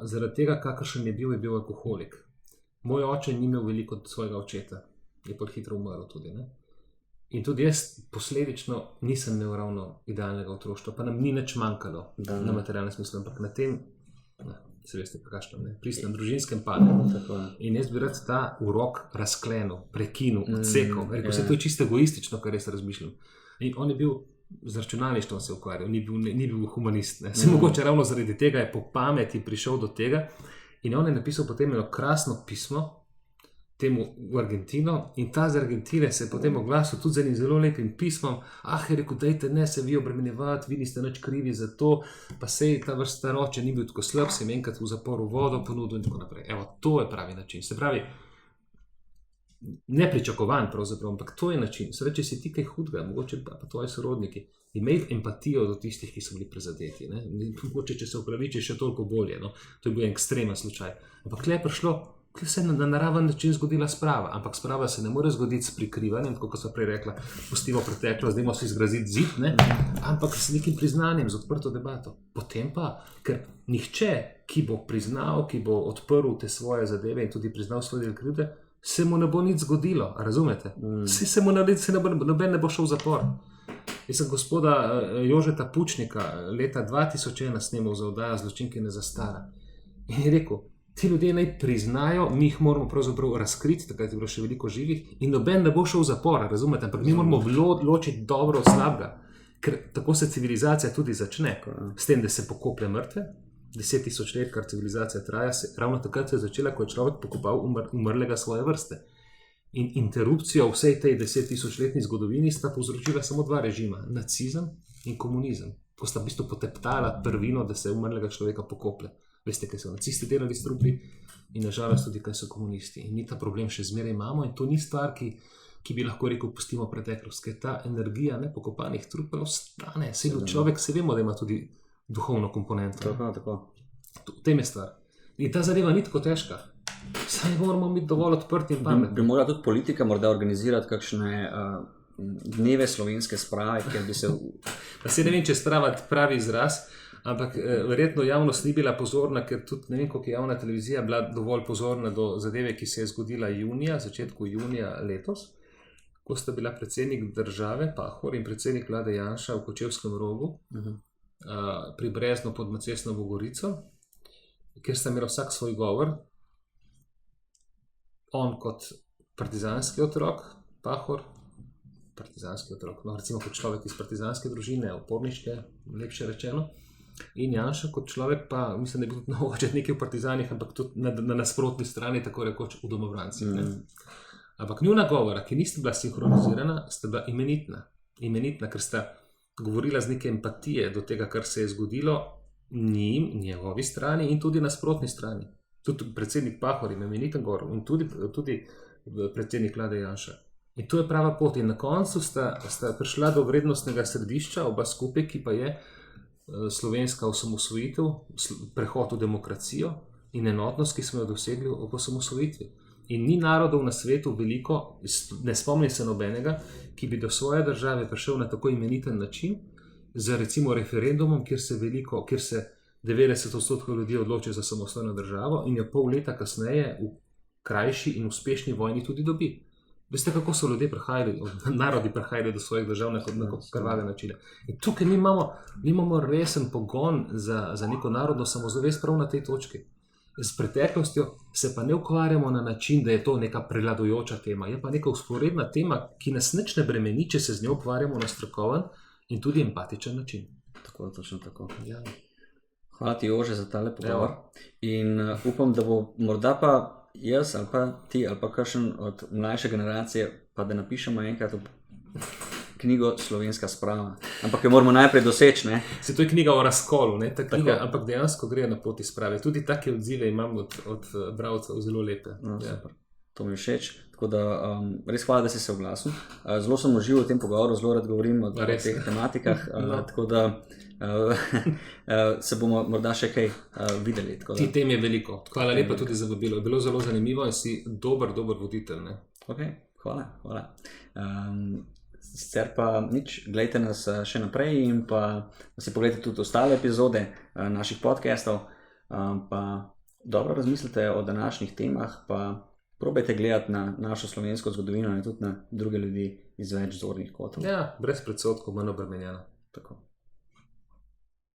Zaradi tega, kakršen je bil alkoholik. Moj oče ni imel veliko od svojega očeta, je pa hitro umrl tudi. Ne? In tudi jaz posledično nisem imel ravno idealnega otroštva, pa nam ni nič manjkalo na materialnem smislu, ampak na tem, se veste, pristnem družinskem padanju. In jaz bi rad ta urok razklenil, prekinil, odsekal. Rekel, vse to je čisto egoistično, kar jaz razmišljam. In on je bil z računalništvom se ukvarjal, ni bil humanist. Se mogoče ravno zaradi tega je po pameti prišel do tega in on je napisal potem eno krasno pismo temu v Argentino in ta z Argentine se je potem oglasil tudi z enim zelo lepim pismom. Je rekel, dajte ne se vi obremenjevati, vi niste nič krivi za to, pa sej ta vaš staroče ni bil tako slab, se jim enkrat v zaporu vodo ponudil in tako naprej. Evo, to je pravi način. Se pravi, nepričakovan pravzaprav, ampak to je način. Se reče, si ti kaj hudega, mogoče pa tvoji sorodniki, imej empatijo do tistih, ki so bili prizadeti. Ne? Mogoče, če se upraviči, še toliko bolje. No? To je bil en ekstremen slučaj. Ampak tle je prišlo ki se je na naraven način zgodila sprava. Ampak sprava se ne more zgoditi s prikrivanjem, tako kot sem prej rekla, pustimo preteklost, dajmo si zgraziti zid, ne? Ampak s nekim priznanjem, z odprto debato. Potem pa, ker nihče, ki bo priznal, ki bo odprl te svoje zadeve in tudi priznal svoje del krivde, se mu ne bo nič zgodilo, razumete? Noben ne bo šel v zapor. Jaz sem gospoda Jožeta Pučnika leta 2001 snemal za oddajo Zločinki ne zastara. In je rekel, ti ljudje naj priznajo, mi jih moramo pravzaprav razkriti, takrat je bilo še veliko živih in noben ne bo šel v zapor, razumete? Ampak mi moramo ločiti dobro od slabega, ker tako se civilizacija tudi začne, s tem, da se pokoplje mrtve, 10.000 let, kar civilizacija traja, ravno takrat se je začela, ko je človek pokopal umrlega svoje vrste. In interrupcijo vsej tej 10.000-letni zgodovini sta povzročila samo dva režima, nacizem in komunizem, ko sta v bistvu poteptala prvino, da se umrlega človeka pokoplje. Veste, kaj so nacisti delali s trupli in nažalost tudi, kaj so komunisti. In mi ta problem še zmeraj imamo in to ni stvar, ki bi lahko rekel, pustimo preteklost, ker ta energija nepokopanih trupel ostane. Človek se vemo, da ima tudi duhovno komponento. Tako. V tem je stvar. In ta zadeva ni tako težka. Saj moramo biti dovolj odprti in pametni. Bi morala tudi politika morda organizirati kakšne dneve slovenske sprave, kjer bi se... Pa se ne vem, če sprava pravi izraz, ampak verjetno javnost ni bila pozorna, ker tudi ne vem, koliko je javna televizija bila dovolj pozorna do zadeve, ki se je zgodila začetku junija letos, ko sta bila predsednik države Pahor in predsednik vlade Janša v Kočevskem Rogu, pri Breznu pod Macesnovo Gorico, kjer sta imela vsak svoj govor. On kot partizanski otrok, Pahor, partizanski otrok, no recimo kot človek iz partizanske družine, oporniške, lepše rečeno, in Janša kot človek pa, mislim, da je bil tudi očet nekaj v partizanih, ampak tudi na nasprotni strani, tako rekoč v domovrancih. Ampak njuna govora, ki nista bila sinhronizirana, sta bila imenitna, ker sta govorila z neke empatije do tega, kar se je zgodilo njim, njegovi strani in tudi nasprotni strani. Tudi predsednik Pahor ima imeniten govor in tudi predsednik vlade Janša. In to je prava pot. In na koncu sta prišla do vrednostnega središča, oba skupaj, ki pa je slovenska osamosvojitev, prehod v demokracijo in enotnost, ki smo jo dosegli ob osamosvojitvi. In ni narodov na svetu veliko, ne spomnim se nobenega, ki bi do svoje države prišel na tako imeniten način, za recimo referendumom, kjer se 90% ljudi odloči za samostojno državo in jo pol leta kasneje v krajši in uspešni vojni tudi dobi. Veste, kako so ljudje narodi prihajali do svojih držav na krvave načine. In tukaj mi imamo resen pogon za neko narodno samozavest prav na tej točki. Z preteklostjo se pa ne ukvarjamo na način, da je to neka prevladujoča tema. Je pa neka vzporedna tema, ki nas nič ne bremeni, če se z njo ukvarjamo na strokoven in tudi empatičen način. Tako, točno tako. Ja. Hvala ti, Jože, za tale pogovor. In upam, da bo morda pa jaz ali pa ti ali pa kakšen od mlajše generacije, pa da napišemo enkrat knjigo Slovenska sprava. Ampak jo moramo najprej doseči, ne? Se to je knjiga o razkolu, ne? Ta knjiga, ampak dejansko gre na poti sprave. Tudi take odzive imam od bralcev zelo lepe. No, ja. To mi je všeč. Tako da res hvala, da si se oglasil. Zelo sem užival v tem pogovoru, zelo rad govorim o teh tematikah. No. Tako da se bomo morda še kaj videli. Ti tem je veliko. Hvala lepa tudi za vabilo. Je bilo zelo zanimivo in si dober voditelj. Ne? Ok, hvala. Sicer pa nič, gledajte nas še naprej in pa si pogledajte tudi ostale epizode naših podcastov. Pa dobro razmislite o današnjih temah, pa probajte gledati na našo slovensko zgodovino in tudi na druge ljudi iz več zornih kotov. Ja, brez predsodkov, manj obremenjeno. Tako.